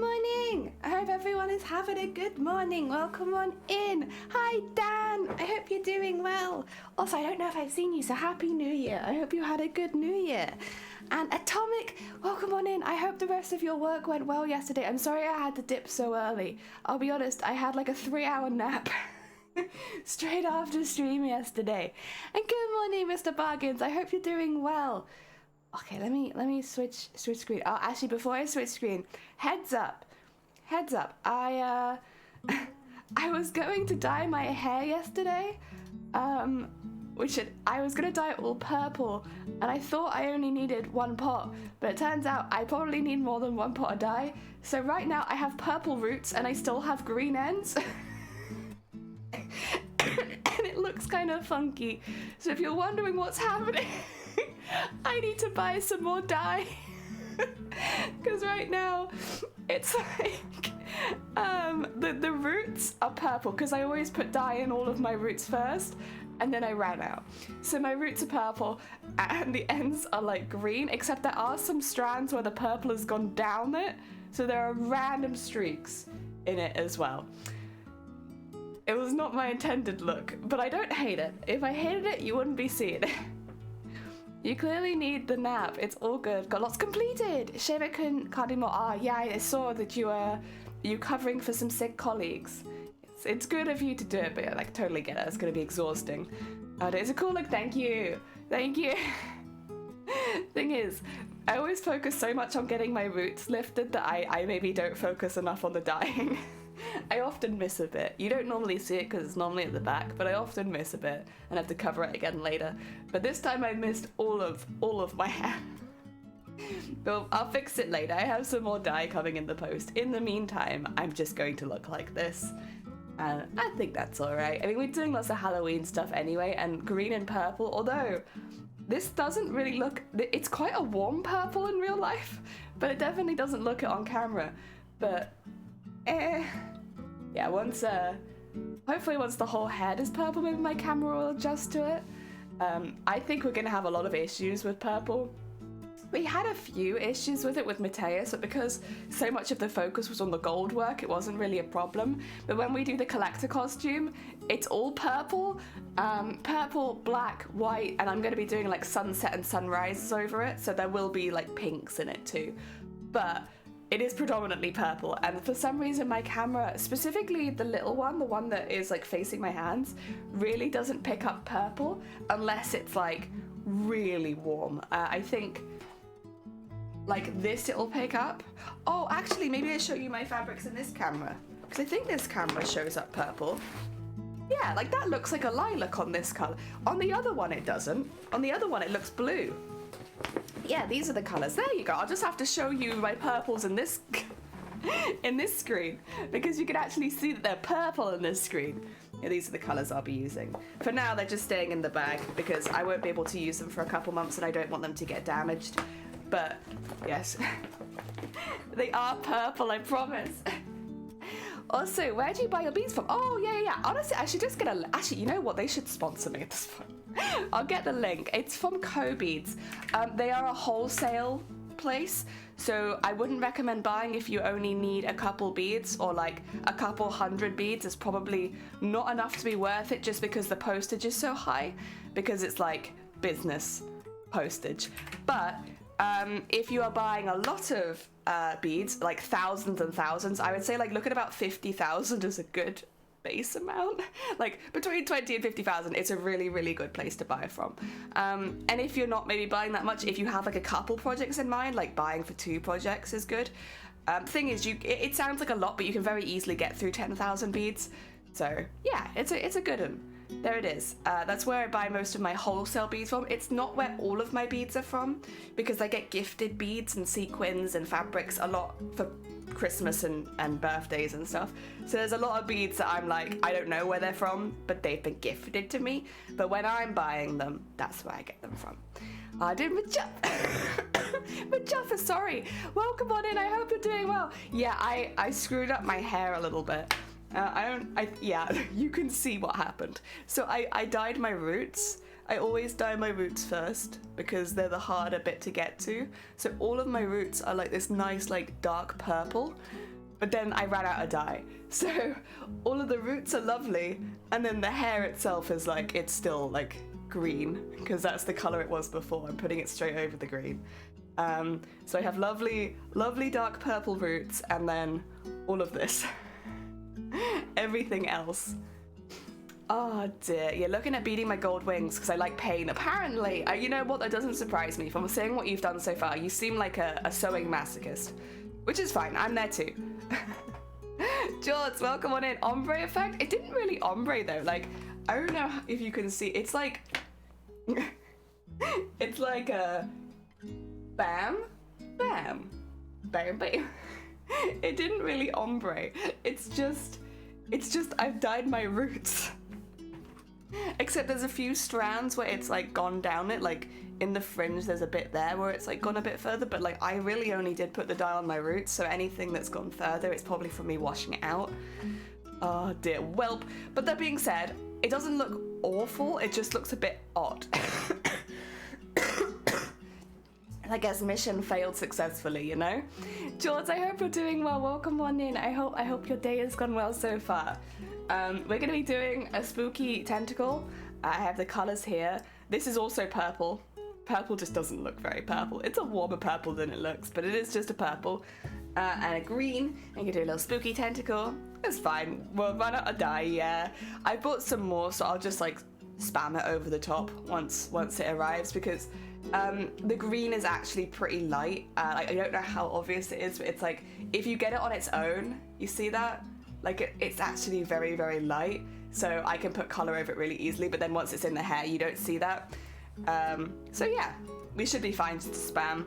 morning! I hope everyone is having a good morning. Welcome on in. Hi, Dan. I hope you're doing well. Also, I don't know if I've seen you, so Happy New Year. I hope you had a good New Year. And Atomic, welcome on in. I hope the rest of your work went well yesterday. I'm sorry I had to dip so early. I'll be honest, I had like a 3-hour nap straight after stream yesterday. And good morning, Mr. Bargains. I hope you're doing well. Okay, let me switch screen. Oh, actually, before I switch screen, heads up. I was going to dye my hair yesterday, I was gonna dye it all purple, and I thought I only needed 1 pot, but it turns out I probably need more than 1 pot of dye. So right now I have purple roots and I still have green ends. And it looks kind of funky. So if you're wondering what's happening, I need to buy some more dye. Because right now it's like the roots are purple because I always put dye in all of my roots first and then I ran out. So my roots are purple and the ends are like green, except there are some strands where the purple has gone down it, so there are random streaks in it as well. It was not my intended look, but I don't hate it. If I hated it, you wouldn't be seeing it. You clearly need the nap. It's all good. Got lots completed. Shame I can't do more. Ah, yeah, I saw that you covering for some sick colleagues. It's good of you to do it, but I like totally get it. It's gonna be exhausting. It's a cool look. Thank you. Thing is, I always focus so much on getting my roots lifted that I maybe don't focus enough on the dyeing. I often miss a bit. You don't normally see it because it's normally at the back, but I often miss a bit and have to cover it again later. But this time I missed all of my hair. But I'll fix it later. I have some more dye coming in the post. In the meantime, I'm just going to look like this. And I think that's alright. I mean, we're doing lots of Halloween stuff anyway, and green and purple, although this doesn't really look... It's quite a warm purple in real life, but it definitely doesn't look it on camera. But... yeah, hopefully once the whole head is purple, maybe my camera will adjust to it. I think we're gonna have a lot of issues with purple. We had a few issues with it with Mateus, but because so much of the focus was on the gold work, it wasn't really a problem. But when we do the collector costume, it's all purple, purple, black, white, and I'm gonna be doing like sunset and sunrises over it, so there will be like pinks in it too. But it is predominantly purple, and for some reason my camera, specifically the little one, the one that is like facing my hands, really doesn't pick up purple unless it's like really warm. I think like this it'll pick up. Oh, actually, maybe I'll show you my fabrics in this camera, because I think this camera shows up purple. Yeah, like that looks like a lilac on this color. On the other one it doesn't. On the other one it looks blue. Yeah, these are the colors. There you go. I'll just have to show you my purples in this in this screen, because you can actually see that they're purple in this screen. Yeah, these are the colors I'll be using. For now, they're just staying in the bag because I won't be able to use them for a couple months and I don't want them to get damaged. But yes, they are purple, I promise. Also, where do you buy your beads from? Oh, yeah. Honestly, I should just get a... Actually, you know what? They should sponsor me at this point. I'll get the link. It's from Co-Beads. They are a wholesale place, so I wouldn't recommend buying if you only need a couple beads, or like a couple 100 beads. It's probably not enough to be worth it just because the postage is so high, because it's like business postage. But if you are buying a lot of beads, like thousands and thousands, I would say like look at about 50,000 as a good base amount. Like between 20 and 50,000, it's a really, really good place to buy from. And if you're not maybe buying that much, if you have like a couple projects in mind, like buying for 2 projects is good. Thing is, it sounds like a lot, but you can very easily get through 10,000 beads. So yeah, it's a good one. There it is. That's where I buy most of my wholesale beads from. It's not where all of my beads are from, because I get gifted beads and sequins and fabrics a lot for Christmas and birthdays and stuff. So there's a lot of beads that I'm like, I don't know where they're from, but they've been gifted to me. But when I'm buying them, that's where I get them from. I did Majuffa, sorry. Welcome on in, I hope you're doing well. Yeah, I screwed up my hair a little bit. Yeah, you can see what happened. So I dyed my roots. I always dye my roots first because they're the harder bit to get to. So all of my roots are like this nice like dark purple. but then I ran out of dye. So all of the roots are lovely, and then the hair itself is like, it's still like green, because that's the color it was before. I'm putting it straight over the green. So I have lovely, lovely dark purple roots, and then all of this. Everything else. Oh dear, you're looking at beading my gold wings because I like pain. Apparently, you know what, that doesn't surprise me. From seeing what you've done so far, you seem like a sewing masochist, which is fine, I'm there too. George, welcome on in. Ombre effect? It didn't really ombre though, like, I don't know if you can see, it's like, it's like a bam, bam, bam, bam. It didn't really ombre. It's just I've dyed my roots. Except there's a few strands where it's like gone down it, like in the fringe there's a bit there where it's like gone a bit further, but like I really only did put the dye on my roots, so anything that's gone further, it's probably from me washing it out. Oh dear, welp. But that being said, it doesn't look awful, it just looks a bit odd. I guess mission failed successfully, you know? George, I hope you're doing well. Welcome on in. I hope your day has gone well so far. We're gonna be doing a spooky tentacle. I have the colors here. This is also purple. Purple just doesn't look very purple. It's a warmer purple than it looks, but it is just a purple. And a green. And you can do a little spooky tentacle. It's fine. We'll run out of dye, yeah. I bought some more, so I'll just like spam it over the top once it arrives, because the green is actually pretty light. Like, I don't know how obvious it is, but it's like if you get it on its own, you see that? Like it's actually very, very light, so I can put color over it really easily, but then once it's in the hair, you don't see that. So yeah, we should be fine just to spam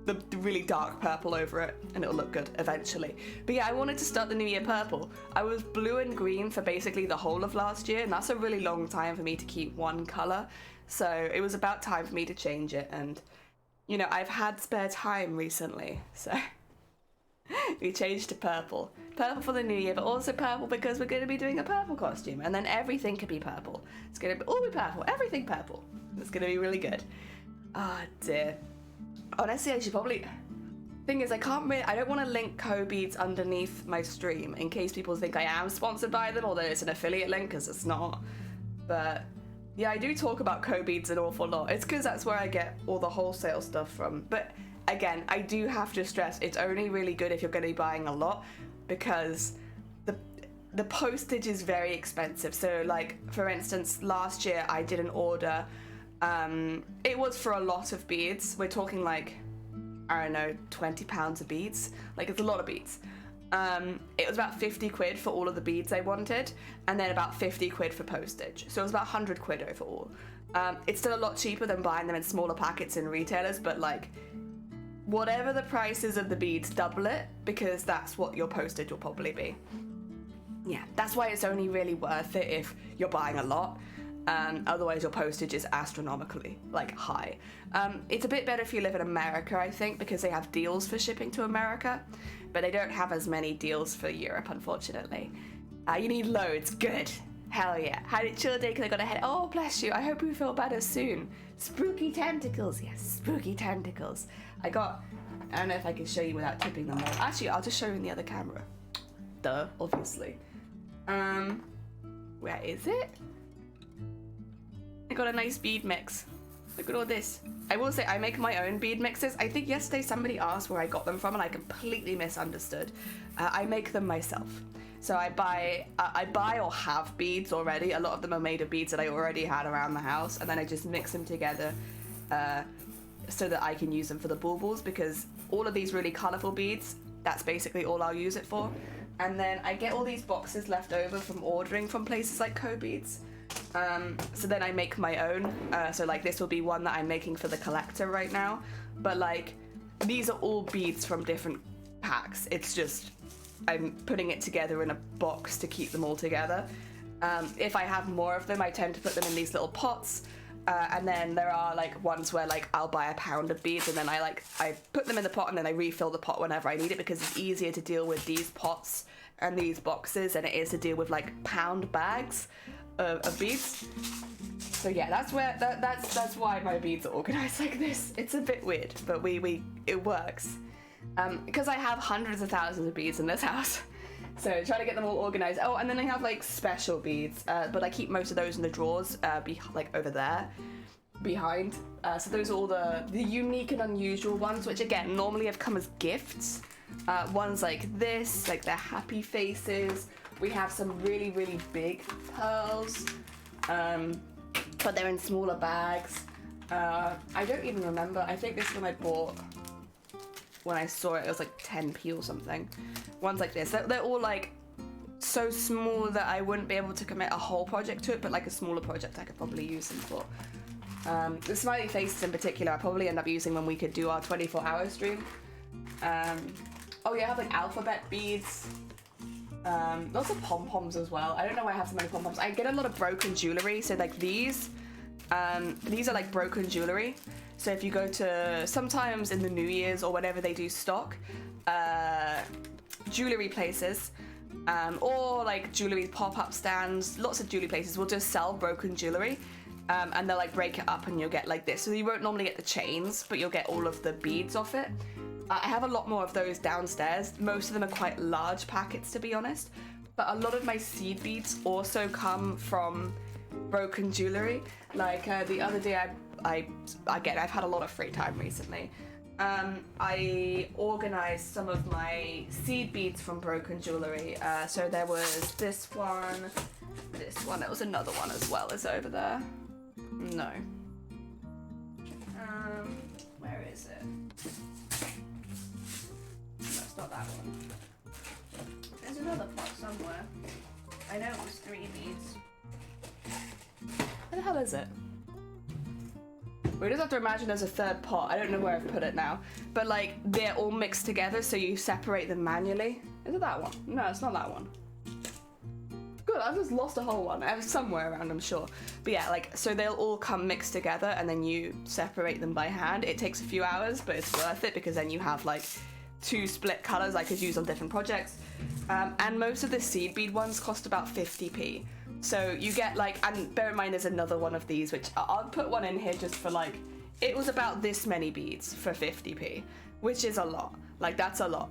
the really dark purple over it, and it'll look good eventually. But yeah, I wanted to start the new year purple. I was blue and green for basically the whole of last year, and that's a really long time for me to keep one color. So it was about time for me to change it, and you know, I've had spare time recently, so we changed to purple. Purple for the new year, but also purple because we're going to be doing a purple costume, and then everything can be purple. It's going to all be purple, everything purple. It's going to be really good. Oh dear. Honestly, I should probably... Thing is, I don't want to link co-beads underneath my stream in case people think I am sponsored by them, although it's an affiliate link, because it's not. But yeah, I do talk about co-beads an awful lot. It's because that's where I get all the wholesale stuff from. But again, I do have to stress, it's only really good if you're going to be buying a lot, because the postage is very expensive. So like, for instance, last year I did an order. It was for a lot of beads. We're talking like, I don't know, 20 pounds of beads. Like, it's a lot of beads. It was about 50 quid for all of the beads I wanted, and then about 50 quid for postage. So it was about 100 quid overall. It's still a lot cheaper than buying them in smaller packets in retailers, but like, whatever the price is of the beads, double it, because that's what your postage will probably be. Yeah, that's why it's only really worth it if you're buying a lot. Otherwise your postage is astronomically like high. It's a bit better if you live in America, I think, because they have deals for shipping to America, but they don't have as many deals for Europe, unfortunately. You need loads. Good. Hell yeah. Had a chill day because I got a head. Oh, bless you. I hope you feel better soon. Spooky tentacles. Yes, spooky tentacles. I don't know if I can show you without tipping them all. Actually, I'll just show you in the other camera. Duh, obviously. Where is it? I got a nice bead mix. Look at all this. I will say I make my own bead mixes. I think yesterday somebody asked where I got them from and I completely misunderstood. I make them myself. So I buy or have beads already. A lot of them are made of beads that I already had around the house, and then I just mix them together so that I can use them for the baubles, because all of these really colourful beads, that's basically all I'll use it for. And then I get all these boxes left over from ordering from places like Co-Beads. So then I make my own. So like this will be one that I'm making for the collector right now. But like these are all beads from different packs. It's just I'm putting it together in a box to keep them all together. If I have more of them, I tend to put them in these little pots. And then there are like ones where like I'll buy a pound of beads and then I put them in the pot and then I refill the pot whenever I need it, because it's easier to deal with these pots and these boxes than it is to deal with like pound bags of beads. So yeah, that's why my beads are organized like this. It's a bit weird, but it works. because I have hundreds of thousands of beads in this house. So trying to get them all organized. Oh, and then I have like special beads, but I keep most of those in the drawers, like over there, behind. So those are all the unique and unusual ones, which again, normally have come as gifts. Ones like this, like they're happy faces. We have some really, really big pearls, but they're in smaller bags. I don't even remember. I think this one I bought when I saw it. It was like 10p or something. Ones like this. They're all like so small that I wouldn't be able to commit a whole project to it, but like a smaller project I could probably use them for. The smiley faces in particular, I probably end up using when we could do our 24-hour stream. Oh yeah, I have like alphabet beads. Lots of pom-poms as well. I don't know why I have so many pom-poms. I get a lot of broken jewelry, so like these are like broken jewelry. So if you go to, sometimes in the New Year's or whenever they do stock, jewelry places, or like jewelry pop-up stands, lots of jewelry places will just sell broken jewelry, and they'll like break it up and you'll get like this. So you won't normally get the chains, but you'll get all of the beads off it. I have a lot more of those downstairs. Most of them are quite large packets, to be honest, but a lot of my seed beads also come from broken jewelry. Like the other day, I've had a lot of free time recently. I organized some of my seed beads from broken jewelry. So there was this one, there was another one as well as over there. No. Where is it? No, it's not that one. There's another pot somewhere. I know it was 3 beads. Where the hell is it? We just have to imagine there's a third pot. I don't know where I've put it now. But like, they're all mixed together, so you separate them manually. Is it that one? No, it's not that one. Good, I've just lost a whole one. I was somewhere around, I'm sure. But yeah, like, so they'll all come mixed together and then you separate them by hand. It takes a few hours, but it's worth it because then you have like 2 split colors I could use on different projects. And most of the seed bead ones cost about 50p. So you get like, and bear in mind there's another one of these, which I'll put one in here just for like, it was about this many beads for 50p, which is a lot. Like, that's a lot.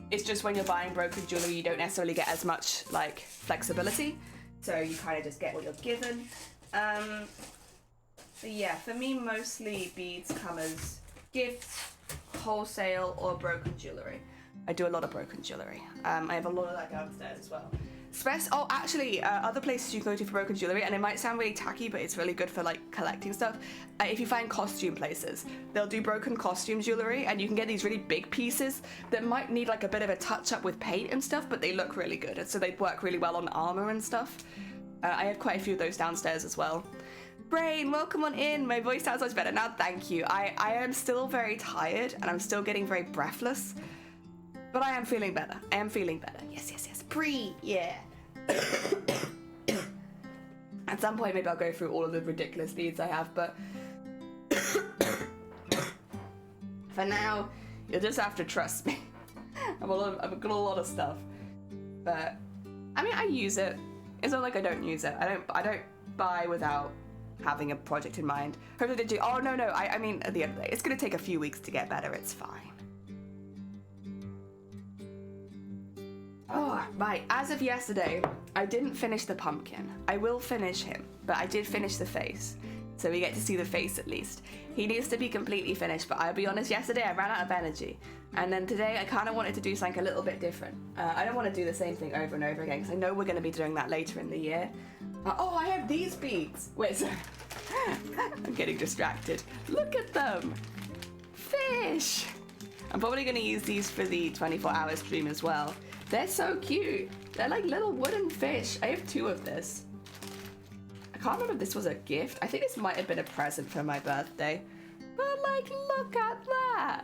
It's just when you're buying broken jewelry, you don't necessarily get as much like flexibility. So you kind of just get what you're given. But yeah, for me, mostly beads come as gifts, wholesale, or broken jewelry. I do a lot of broken jewelry. I have a lot of that downstairs as well. Actually, other places you can go to for broken jewelry, and it might sound really tacky, but it's really good for like collecting stuff. If you find costume places, they'll do broken costume jewelry, and you can get these really big pieces that might need like a bit of a touch up with paint and stuff, but they look really good, and so they work really well on armor and stuff. I have quite a few of those downstairs as well. Brain, welcome on in. My voice sounds much better now. Thank you. I am still very tired, and I'm still getting very breathless, but I am feeling better. I am feeling better. Yes, yes, yes. Yeah. At some point, maybe I'll go through all of the ridiculous beads I have, but for now, you'll just have to trust me. I've got a lot of stuff, but I mean, I use it. It's not like I don't use it. I don't buy without having a project in mind. Hopefully, did you? Oh no. I mean, at the end of the day, it's gonna take a few weeks to get better. It's fine. Oh, right. As of yesterday, I didn't finish the pumpkin. I will finish him, but I did finish the face. So we get to see the face at least. He needs to be completely finished, but I'll be honest, yesterday I ran out of energy. And then today I kind of wanted to do something a little bit different. I don't want to do the same thing over and over again, because I know we're going to be doing that later in the year. Oh, I have these beads. Wait, sorry. I'm getting distracted. Look at them. Fish. I'm probably going to use these for the 24-hour stream as well. They're so cute. They're like little wooden fish. I have 2 of this. I can't remember if this was a gift. I think this might have been a present for my birthday. But like, look at that.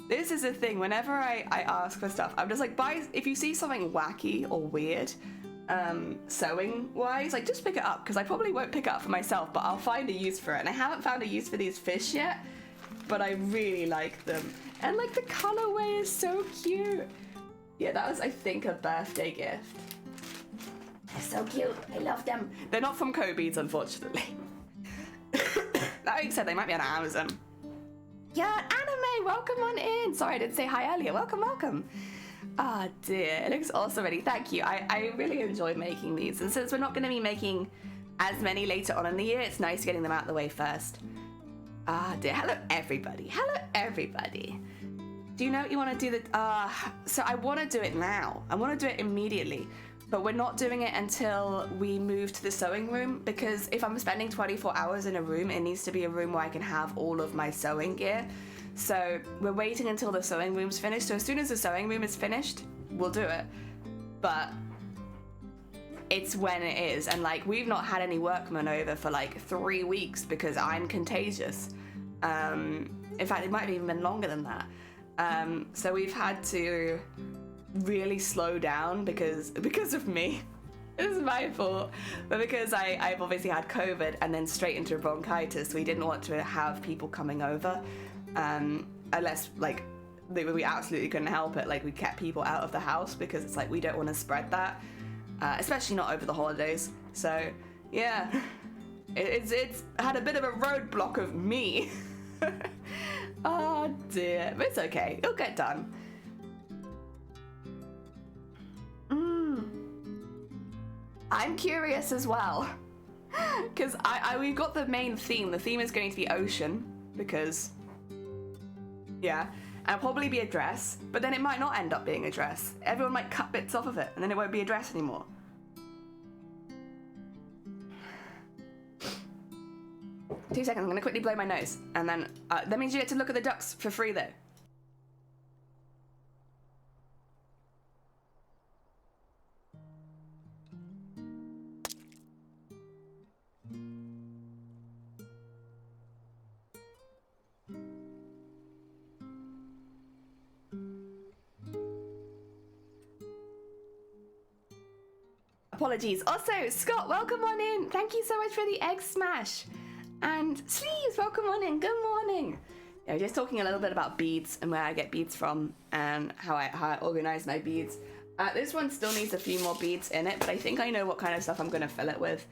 This is the thing. Whenever I ask for stuff, I'm just like, if you see something wacky or weird, sewing wise, like just pick it up, because I probably won't pick it up for myself, but I'll find a use for it. And I haven't found a use for these fish yet, but I really like them. And like the colorway is so cute. Yeah, that was, I think, a birthday gift. They're so cute. I love them. They're not from Co-Beads, unfortunately. That being said, they might be on Amazon. Yeah, Anime, welcome on in. Sorry, I didn't say hi earlier. Welcome, welcome. Ah, dear, it looks awesome already. Thank you. I really enjoy making these. And since we're not going to be making as many later on in the year, it's nice getting them out of the way first. Ah, dear. Hello, everybody. Hello, everybody. Do you know what you want to do? So I want to do it now. I want to do it immediately. But we're not doing it until we move to the sewing room, because if I'm spending 24 hours in a room, it needs to be a room where I can have all of my sewing gear. So we're waiting until the sewing room's finished. So as soon as the sewing room is finished, we'll do it. But it's when it is. And like, we've not had any workmen over for like 3 weeks because I'm contagious. In fact, it might have even been longer than that. So we've had to really slow down because of me. It's my fault. But because I've obviously had COVID and then straight into bronchitis, we didn't want to have people coming over unless like we absolutely couldn't help it. Like, we kept people out of the house because it's like we don't want to spread that, especially not over the holidays. So yeah, it's had a bit of a roadblock of me. Oh dear, but it's okay, it'll get done. I'm curious as well, because we've got the main theme. The theme is going to be ocean, because, yeah, and it'll probably be a dress, but then it might not end up being a dress. Everyone might cut bits off of it, and then it won't be a dress anymore. Two seconds, I'm going to quickly blow my nose, and then, that means you get to look at the ducks for free, though. Apologies. Also, Scott, welcome on in. Thank you so much for the egg smash. And Sleeves, welcome on in. Good morning. Yeah, just talking a little bit about beads and where I get beads from and how I organize my beads. This one still needs a few more beads in it, but I think I know what kind of stuff I'm going to fill it with.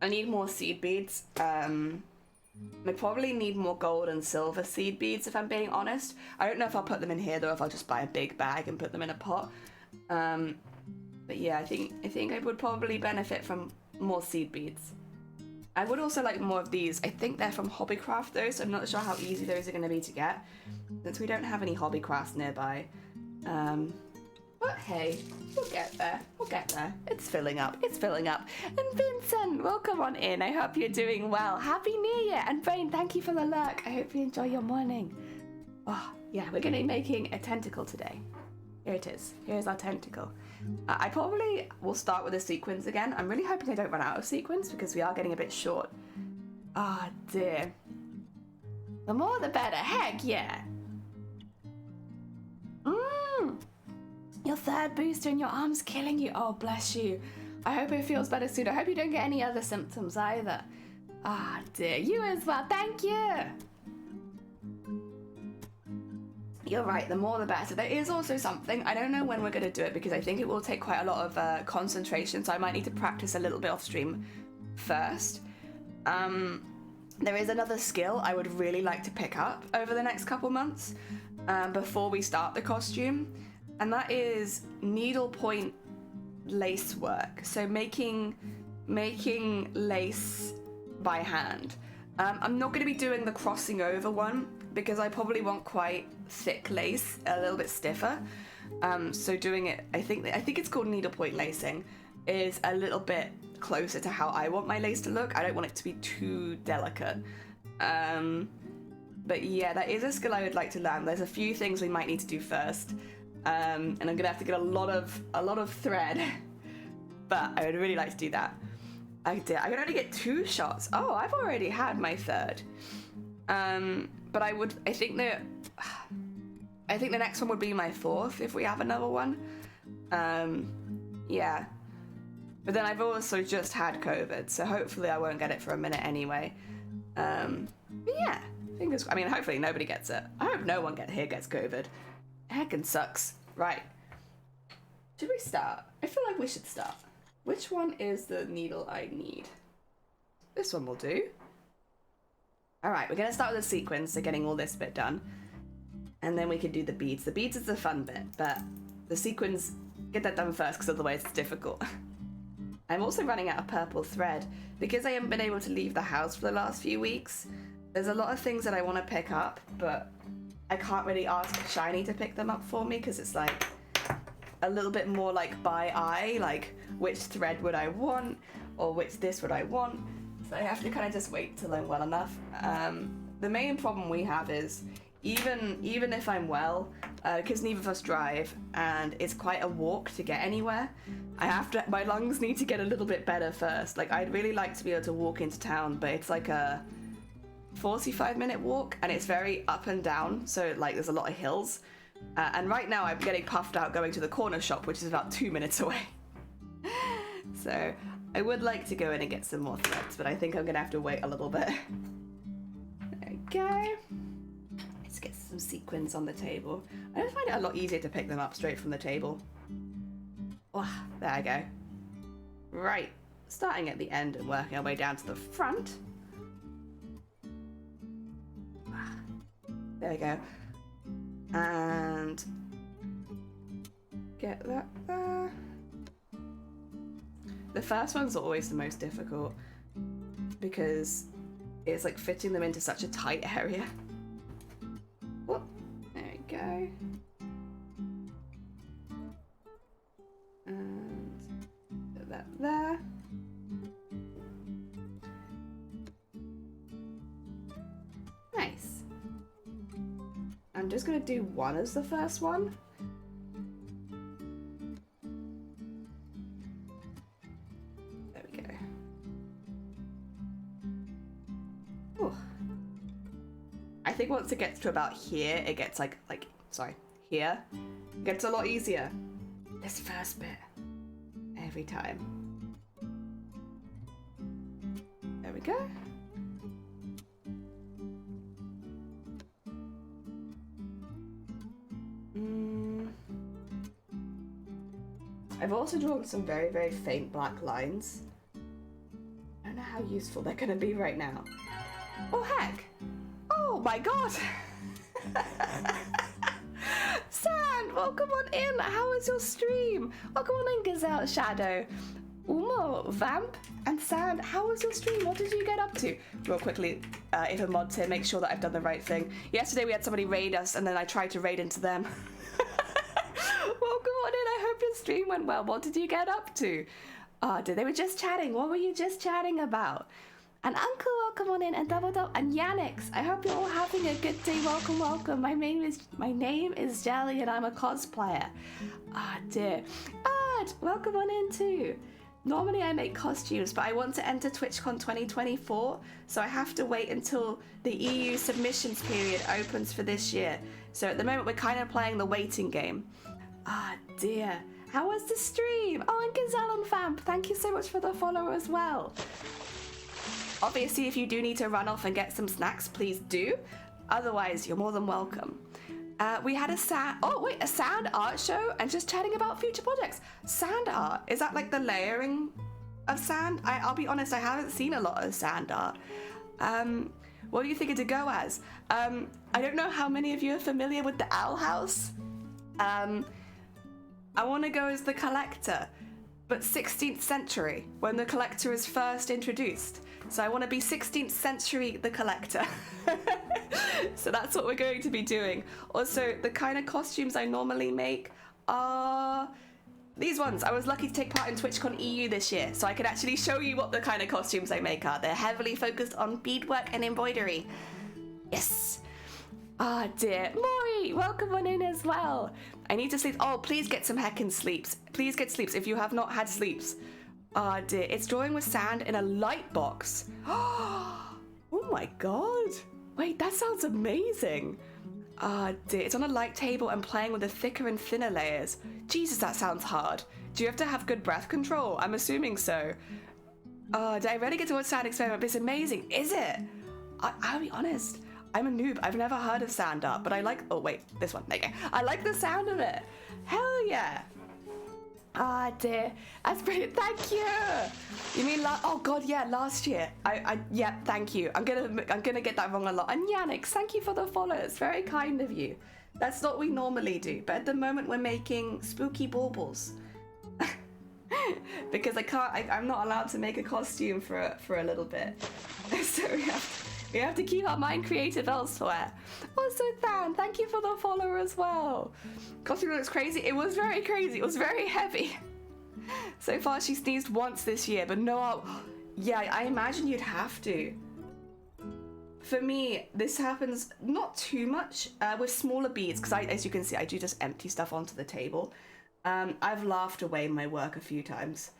I need more seed beads. I probably need more gold and silver seed beads, if I'm being honest. I don't know if I'll put them in here, though, if I'll just buy a big bag and put them in a pot. But yeah, I think I would probably benefit from more seed beads. I would also like more of these. I think they're from Hobbycraft though, so I'm not sure how easy those are going to be to get, since we don't have any Hobbycrafts nearby. But hey, we'll get there. We'll get there. It's filling up. It's filling up. And Vincent, welcome on in. I hope you're doing well. Happy New Year. And Brain, thank you for the lurk. I hope you enjoy your morning. Oh, yeah, we're going to be making a tentacle today. Here it is. Here's our tentacle. I probably will start with a sequins again. I'm really hoping I don't run out of sequins because we are getting a bit short. Ah, dear. The more the better. Heck yeah. Your third booster and your arm's killing you. Oh, bless you. I hope it feels better soon. I hope you don't get any other symptoms either. Ah, dear. You as well. Thank you. You're right, the more the better. There is also something, I don't know when we're going to do it because I think it will take quite a lot of concentration, so I might need to practice a little bit off stream first. There is another skill I would really like to pick up over the next couple months before we start the costume, and that is needlepoint lace work. So making lace by hand. I'm not going to be doing the crossing over one because I probably want quite thick lace, a little bit stiffer. So doing it, I think it's called needlepoint lacing, is a little bit closer to how I want my lace to look. I don't want it to be too delicate. But yeah, that is a skill I would like to learn. There's a few things we might need to do first, and I'm gonna have to get a lot of thread. But I would really like to do that. I can only get 2 shots. Oh, I've already had my third. But I think the next one would be my 4th if we have another one. Yeah. But then I've also just had COVID, so hopefully I won't get it for a minute anyway. But yeah, hopefully nobody gets it. I hope no one here gets COVID. Heckin' sucks. Right. Should we start? I feel like we should start. Which one is the needle I need? This one will do. All right, we're gonna start with the sequins, so getting all this bit done. And then we can do the beads. The beads is the fun bit, but the sequins, get that done first, because otherwise it's difficult. I'm also running out of purple thread. Because I haven't been able to leave the house for the last few weeks, there's a lot of things that I want to pick up, but I can't really ask Shiny to pick them up for me, because it's like a little bit more like by eye, like which thread would I want, or which this would I want. So I have to kind of just wait till I'm well enough. The main problem we have is, even if I'm well, because neither of us drive, and it's quite a walk to get anywhere, my lungs need to get a little bit better first. Like, I'd really like to be able to walk into town, but it's like a 45-minute walk, and it's very up and down, so like there's a lot of hills. And right now I'm getting puffed out going to the corner shop, which is about 2 minutes away. So I would like to go in and get some more threads, but I think I'm gonna have to wait a little bit. There we go. Let's get some sequins on the table. I just find it a lot easier to pick them up straight from the table. Oh, there I go. Right, starting at the end and working our way down to the front. There we go. And get that there. The first one's always the most difficult because it's like fitting them into such a tight area. Whoop, there we go. And put that there. Nice. I'm just gonna do one as the first one. There we go. Ooh. I think once it gets to about here, it gets here, it gets a lot easier. This first bit, every time. There we go. I've also drawn some very, very faint black lines. I don't know how useful they're gonna be right now. Oh heck! Oh my god! Sand, welcome on in! How was your stream? Welcome on in, Gazelle Shadow. Umo, Vamp, and Sand, how was your stream? What did you get up to? Real quickly, if a mod's here, make sure that I've done the right thing. Yesterday we had somebody raid us and then I tried to raid into them. Welcome on in, I hope your stream went well. What did you get up to? They were just chatting. What were you just chatting about? And Uncle, welcome on in, and Double and Yannix. I hope you're all having a good day. Welcome, welcome. My name is Jelly, and I'm a cosplayer. Dear. Welcome on in too. Normally I make costumes, but I want to enter TwitchCon 2024, so I have to wait until the EU submissions period opens for this year. So at the moment we're kind of playing the waiting game. Dear. How was the stream? Oh, and Gazelle and Vamp, thank you so much for the follow as well. Obviously, if you do need to run off and get some snacks, please do. Otherwise, you're more than welcome. We had a sand art show and just chatting about future projects. Sand art, is that like the layering of sand? I'll be honest, I haven't seen a lot of sand art. What do you think to go as? I don't know how many of you are familiar with the Owl House. I want to go as the Collector, but 16th century, when the Collector is first introduced. So I want to be 16th century the Collector. So that's what we're going to be doing. Also, the kind of costumes I normally make are these ones. I was lucky to take part in TwitchCon EU this year, so I could actually show you what the kind of costumes I make are. They're heavily focused on beadwork and embroidery. Yes. Dear. Maury, welcome on in as well. I need to sleep. Oh, please get some heckin' sleeps. Please get sleeps if you have not had sleeps. Dear. It's drawing with sand in a light box. Oh my god. Wait, that sounds amazing. Dear. It's on a light table and playing with the thicker and thinner layers. Jesus, that sounds hard. Do you have to have good breath control? I'm assuming so. Did I really get to watch Sand Experiment? But it's amazing. Is it? I'll be honest. I'm a noob. I've never heard of sand art, but I like... Oh, wait. This one. There you go. I like the sound of it. Hell yeah. Ah, dear. That's brilliant. Thank you. You mean oh god, yeah, last year. Yeah, thank you. I'm gonna get that wrong a lot. And Yannick, thank you for the follow. It's very kind of you. That's not what we normally do, but at the moment we're making spooky baubles. Because I'm not allowed to make a costume for a little bit. So we have to keep our mind creative elsewhere. Also, thank you for the follow as well. Costume looks crazy. It was very crazy. It was very heavy. So far, she sneezed once this year, but no. Yeah, I imagine you'd have to. For me, this happens not too much with smaller beads, because as you can see, I do just empty stuff onto the table. I've laughed away my work a few times.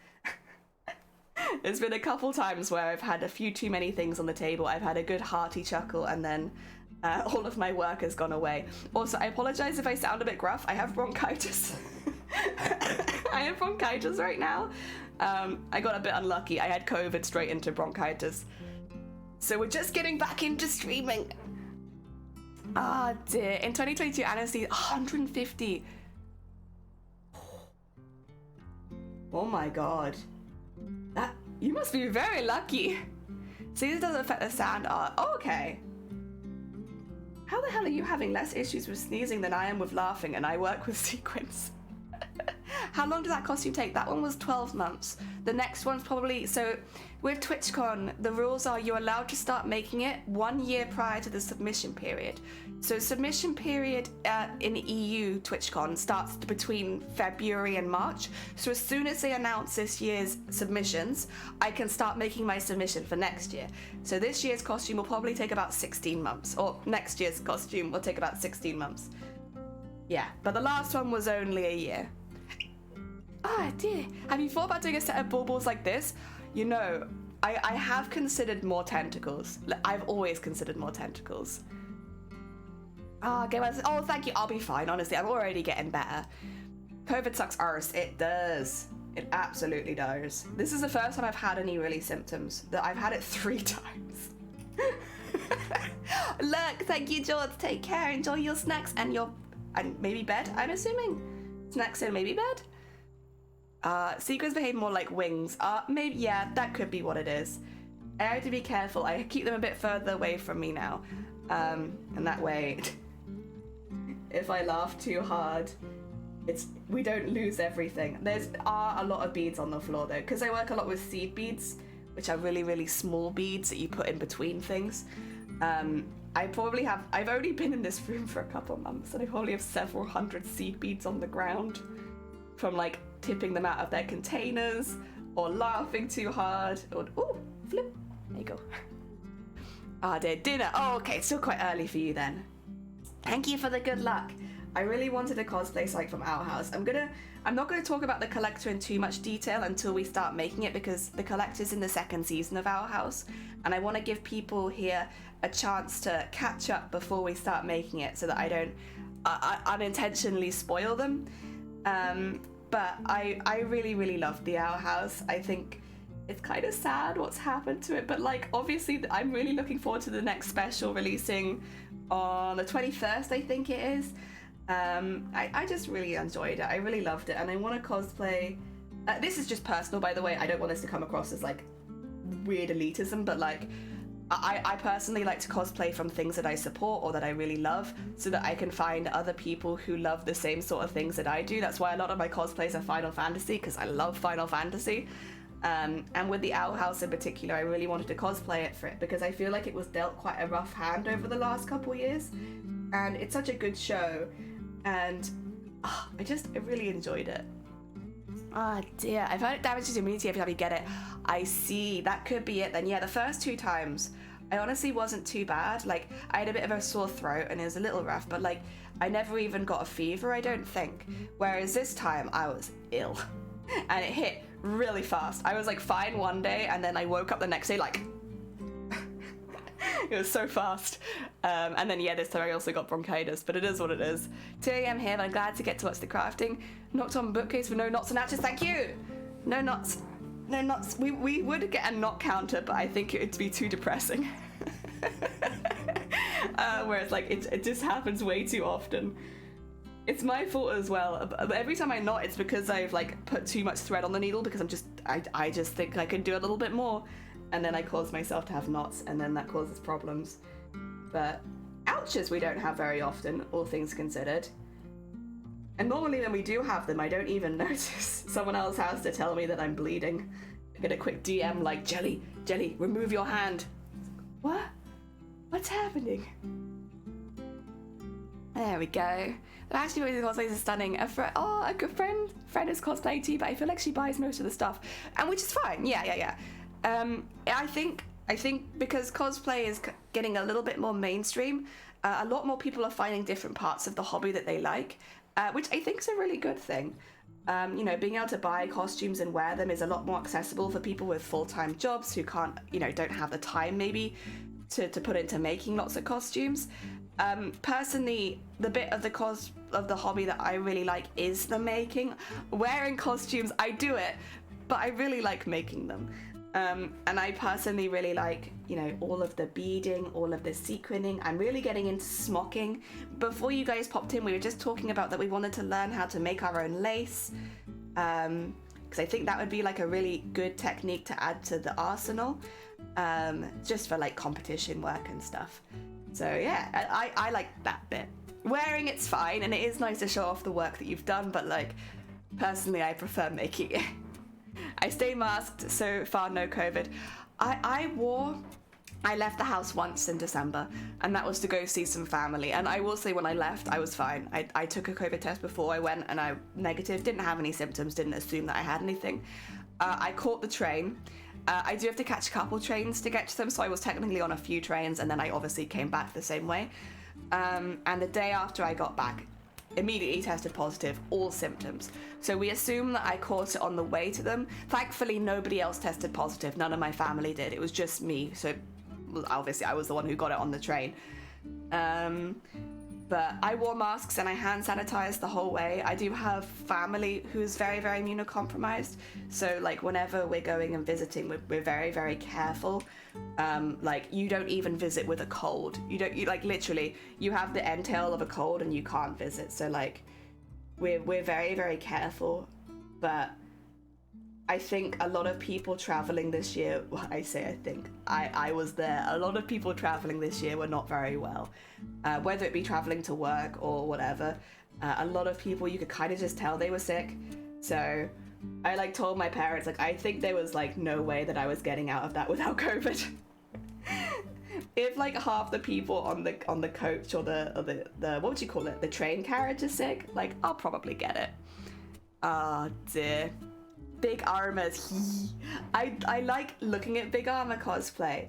There's been a couple times where I've had a few too many things on the table. I've had a good hearty chuckle, and then all of my work has gone away. Also, I apologize if I sound a bit gruff. I have bronchitis. I have bronchitis right now. I got a bit unlucky. I had COVID straight into bronchitis. So we're just getting back into streaming. Ah, dear. In 2022, anesthesia, 150. Oh my god. You must be very lucky. See, this doesn't affect the sound art. Oh, okay. How the hell are you having less issues with sneezing than I am with laughing, and I work with sequins? How long did that costume take? That one was 12 months. The next one's probably... So with TwitchCon, the rules are you're allowed to start making it 1 year prior to the submission period. So submission period in EU TwitchCon starts between February and March. So as soon as they announce this year's submissions, I can start making my submission for next year. So this year's costume will probably take about 16 months. Or next year's costume will take about 16 months. Yeah, but the last one was only a year. Ah, dear. Have you thought about doing a set of baubles like this? You know, I have considered more tentacles. I've always considered more tentacles. Ah, okay, well, oh, thank you. I'll be fine, honestly. I'm already getting better. COVID sucks arse. It does. It absolutely does. This is the first time I've had any really symptoms. I've had it 3 times. Look, thank you, George. Take care. Enjoy your snacks and maybe bed, I'm assuming. Snacks and maybe bed? Sequins behave more like wings. Maybe, yeah, that could be what it is. I have to be careful. I keep them a bit further away from me now. And that way, if I laugh too hard, we don't lose everything. There's a lot of beads on the floor though, because I work a lot with seed beads, which are really, really small beads that you put in between things. I've only been in this room for a couple of months, and I probably have several hundred seed beads on the ground from like tipping them out of their containers or laughing too hard or flip. There you go. Dear, dinner. Oh, okay, still quite early for you then. Thank you for the good luck. I really wanted a cosplay site from Our House. I'm not gonna talk about the collector in too much detail until we start making it, because the collector's in the 2nd season of Our House, and I want to give people here a chance to catch up before we start making it, so that I don't unintentionally spoil them. But I really, really loved the Our House. I think it's kind of sad what's happened to it, but like obviously I'm really looking forward to the next special releasing on the 21st, I think it is. I just really enjoyed it. I really loved it, and I want to cosplay. This is just personal, by the way. I don't want this to come across as like weird elitism, but like I personally like to cosplay from things that I support or that I really love, so that I can find other people who love the same sort of things that I do. That's why a lot of my cosplays are Final Fantasy, because I love Final Fantasy. And with the Owl House in particular, I really wanted to cosplay it for it, because I feel like it was dealt quite a rough hand over the last couple years, and it's such a good show, and I really enjoyed it. Ah, dear. I've heard it damages your immunity every time you get it. I see. That could be it then. Yeah, the first 2 times, I honestly wasn't too bad. Like, I had a bit of a sore throat and it was a little rough, but like, I never even got a fever, I don't think. Whereas this time, I was ill. And it hit really fast. I was like fine one day, and then I woke up the next day like... It was so fast. And then, yeah, this time I also got bronchitis, but it is what it is. 2 a.m. here, but I'm glad to get to watch the crafting. Knocked on bookcase with no knots and hatches. Thank you! No knots. No knots. We would get a knot counter, but I think it'd be too depressing. Whereas, like, it just happens way too often. It's my fault as well. But every time I knot, it's because I've like put too much thread on the needle because I just think I can do a little bit more, and then I cause myself to have knots, and then that causes problems. But ouches we don't have very often, all things considered. And normally when we do have them, I don't even notice. Someone else has to tell me that I'm bleeding. I get a quick DM like, Jelly, remove your hand. What? What's happening? There we go. But actually, the cosplays are stunning. A good friend is cosplaying too, but I feel like she buys most of the stuff, and which is fine. Yeah. I think because cosplay is getting a little bit more mainstream, a lot more people are finding different parts of the hobby that they like, which I think is a really good thing. You know, being able to buy costumes and wear them is a lot more accessible for people with full-time jobs who can't, you know, don't have the time maybe to put into making lots of costumes. Personally, the bit of the hobby that I really like is the making. Wearing costumes, I do it, but I really like making them. And I personally really like, you know, all of the beading, all of the sequining. I'm really getting into smocking. Before you guys popped in, we were just talking about that we wanted to learn how to make our own lace. Because I think that would be like a really good technique to add to the arsenal, just for like competition work and stuff. So yeah, I like that bit. Wearing it's fine, and it is nice to show off the work that you've done, but like, personally I prefer making it. I stay masked, so far no COVID. I left the house once in December, and that was to go see some family. And I will say when I left, I was fine. I took a COVID test before I went, and I negative, didn't have any symptoms, didn't assume that I had anything. I caught the train. I do have to catch a couple trains to get to them, so I was technically on a few trains, and then I obviously came back the same way. And the day after I got back, immediately tested positive, all symptoms. So we assume that I caught it on the way to them. Thankfully, nobody else tested positive. None of my family did. It was just me. So obviously I was the one who got it on the train. But I wore masks and I hand sanitized the whole way. I do have family who's very, very immunocompromised. So like whenever we're going and visiting, we're very, very careful. Like you don't even visit with a cold. You like literally, you have the entail of a cold and you can't visit. So like we're very, very careful. But I think a lot of people traveling this year, well, I think, I was there. A lot of people traveling this year were not very well. Whether it be traveling to work or whatever, a lot of people, you could kind of just tell they were sick. So I like told my parents, like, I think there was like no way that I was getting out of that without COVID. If like half the people on the coach or the what would you call it, the train carriage is sick, like I'll probably get it. Oh dear. Big armors. I like looking at big armor cosplay,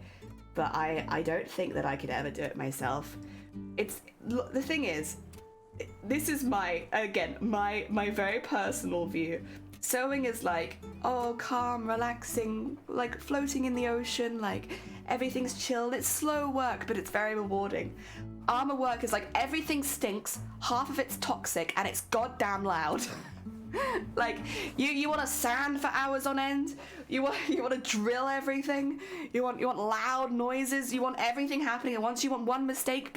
but I don't think that I could ever do it myself. It's the thing is, this is my very personal view. Sewing is like, oh, calm, relaxing, like floating in the ocean, like everything's chill. It's slow work, but it's very rewarding. Armor work is like everything stinks, half of it's toxic, and it's goddamn loud. Like you want to sand for hours on end. You want to drill everything. You want loud noises. You want everything happening at once. You want one mistake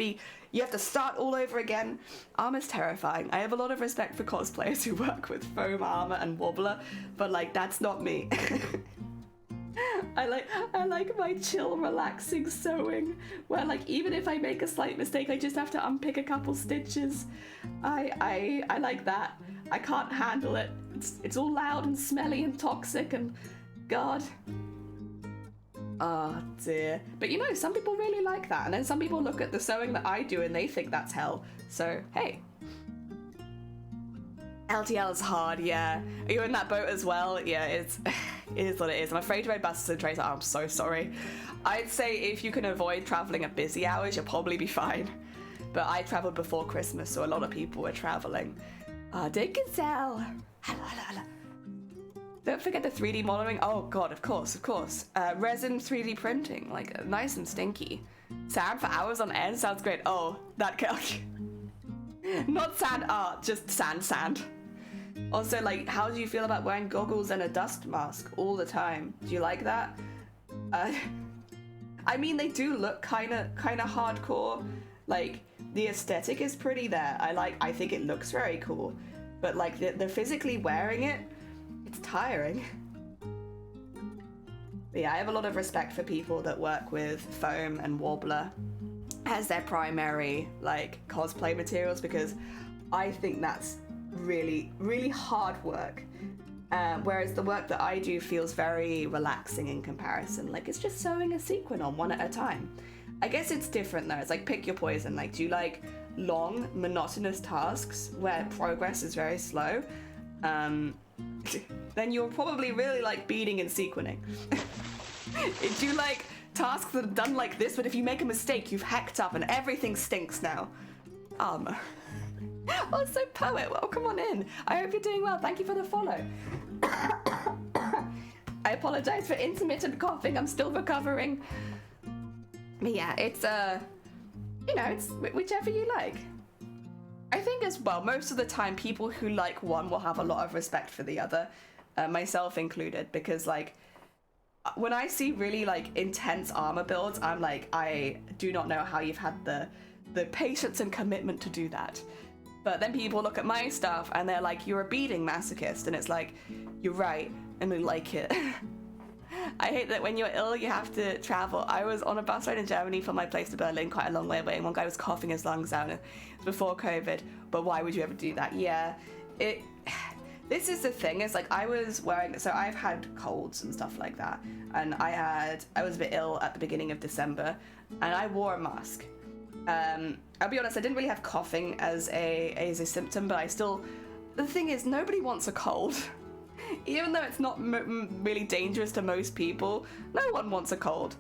you have to start all over again. Armor's terrifying. I have a lot of respect for cosplayers who work with foam armor and wobbler, but like that's not me. I like my chill, relaxing sewing, where like even if I make a slight mistake, I just have to unpick a couple stitches. I like that. I can't handle it. It's all loud and smelly and toxic and God. Oh dear. But you know, some people really like that, and then some people look at the sewing that I do and they think that's hell. So hey. LTL is hard, yeah. Are you in that boat as well? Yeah, it is what it is. I'm afraid to ride buses and trains. I'm so sorry. I'd say if you can avoid traveling at busy hours, you'll probably be fine. But I traveled before Christmas, so a lot of people were traveling. Dig Gazelle. Hello. Don't forget the 3D modeling. Oh god, of course. Resin 3D printing, like nice and stinky. Sand for hours on end sounds great. Oh, that not sand art, just sand. Also, like, how do you feel about wearing goggles and a dust mask all the time? Do you like that? I mean, they do look kind of hardcore, Like, the aesthetic is pretty there. I think it looks very cool. But like the physically wearing it, it's tiring. But yeah, I have a lot of respect for people that work with foam and wobbler as their primary like cosplay materials, because I think that's really, really hard work. Whereas the work that I do feels very relaxing in comparison. Like, it's just sewing a sequin on one at a time. I guess it's different though. It's like, pick your poison. Like, do you like long, monotonous tasks where progress is very slow? Then you'll probably really like beading and sequining. Do you like tasks that are done like this, but if you make a mistake, you've hacked up and everything stinks now? Also, Poet, welcome on in. I hope you're doing well. Thank you for the follow. I apologize for intermittent coughing. I'm still recovering. But yeah, it's, it's whichever you like. I think as well, most of the time, people who like one will have a lot of respect for the other, myself included, because like, when I see really like intense armor builds, I'm like, I do not know how you've had the patience and commitment to do that. But then people look at my stuff and they're like, you're a beading masochist, and it's like, you're right, and they like it. I hate that when you're ill, you have to travel. I was on a bus ride in Germany from my place to Berlin, quite a long way away, and one guy was coughing his lungs out. It was before COVID, but why would you ever do that? Yeah, this is the thing, is like, I was wearing, so I've had colds and stuff like that, and I was a bit ill at the beginning of December, and I wore a mask. I'll be honest, I didn't really have coughing as a symptom, but the thing is, nobody wants a cold. Even though it's not really dangerous to most people, no one wants a cold.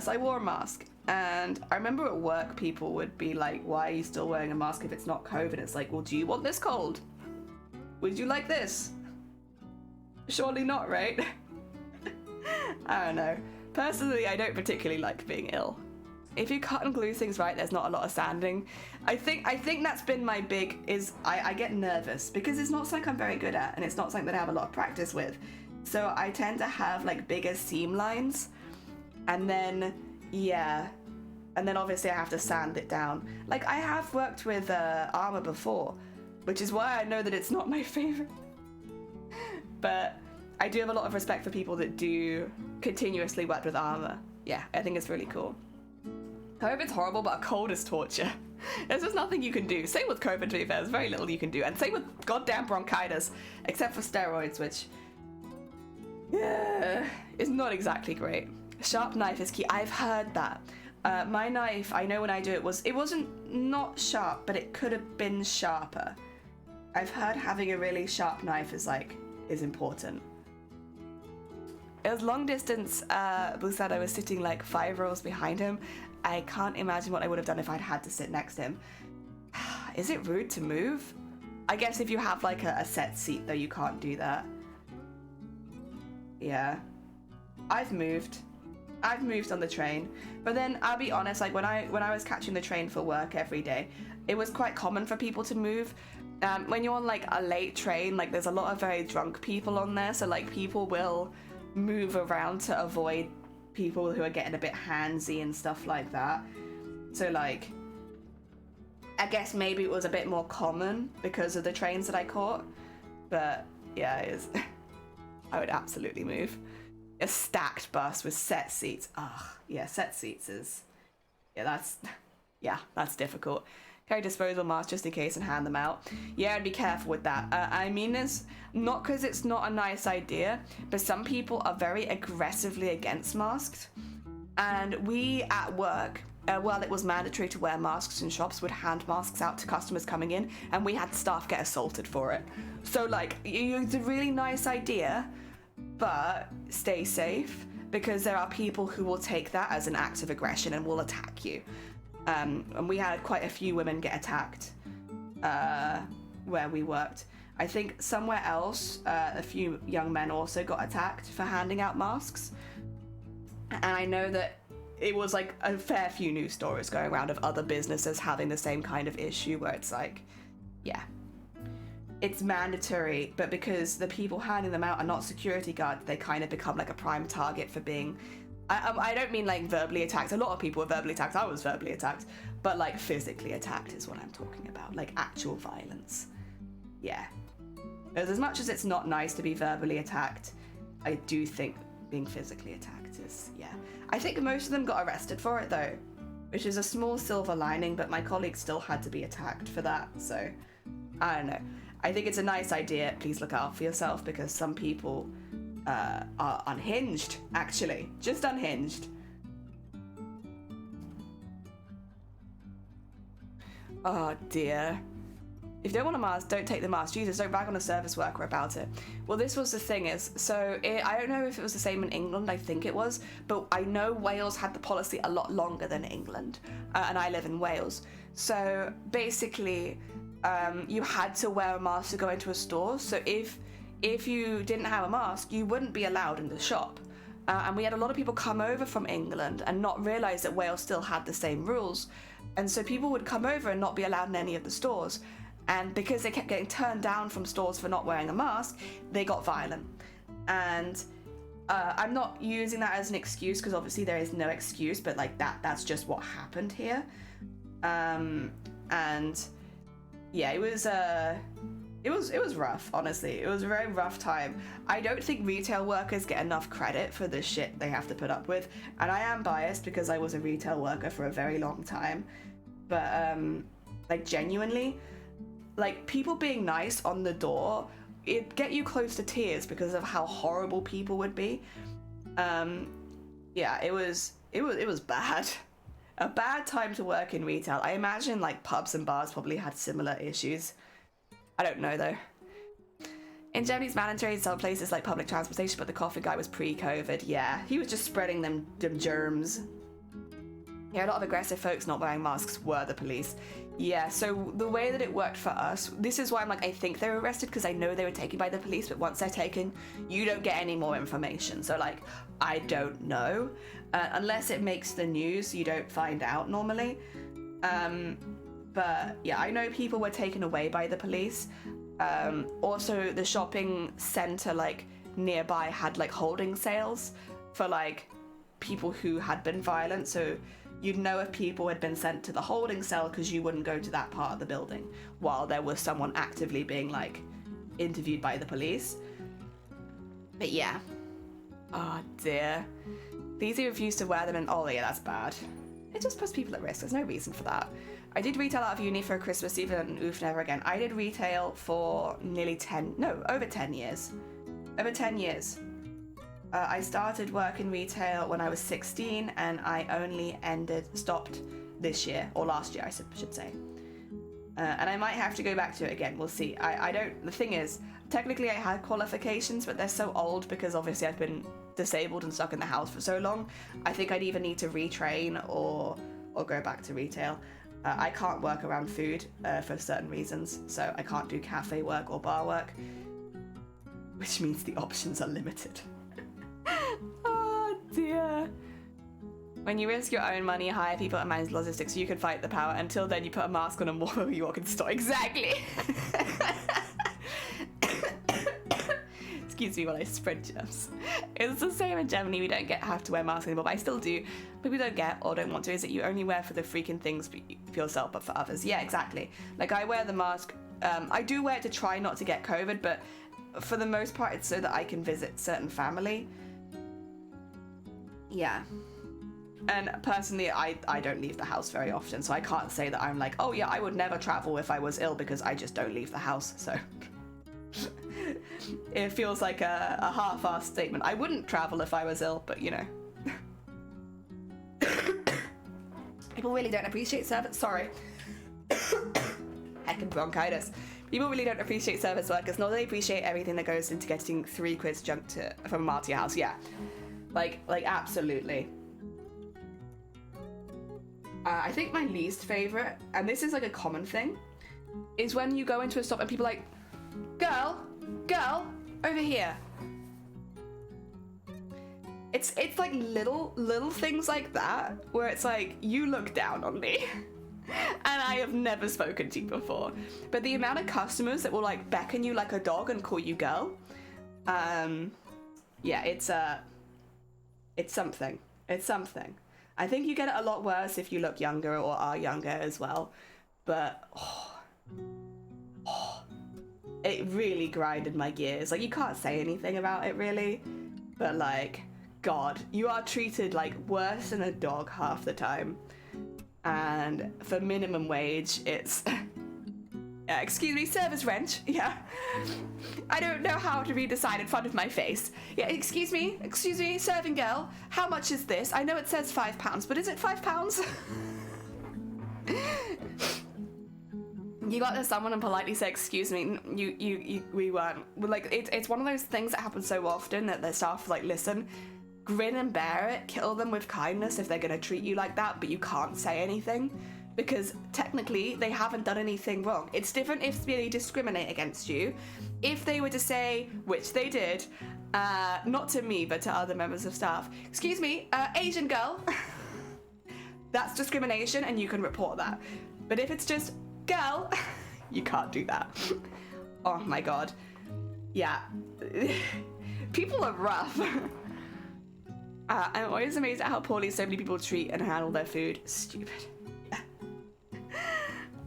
So I wore a mask, and I remember at work people would be like, why are you still wearing a mask if it's not COVID? It's like, well, do you want this cold? Would you like this? Surely not, right? I don't know. Personally, I don't particularly like being ill. If you cut and glue things right, there's not a lot of sanding. I think that's been my big, I get nervous because it's not something I'm very good at, and it's not something that I have a lot of practice with. So I tend to have like bigger seam lines, and then obviously I have to sand it down. Like, I have worked with armor before, which is why I know that it's not my favorite. But I do have a lot of respect for people that do continuously work with armor. Yeah, I think it's really cool. I hope it's horrible, but a cold is torture. There's just nothing you can do. Same with COVID, to be fair, there's very little you can do. And same with goddamn bronchitis, except for steroids, which is not exactly great. Sharp knife is key. I've heard that. My knife, I know when I do it wasn't not sharp, but it could have been sharper. I've heard having a really sharp knife is important. It was long distance. Blue said I was sitting like 5 rows behind him. I can't imagine what I would have done if I'd had to sit next to him. Is it rude to move? I guess if you have like a set seat though, you can't do that. Yeah. I've moved on the train, but then I'll be honest, like when I was catching the train for work every day, it was quite common for people to move. When you're on like a late train, like there's a lot of very drunk people on there, so like people will move around to avoid people who are getting a bit handsy and stuff like that. So like, I guess maybe it was a bit more common because of the trains that I caught, but yeah, it is. I would absolutely move. A stacked bus with set seats. Set seats is, that's difficult. Carry disposable masks just in case and hand them out. Yeah, and be careful with that. I mean this not because it's not a nice idea, but some people are very aggressively against masks. And we at work, while it was mandatory to wear masks in shops, would hand masks out to customers coming in, and we had staff get assaulted for it. So like, it's a really nice idea, but stay safe, because there are people who will take that as an act of aggression and will attack you. And we had quite a few women get attacked where we worked. I think somewhere else, a few young men also got attacked for handing out masks. And I know that it was like a fair few news stories going around of other businesses having the same kind of issue where it's like, yeah, it's mandatory, but because the people handing them out are not security guards, they kind of become like a prime target for being I don't mean like verbally attacked. A lot of people were verbally attacked. I was verbally attacked, but like physically attacked is what I'm talking about. Like actual violence. Yeah. Because as much as it's not nice to be verbally attacked, I do think being physically attacked is, yeah. I think most of them got arrested for it though, which is a small silver lining, but my colleagues still had to be attacked for that. So I don't know. I think it's a nice idea. Please look out for yourself, because some people are unhinged, actually. Just unhinged. Oh dear. If you don't want a mask, don't take the mask. Jesus, don't rag on a service worker about it. Well, this was the thing is, so I don't know if it was the same in England, I think it was, but I know Wales had the policy a lot longer than England, and I live in Wales. So basically, you had to wear a mask to go into a store. So if you didn't have a mask, you wouldn't be allowed in the shop. And we had a lot of people come over from England and not realise that Wales still had the same rules. And so people would come over and not be allowed in any of the stores. And because they kept getting turned down from stores for not wearing a mask, they got violent. And I'm not using that as an excuse, because obviously there is no excuse, but like that's just what happened here. And yeah, it was rough, honestly. It was a very rough time. I don't think retail workers get enough credit for the shit they have to put up with. And I am biased because I was a retail worker for a very long time. But like genuinely, like people being nice on the door, it'd get you close to tears because of how horrible people would be. Yeah, it was bad. A bad time to work in retail. I imagine like pubs and bars probably had similar issues. I don't know though. In Germany's mandatory in some places like public transportation, but the coffee guy was pre-COVID. Yeah, he was just spreading them germs. Yeah, a lot of aggressive folks not wearing masks were the police. Yeah, so the way that it worked for us, this is why I'm like, I think they were arrested, because I know they were taken by the police, but once they're taken, you don't get any more information. So like, I don't know. Unless it makes the news, you don't find out normally. But yeah, I know people were taken away by the police. Also, the shopping center like nearby had like holding sales for like people who had been violent. So you'd know if people had been sent to the holding cell because you wouldn't go to that part of the building while there was someone actively being like interviewed by the police. But yeah. Oh dear. These who refuse to wear them, and oh yeah, that's bad. It just puts people at risk. There's no reason for that. I did retail out of uni for a Christmas Eve and oof, never again. I did retail for over 10 years. Over 10 years. I started work in retail when I was 16, and I only stopped this year, or last year I should say. And I might have to go back to it again, we'll see. The thing is, technically I had qualifications, but they're so old because obviously I've been disabled and stuck in the house for so long. I think I'd either need to retrain or go back to retail. I can't work around food for certain reasons, so I can't do cafe work or bar work, which means the options are limited. Oh dear. When you risk your own money, hire people and manage logistics so you can fight the power. Until then, you put a mask on and you walk in the store. Exactly. Excuse me while I spread germs. It's the same in Germany. We don't have to wear masks anymore, but I still do. But we don't get or don't want to is that you only wear for the freaking things for yourself, but for others. Yeah, exactly. Like I wear the mask. I do wear it to try not to get COVID, but for the most part, it's so that I can visit certain family. Yeah. And personally, I don't leave the house very often, so I can't say that I'm like, oh yeah, I would never travel if I was ill, because I just don't leave the house, so. It feels like a half-assed statement. I wouldn't travel if I was ill, but you know. People really don't appreciate service. Sorry. Heckin' bronchitis. People really don't appreciate service workers, nor do they appreciate everything that goes into getting 3 quid junked from a mile to your house. Yeah. Like absolutely. I think my least favorite, and this is like a common thing, is when you go into a stop and people are like, girl, over here. It's like little things like that where it's like, you look down on me. And I have never spoken to you before. But the amount of customers that will like beckon you like a dog and call you girl, yeah, it's something. It's something. I think you get it a lot worse if you look younger or are younger as well. But it really grinded my gears. Like, you can't say anything about it really, but like, God, you are treated like worse than a dog half the time. And for minimum wage, it's excuse me, service wrench. Yeah, I don't know how to read the sign in front of my face. Yeah, excuse me, serving girl, how much is this? I know it says £5, but is it £5? You got to someone and politely say, excuse me, we weren't. Like, it's one of those things that happen so often that the staff like, listen, grin and bear it, kill them with kindness if they're gonna treat you like that, but you can't say anything because technically they haven't done anything wrong. It's different if they discriminate against you. If they were to say, which they did, not to me, but to other members of staff, excuse me, Asian girl, that's discrimination and you can report that. But if it's just girl, you can't do that. Oh my God. Yeah. People are rough. I'm always amazed at how poorly so many people treat and handle their food. Stupid.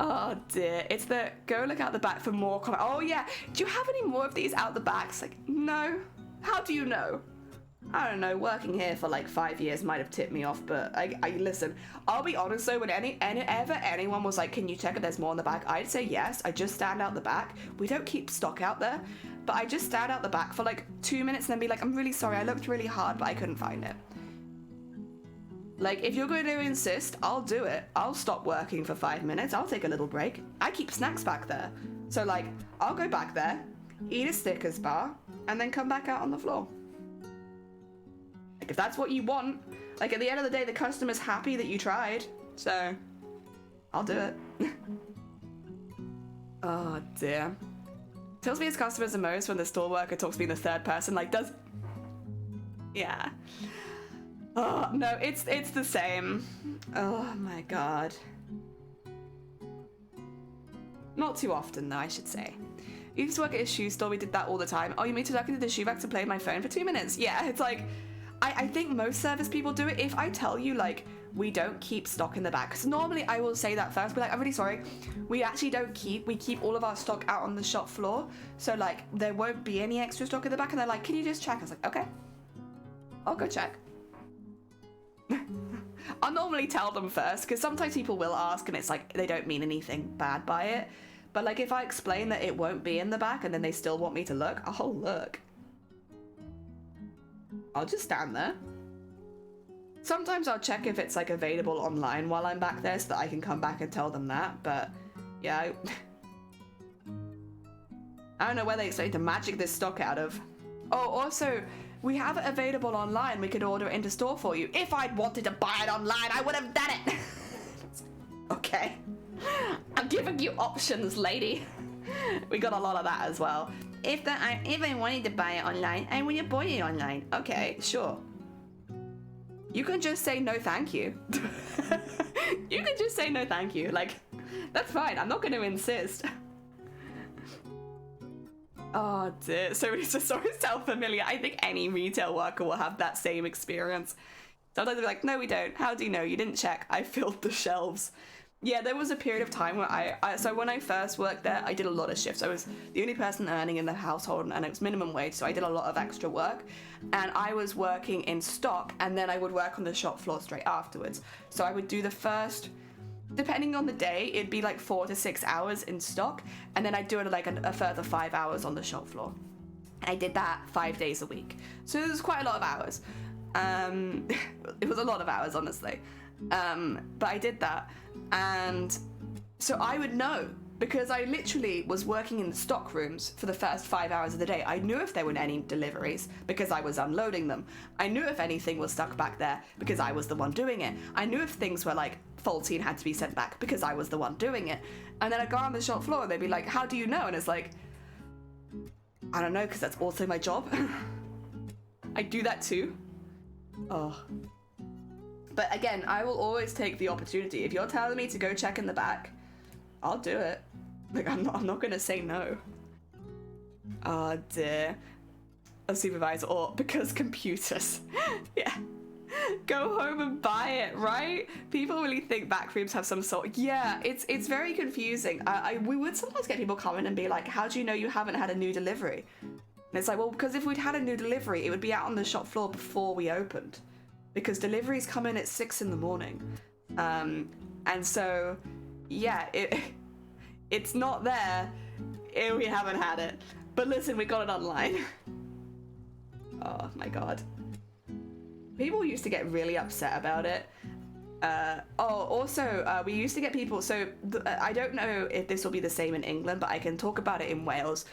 Oh dear. It's the go look out the back for more comment. Oh yeah. Do you have any more of these out the backs? Like, no. How do you know? I don't know, working here for like 5 years might have tipped me off, but I listen, I'll be honest though, when ever anyone was like, can you check if there's more in the back? I'd say yes, I just stand out the back. We don't keep stock out there, but I just stand out the back for like 2 minutes and then be like, I'm really sorry, I looked really hard, but I couldn't find it. Like, if you're going to insist, I'll do it. I'll stop working for 5 minutes, I'll take a little break. I keep snacks back there. So like, I'll go back there, eat a Snickers bar, and then come back out on the floor. If that's what you want, like at the end of the day, the customer's happy that you tried, so I'll do it. Oh dear. Tells me his customers the most when the store worker talks to me in the third person, like does. Yeah. Oh no, it's the same. Oh my God. Not too often though, I should say. You used to work at a shoe store, we did that all the time. Oh, you mean to duck into the shoe rack to play my phone for 2 minutes? Yeah, it's like. I think most service people do it. If I tell you, like, we don't keep stock in the back, because normally I will say that first, be like, I'm really sorry, we actually don't we keep all of our stock out on the shop floor, so, like, there won't be any extra stock in the back, and they're like, can you just check? I was like, okay, I'll go check. I'll normally tell them first, because sometimes people will ask, and it's like, they don't mean anything bad by it, but, like, if I explain that it won't be in the back, and then they still want me to look, I'll look. I'll just stand there. Sometimes I'll check if it's like available online while I'm back there so that I can come back and tell them that, but yeah. I don't know where they expect to magic this stock out of. Oh, also, we have it available online. We could order it into store for you. If I'd wanted to buy it online, I would have done it. Okay. I'm giving you options, lady. We got a lot of that as well. If I wanted to buy it online, I would have bought it online. Okay, sure. You can just say no thank you. You can just say no thank you. Like, that's fine. I'm not going to insist. Oh dear. So it's just so self-familiar. I think any retail worker will have that same experience. Sometimes they're like, no, we don't. How do you know? You didn't check. I filled the shelves. Yeah, there was a period of time where so when I first worked there, I did a lot of shifts. I was the only person earning in the household and it was minimum wage, so I did a lot of extra work. And I was working in stock and then I would work on the shop floor straight afterwards. So I would do the first, depending on the day, it'd be like 4 to 6 hours in stock. And then I'd do it like a further 5 hours on the shop floor. I did that 5 days a week. So it was quite a lot of hours. It was a lot of hours, honestly. But I did that. And so I would know because I literally was working in the stock rooms for the first 5 hours of the day. I knew if there were any deliveries because I was unloading them. I knew if anything was stuck back there because I was the one doing it. I knew if things were like faulty and had to be sent back because I was the one doing it. And then I'd go on the shop floor and they'd be like, how do you know? And it's like, I don't know, because that's also my job. I do that too. Oh. But again, I will always take the opportunity. If you're telling me to go check in the back, I'll do it. Like, I'm not gonna say no. Oh dear. A supervisor or because computers. Yeah. Go home and buy it, right? People really think back rooms have some sort. Yeah, it's very confusing. We would sometimes get people come in and be like, "How do you know you haven't had a new delivery?" And it's like, well, because if we'd had a new delivery, it would be out on the shop floor before we opened, because deliveries come in at 6 in the morning, and so yeah, it's not there if we haven't had it. But listen, we got it online. Oh my god. People used to get really upset about it. We used to get people, I don't know if this will be the same in England, but I can talk about it in Wales.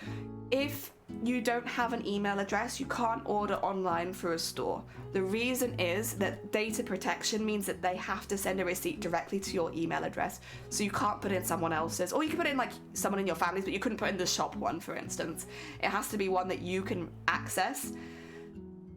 If you don't have an email address, you can't order online through a store. The reason is that data protection means that they have to send a receipt directly to your email address, so you can't put in someone else's, or you can put in like someone in your family's, but you couldn't put in the shop one, for instance. It has to be one that you can access.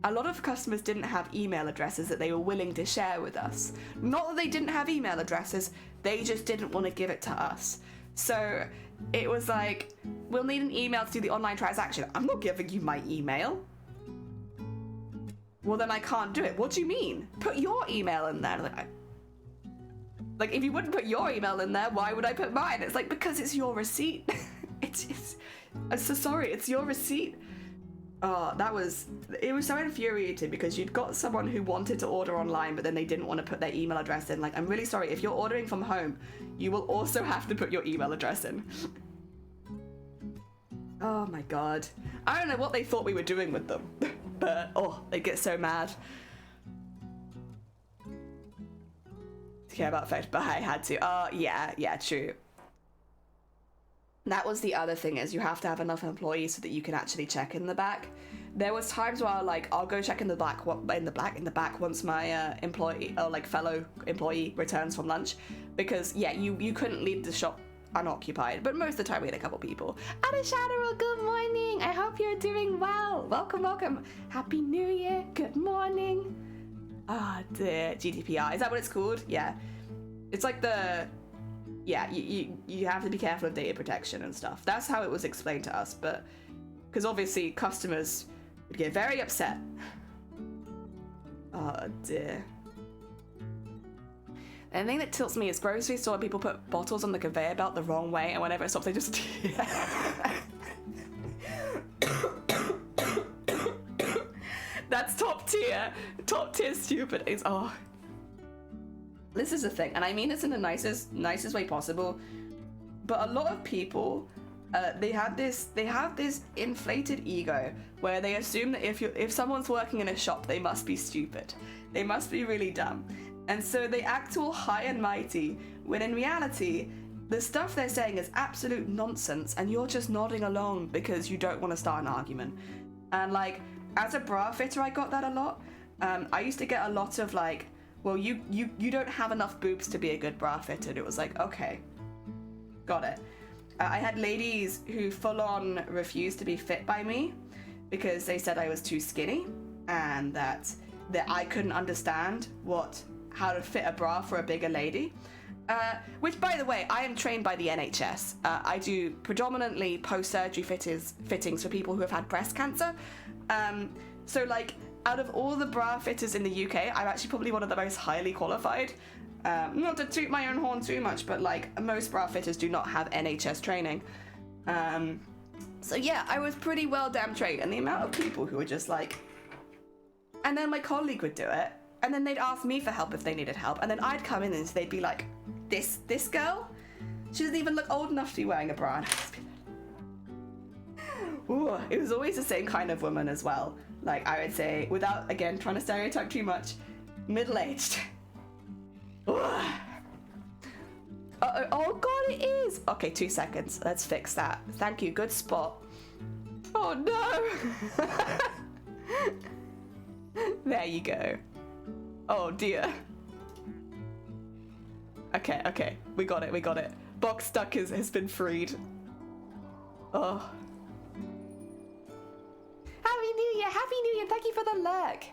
A lot of customers didn't have email addresses that they were willing to share with us. Not that they didn't have email addresses, they just didn't want to give it to us. So it was like, we'll need an email to do the online transaction. I'm not giving you my email. Well, then I can't do it. What do you mean? Put your email in there. Like, if you wouldn't put your email in there, why would I put mine? It's like, because it's your receipt. I'm so sorry, it's your receipt. Oh, it was so infuriating, because you'd got someone who wanted to order online, but then they didn't want to put their email address in. Like, I'm really sorry, if you're ordering from home, you will also have to put your email address in. Oh my god. I don't know what they thought we were doing with them, but they get so mad. Care about effect, but I had to. Yeah, true. That was the other thing, is you have to have enough employees so that you can actually check in the back. There was times where I'll go check in the back once my employee or like fellow employee returns from lunch, because yeah, you couldn't leave the shop unoccupied. But most of the time we had a couple people. Adishadara, good morning. I hope you're doing well. Welcome. Happy New Year. Good morning. The GDPR, is that what it's called? Yeah, it's like you have to be careful of data protection and stuff. That's how it was explained to us, but because obviously customers would get very upset. Oh dear. And the thing that tilts me is grocery store people put bottles on the conveyor belt the wrong way, and whenever it stops they just That's top tier stupid. This is the thing, and I mean this in the nicest way possible, but a lot of people, they have this inflated ego where they assume that if someone's working in a shop, they must be stupid, they must be really dumb, and so they act all high and mighty, when in reality the stuff they're saying is absolute nonsense, and you're just nodding along because you don't want to start an argument. And like, as a bra fitter, I got that a lot. I used to get a lot of like, well, you don't have enough boobs to be a good bra fitter. It was like, okay, got it. I had ladies who full on refused to be fit by me because they said I was too skinny, and that I couldn't understand how to fit a bra for a bigger lady. Which, by the way, I am trained by the NHS. I do predominantly post-surgery fittings for people who have had breast cancer. So like, out of all the bra fitters in the UK, I'm actually probably one of the most highly qualified. Not to toot my own horn too much, but like, most bra fitters do not have NHS training. So yeah, I was pretty well damn trained, and the amount of people who were just like, and then my colleague would do it, and then they'd ask me for help if they needed help, and then I'd come in and they'd be like, this girl, she doesn't even look old enough to be wearing a bra. And I'd just be like, ooh, it was always the same kind of woman as well. Like, I would say, without, again, trying to stereotype too much, middle-aged. Oh god, it is! Okay, 2 seconds. Let's fix that. Thank you, good spot. Oh no! There you go. Oh dear. Okay, we got it. Box duck has been freed. Oh. Happy New Year, thank you for the lurk.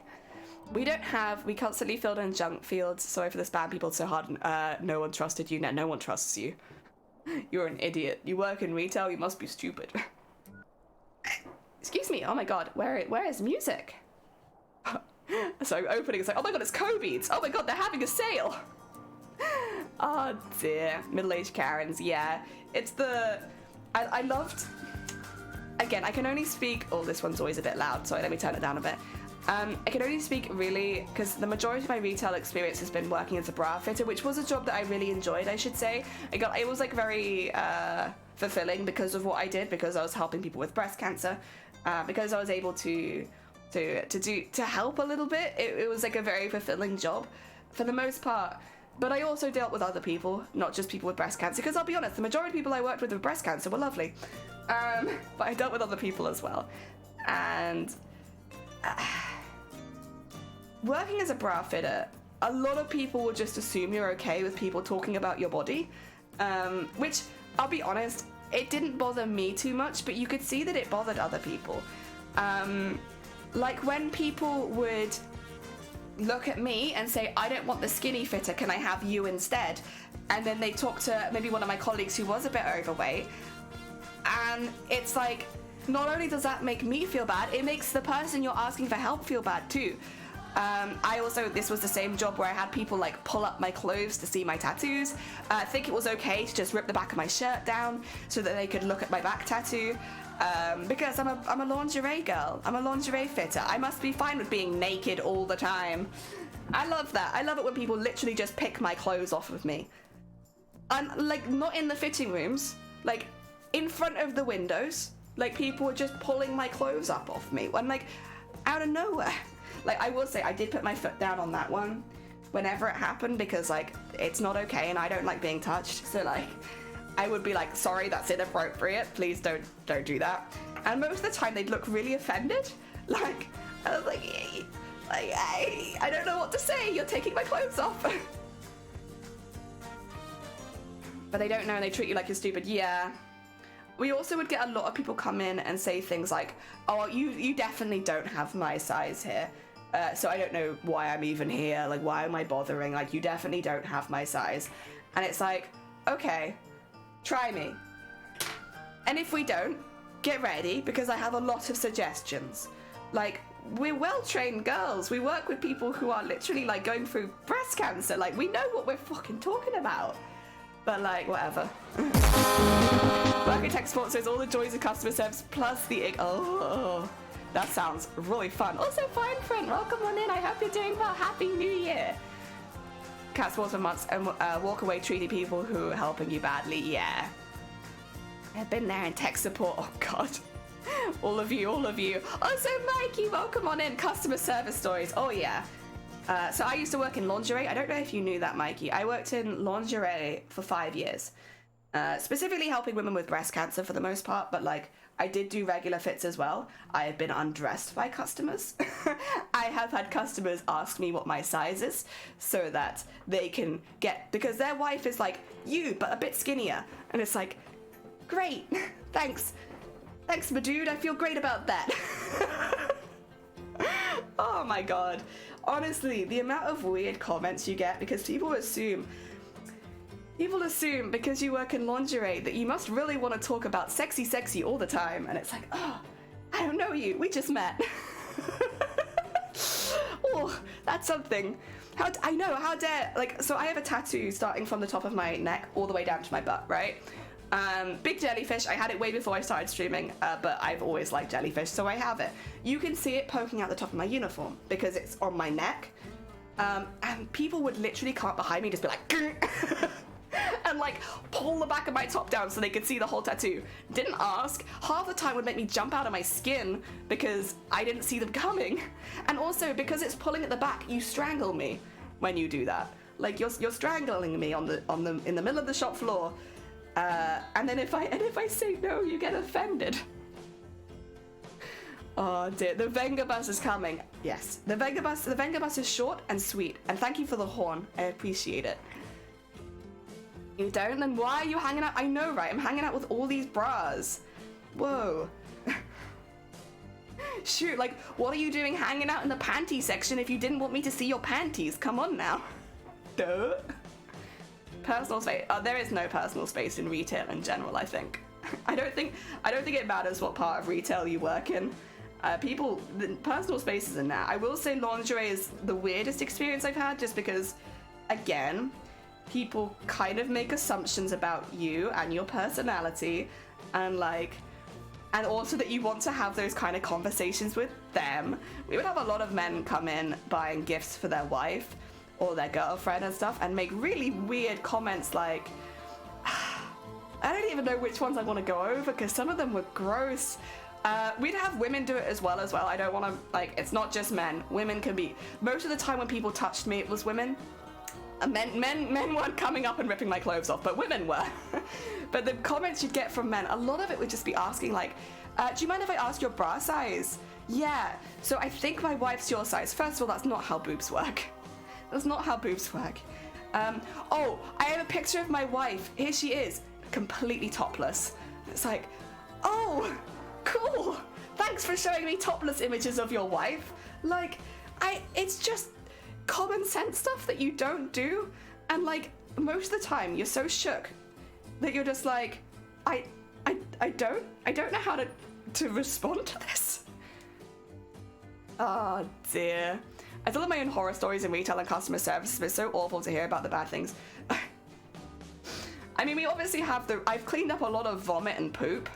We constantly filled in junk fields. Sorry for the spam people so hard. No one trusted you. No one trusts you. You're an idiot. You work in retail, you must be stupid. Excuse me, oh my god, where is music? So I'm opening, it's like, oh my god, it's Kobe's. Oh my god, they're having a sale. Oh dear, middle-aged Karens, yeah. It's the, I loved, again, I can only speak, oh, this one's always a bit loud, sorry, let me turn it down a bit. I can only speak really, because the majority of my retail experience has been working as a bra fitter, which was a job that I really enjoyed, I should say. It was like very fulfilling because of what I did, because I was helping people with breast cancer, because I was able to help a little bit. It was like a very fulfilling job for the most part. But I also dealt with other people, not just people with breast cancer, because I'll be honest, the majority of people I worked with breast cancer were lovely. But I dealt with other people as well. And working as a bra fitter, a lot of people will just assume you're okay with people talking about your body, which, I'll be honest, it didn't bother me too much, but you could see that it bothered other people. Like when people would look at me and say, I don't want the skinny fitter, can I have you instead? And then they talk to maybe one of my colleagues who was a bit overweight, and it's like, not only does that make me feel bad, it makes the person you're asking for help feel bad too. This was the same job where I had people like pull up my clothes to see my tattoos. I think it was okay to just rip the back of my shirt down so that they could look at my back tattoo. Because I'm a lingerie girl. I'm a lingerie fitter. I must be fine with being naked all the time. I love that. I love it when people literally just pick my clothes off of me. And like, not in the fitting rooms, like in front of the windows, like people were just pulling my clothes up off me. And like, out of nowhere. Like, I will say, I did put my foot down on that one whenever it happened, because like, it's not okay and I don't like being touched. So like, I would be like, sorry, that's inappropriate. Please don't do that. And most of the time they'd look really offended. Like, I was like, I don't know what to say. You're taking my clothes off. But they don't know and they treat you like you're stupid. Yeah. We also would get a lot of people come in and say things like, oh, you definitely don't have my size here. So I don't know why I'm even here. Like, why am I bothering? Like, you definitely don't have my size. And it's like, okay, try me. And if we don't, get ready, because I have a lot of suggestions. Like, we're well-trained girls. We work with people who are literally like going through breast cancer. Like, we know what we're fucking talking about. But like, whatever. Working tech sports is all the joys of customer service plus the oh, that sounds really fun. Also, fine friend, welcome on in. I hope you're doing well. Happy New Year. Cat sports for months and walk away treating people who are helping you badly. Yeah, I've been there in tech support. Oh god, all of you. Also, Mikey, welcome on in. Customer service stories. Oh yeah. So I used to work in lingerie. I don't know if you knew that, Mikey. I worked in lingerie for 5 years, specifically helping women with breast cancer for the most part, but like I did do regular fits as well. I have been undressed by customers. I have had customers ask me what my size is so that they can get, because their wife is like, you, but a bit skinnier. And it's like, great, thanks. Thanks, my dude, I feel great about that. Oh my god. Honestly, the amount of weird comments you get, because people assume because you work in lingerie that you must really want to talk about sexy all the time, and it's like, oh, I don't know you, we just met. Oh, that's something. How dare, like, so I have a tattoo starting from the top of my neck all the way down to my butt, right? Big jellyfish. I had it way before I started streaming, but I've always liked jellyfish, so I have it. You can see it poking out the top of my uniform because it's on my neck, and people would literally come up behind me and just be like and like pull the back of my top down so they could see the whole tattoo. Didn't ask. Half the time would make me jump out of my skin because I didn't see them coming. And also, because it's pulling at the back, you strangle me when you do that. Like, you're strangling me in the middle of the shop floor. And then if I say no, you get offended. Oh dear, the Venga bus is coming. Yes, the Venga bus is short and sweet. And thank you for the horn. I appreciate it. You don't? Then why are you hanging out? I know, right? I'm hanging out with all these bras. Whoa. Shoot, like, what are you doing hanging out in the panty section if you didn't want me to see your panties? Come on now. Duh. Personal space. There is no personal space in retail in general, I think. I don't think it matters what part of retail you work in. People, personal space is in there. I will say lingerie is the weirdest experience I've had, just because, again, people kind of make assumptions about you and your personality, and also that you want to have those kind of conversations with them. We would have a lot of men come in buying gifts for their wife or their girlfriend and stuff, and make really weird comments like, I don't even know which ones I want to go over because some of them were gross. We'd have women do it as well. I don't want to, it's not just men. Women can be, most of the time when people touched me, it was women. Men weren't coming up and ripping my clothes off, but women were. But the comments you'd get from men, a lot of it would just be asking do you mind if I ask your bra size? Yeah, so I think my wife's your size. First of all, that's not how boobs work. That's not how boobs work. Oh, I have a picture of my wife. Here she is, completely topless. It's like, oh, cool. Thanks for showing me topless images of your wife. It's just common sense stuff that you don't do. And most of the time you're so shook that you're just like, I don't know how to respond to this. Oh dear. I tell my own horror stories in retail and customer service, but it's so awful to hear about the bad things. I mean, we obviously have I've cleaned up a lot of vomit and poop,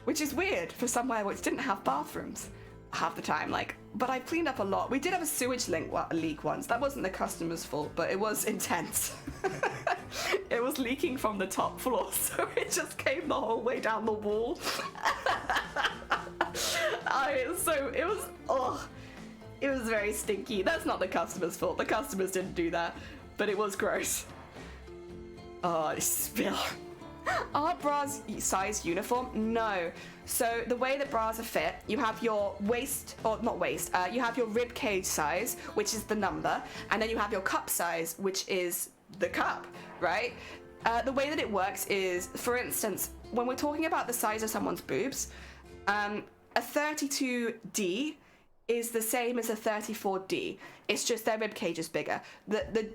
which is weird for somewhere which didn't have bathrooms half the time, but I've cleaned up a lot. We did have a sewage leak once. That wasn't the customer's fault, but it was intense. It was leaking from the top floor, so it just came the whole way down the wall. It was very stinky. That's not the customer's fault. The customers didn't do that, but it was gross. Oh, this spill. Are bras size uniform? No. So the way that bras are fit, you have your you have your rib cage size, which is the number, and then you have your cup size, which is the cup, right? The way that it works is, for instance, when we're talking about the size of someone's boobs, a 32D is the same as a 34D. It's just their rib cage is bigger.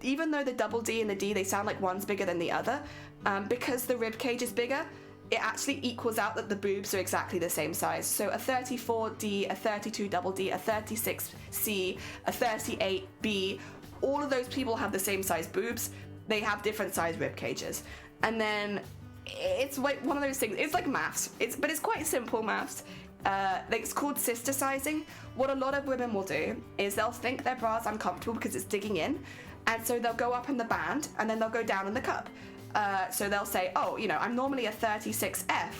Even though the double D and the D, they sound like one's bigger than the other, because the rib cage is bigger, it actually equals out that the boobs are exactly the same size. So a 34D, a 32 double D, a 36C, a 38B, all of those people have the same size boobs. They have different size rib cages. And then it's like one of those things, it's like maths, but it's quite simple maths. It's called sister sizing. What a lot of women will do is they'll think their bra's uncomfortable because it's digging in, and so they'll go up in the band and then they'll go down in the cup. So they'll say, oh, I'm normally a 36F,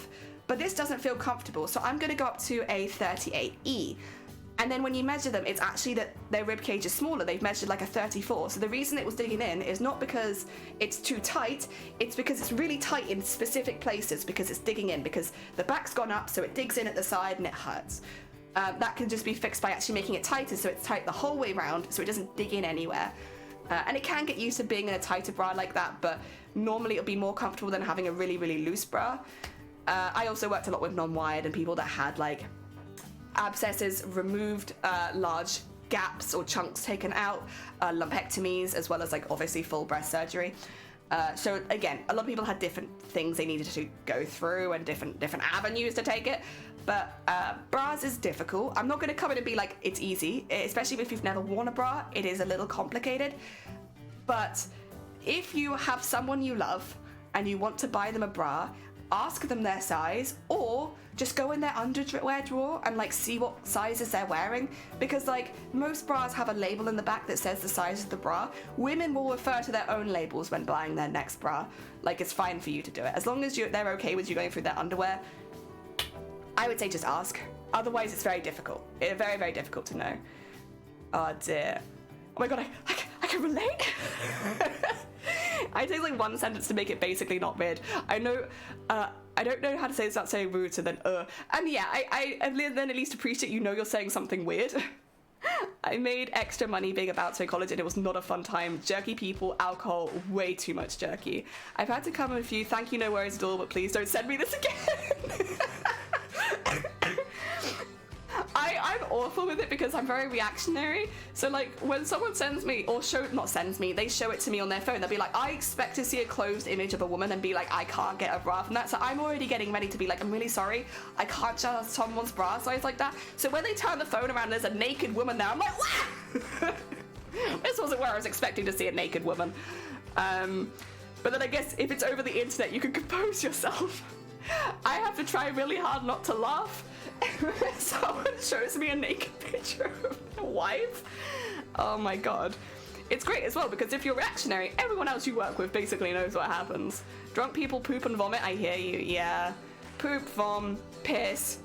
but this doesn't feel comfortable, so I'm going to go up to a 38E. And then when you measure them, it's actually that their rib cage is smaller. They've measured like a 34. So the reason it was digging in is not because it's too tight, it's because it's really tight in specific places because it's digging in, because the back's gone up, so it digs in at the side and it hurts. That can just be fixed by actually making it tighter, so it's tight the whole way around, so it doesn't dig in anywhere. And it can get used to being in a tighter bra like that, but normally it'll be more comfortable than having a really, really loose bra. I also worked a lot with non-wired and people that had abscesses removed, large gaps or chunks taken out, lumpectomies, as well as obviously full breast surgery. So again, a lot of people had different things they needed to go through and different avenues to take it. But bras is difficult. I'm not going to come in and be like it's easy, especially if you've never worn a bra. It is a little complicated. But if you have someone you love and you want to buy them a bra, ask them their size, or just go in their underwear drawer and see what sizes they're wearing, because most bras have a label in the back that says the size of the bra. Women will refer to their own labels when buying their next bra. It's fine for you to do it as long as they're okay with you going through their underwear. I would say just ask. Otherwise, it's very difficult. It's very, very difficult to know. Oh dear. Oh my god, I can relate. I take one sentence to make it basically not weird. I know, I don't know how to say this without saying rude, so then and yeah, I then at least appreciate you're saying something weird. I made extra money being about psychology and it was not a fun time. Jerky people, alcohol, way too much jerky. I've had to come with you. Thank you, no worries at all, but please don't send me this again. I I'm awful with it because I'm very reactionary. So like when someone sends me or they show it to me on their phone, they'll be like, I expect to see a closed image of a woman and be like, I can't get a bra from that. So I'm already getting ready to be like, I'm really sorry, I can't judge someone's bra size like that. So when they turn the phone around and there's a naked woman there, I'm like, what? This wasn't where I was expecting to see a naked woman. But then I guess if it's over the internet, you can compose yourself. I have to try really hard not to laugh when someone shows me a naked picture of my wife. Oh my god. It's great as well because if you're reactionary, everyone else you work with basically knows what happens. Drunk people poop and vomit, I hear you, yeah. Poop, vom, piss.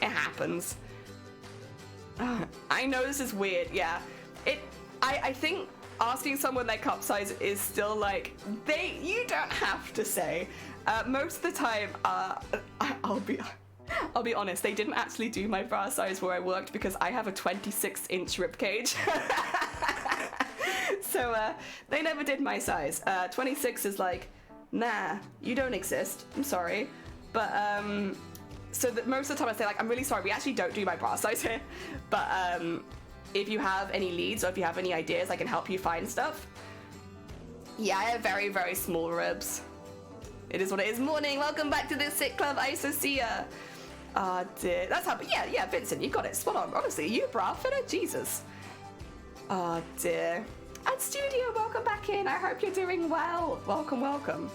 It happens. I know this is weird, yeah. I think asking someone their cup size is still like, you don't have to say. Most of the time, I'll be honest, they didn't actually do my bra size where I worked because I have a 26-inch ribcage. So they never did my size. 26 is like, nah, you don't exist, I'm sorry. But so that most of the time I say like, I'm really sorry, we actually don't do my bra size here. But if you have any leads or if you have any ideas, I can help you find stuff. Yeah, I have very, very small ribs. It is what it is. Morning, welcome back to the Sick Club. I so see ya. Dear. That's how, yeah, Vincent, you got it spot on. Honestly, you bra fitter, Jesus. Oh dear. And Studio, welcome back in. I hope you're doing well. Welcome, welcome.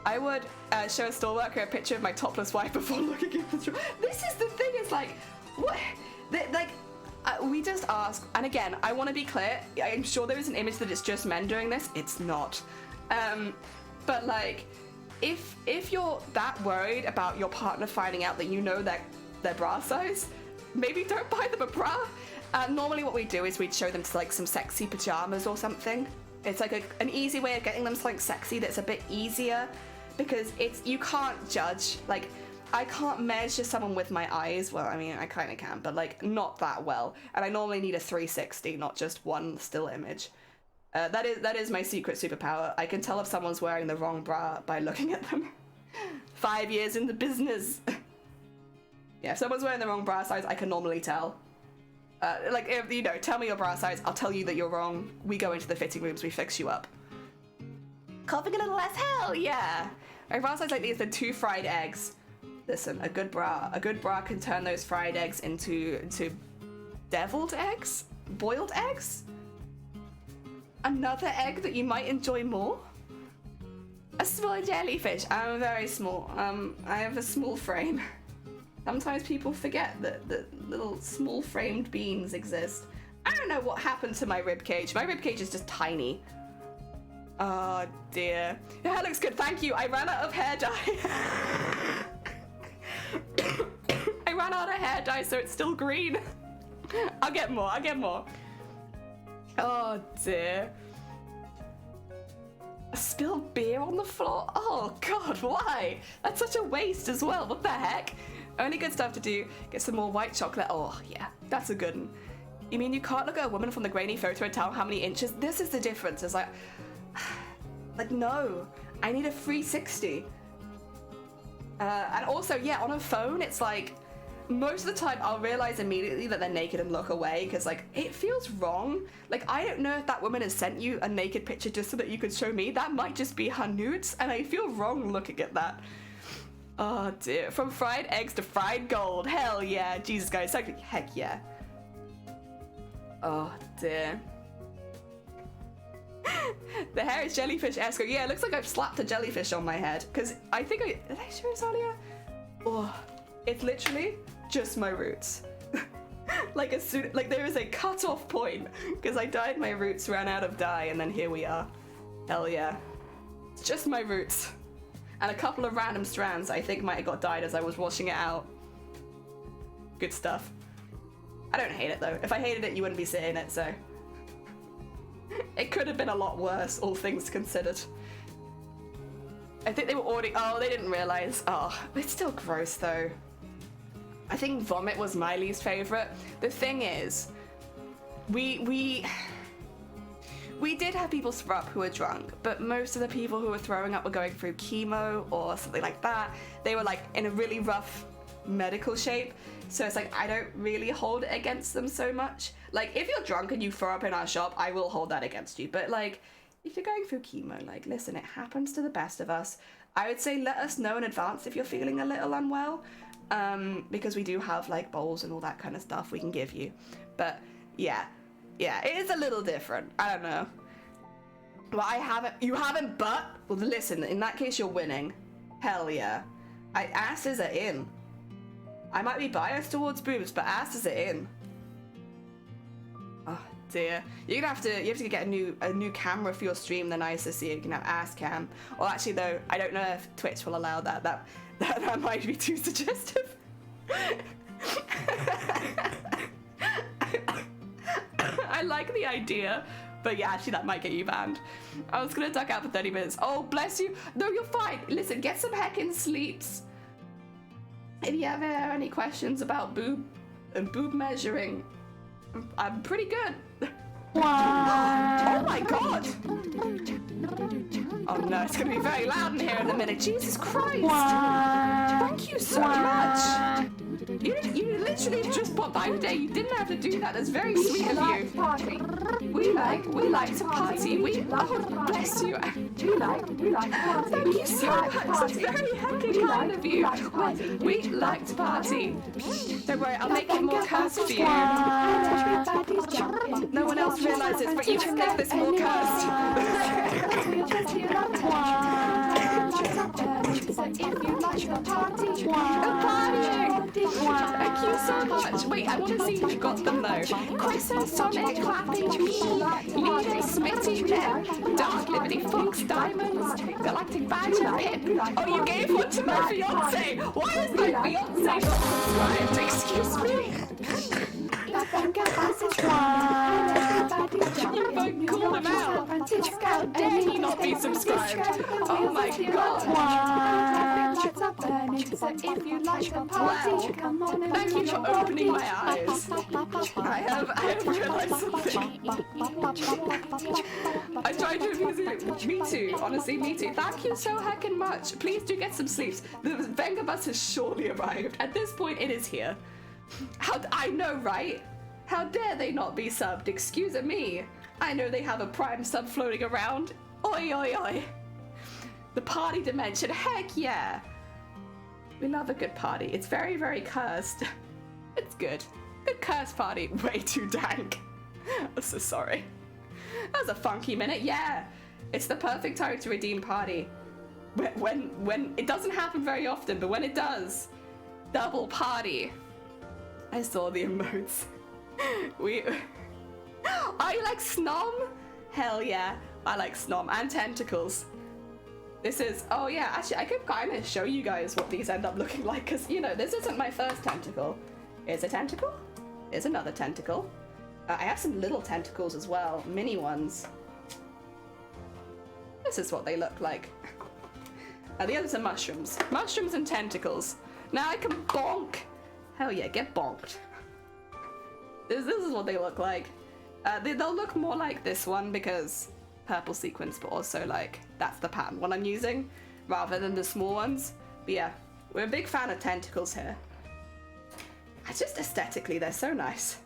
I would show a store worker a picture of my topless wife before looking at the drawer. This is the thing, it's like, what? We just ask, and again, I want to be clear, I'm sure there is an image that it's just men doing this. It's not. But like, if you're that worried about your partner finding out that you know their bra size, maybe don't buy them a bra. Normally what we do is we'd show them to like some sexy pajamas or something. It's like an easy way of getting them something sexy that's a bit easier, because you can't judge, like, I can't measure someone with my eyes. Well, I mean, I kind of can, but like not that well. And I normally need a 360, not just one still image. That is my secret superpower. I can tell if someone's wearing the wrong bra by looking at them. 5 years in the business. Yeah, if someone's wearing the wrong bra size, I can normally tell. Like, if, tell me your bra size, I'll tell you that you're wrong. We go into the fitting rooms, we fix you up. Coughing a little less, hell yeah! My bra size lately is the 2 fried eggs. Listen, a good bra can turn those fried eggs into deviled eggs? Boiled eggs? Another egg that you might enjoy more? A small jellyfish. I'm very small. I have a small frame. Sometimes people forget that little small framed beings exist. I don't know what happened to my ribcage. My ribcage is just tiny. Oh dear. Your hair looks good, thank you. I ran out of hair dye. I ran out of hair dye, so it's still green. I'll get more. Oh dear. A spilled beer on the floor? Oh god, why? That's such a waste as well, what the heck? Only good stuff to do, get some more white chocolate. Oh yeah, that's a good one. You mean you can't look at a woman from the grainy photo and tell how many inches? This is the difference, it's like no, I need a 360. And also, yeah, on a phone, it's like, most of the time I'll realize immediately that they're naked and look away, because like, it feels wrong. Like, I don't know if that woman has sent you a naked picture just so that you could show me. That might just be her nudes, and I feel wrong looking at that. Oh dear, from fried eggs to fried gold. Hell yeah, Jesus guys, heck yeah. Oh dear. The hair is jellyfish-esque. Yeah, it looks like I've slapped a jellyfish on my head. Because I think did I show this earlier? Oh, it's literally just my roots. Like there is a cut-off point. Because I dyed my roots, ran out of dye, and then here we are. Hell yeah. It's just my roots. And a couple of random strands I think might have got dyed as I was washing it out. Good stuff. I don't hate it though. If I hated it, you wouldn't be seeing it, so. It could have been a lot worse, all things considered. I think they were already, oh, they didn't realize. Oh, it's still gross though. I think vomit was my least favorite. The thing is, we did have people throw up who were drunk, but most of the people who were throwing up were going through chemo or something like that. They were like in a really rough medical shape, so it's like I don't really hold it against them so much. Like if you're drunk and you throw up in our shop, I will hold that against you, but like if you're going through chemo, like listen, it happens to the best of us. I would say let us know in advance if you're feeling a little unwell, because we do have like bowls and all that kind of stuff we can give you. But yeah, it is a little different. I don't know. Well, you haven't, but well, listen, in that case you're winning. Hell yeah. Asses are in. I might be biased towards boobs, but asses are in. Oh dear. You have to get a new camera for your stream, then I so you can have ass cam. Or actually though, I don't know if Twitch will allow that. That might be too suggestive. I like the idea, but yeah, actually that might get you banned. I was gonna duck out for 30 minutes. Oh, bless you. No, you're fine. Listen, get some heckin' sleeps. If you ever have any questions about boob measuring, I'm pretty good. Oh my god! Oh no, it's gonna be very loud in here in a minute. Jesus Christ! Thank you so much! You literally just popped by today. You didn't have to do that. That's very sweet of you. We like to party. Oh, bless you. Thank you so much. That's very heckin' kind of you. We like to party. Don't worry, I'll make it more cursed for you. No one else realizes, but you can make this more cursed. Thank you so much. Wait, I want to see who got them though. Chrissa, Sonic, Clapping, Leader, Smitty, Neb, Dark Liberty, Fox, Diamonds, Galactic Badger, Pip. Oh, you gave one to my fiance. Why is my fiance not subscribed? Excuse me. You both called him out. How dare he not be subscribed? Oh my god. Thank you for opening my eyes. I have realized something. I tried to abuse it. Me too. Honestly, me too. Thank you so heckin' much. Please do get some sleeps. The Venga bus has surely arrived. At this point, it is here. I know, right? How dare they not be subbed? Excuse me. I know they have a prime sub floating around. Oi, oi, oi. The party dimension. Heck yeah. We love a good party. It's very, very cursed. It's good. Good curse party. Way too dank. I'm so sorry. That was a funky minute. Yeah. It's the perfect time to redeem party. When it doesn't happen very often, but when it does, double party. I saw the emotes. I like Snom? Hell yeah. I like Snom and tentacles. This is, oh yeah, actually I could kind of show you guys what these end up looking like, because, you know, this isn't my first tentacle. Here's a tentacle. Here's another tentacle. I have some little tentacles as well, mini ones. This is what they look like. The others are mushrooms. Mushrooms and tentacles. Now I can bonk. Hell yeah, get bonked. This is what they look like. They'll look more like this one because purple sequence, but also like that's the pattern one I'm using rather than the small ones. But yeah, we're a big fan of tentacles here. It's just aesthetically, they're so nice.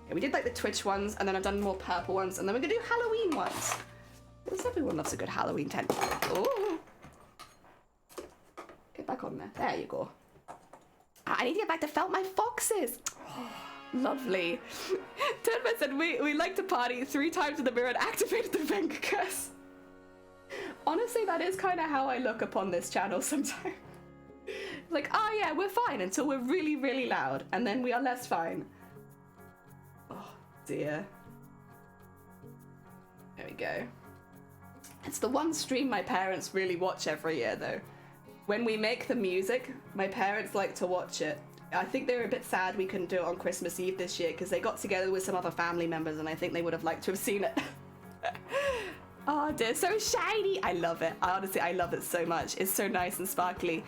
Yeah, we did like the Twitch ones, and then I've done more purple ones, and then we're gonna do Halloween ones. Because everyone loves a good Halloween tentacle. Ooh. Get back on there. There you go. I need to get back to felt my foxes. Lovely. Tedman said we like to party 3 times in the mirror and activated the Venga curse. Honestly, that is kind of how I look upon this channel sometimes. Like, oh yeah, we're fine until we're really, really loud, and then we are less fine. Oh dear. There we go. It's the one stream my parents really watch every year though. When we make the music, my parents like to watch it. I think they were a bit sad we couldn't do it on Christmas Eve this year because they got together with some other family members and I think they would have liked to have seen it. Oh dear, so shiny! I love it. Honestly, I love it so much. It's so nice and sparkly.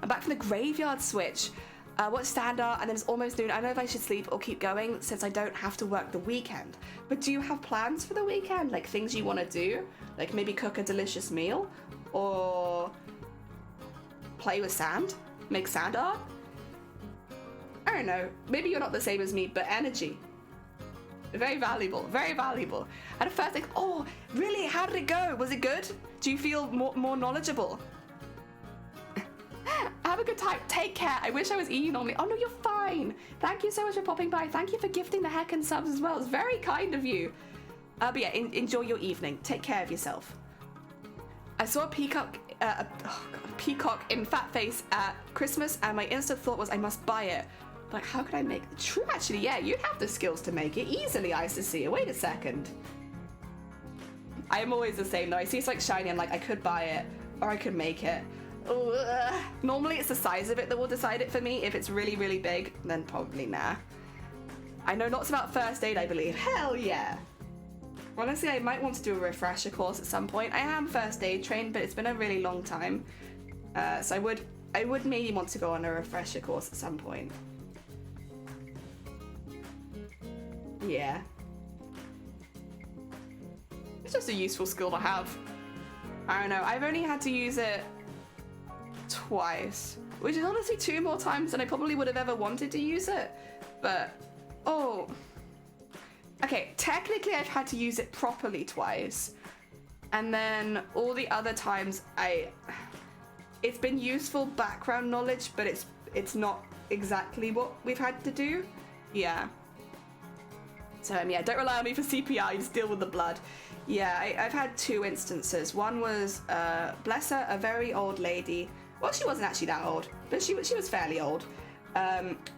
I'm back from the graveyard switch. Watch Standard and then it's almost noon. I don't know if I should sleep or keep going since I don't have to work the weekend. But do you have plans for the weekend? Like things you want to do? Like maybe cook a delicious meal? Or play with sand? Make sand art? I don't know. Maybe you're not the same as me, but energy. Very valuable, very valuable. And at first, like, oh, really? How did it go? Was it good? Do you feel more knowledgeable? Have a good time. Take care. I wish I was EU normally. Oh, no, you're fine. Thank you so much for popping by. Thank you for gifting the Heckin subs as well. It's very kind of you. But yeah, enjoy your evening. Take care of yourself. I saw a peacock, peacock in fat face at Christmas, and my instant thought was I must buy it. Like, how could I make it? True, actually, yeah, you'd have the skills to make it easily, I see. Wait a second. I am always the same, though. I see it's like shiny, I'm like, I could buy it, or I could make it. Ugh. Normally, it's the size of it that will decide it for me. If it's really, really big, then probably nah. I know lots about first aid, I believe. Hell yeah. Honestly, I might want to do a refresher course at some point. I am first aid trained, but it's been a really long time. So I would maybe want to go on a refresher course at some point. Yeah. It's just a useful skill to have. I don't know, I've only had to use it twice, which is honestly 2 more times than I probably would have ever wanted to use it. But, oh. Okay, technically I've had to use it properly twice. And then all the other times it's been useful background knowledge, but it's not exactly what we've had to do. Yeah. So yeah, don't rely on me for CPR, you just deal with the blood. Yeah, I've had 2 instances. One was, bless her, a very old lady. Well, she wasn't actually that old, but she was fairly old.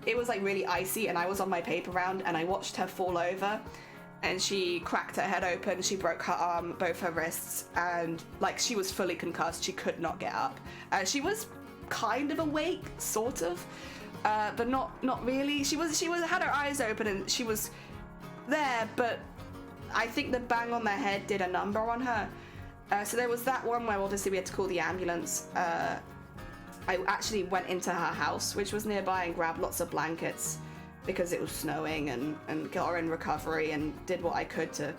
It was like really icy, and I was on my paper round, and I watched her fall over, and she cracked her head open, she broke her arm, both her wrists, and like she was fully concussed, she could not get up. She was kind of awake, sort of, but not really. She had her eyes open, and she was there, but I think the bang on the head did a number on her. So there was that one where obviously we had to call the ambulance. I actually went into her house, which was nearby, and grabbed lots of blankets because it was snowing, and got her in recovery and did what I could to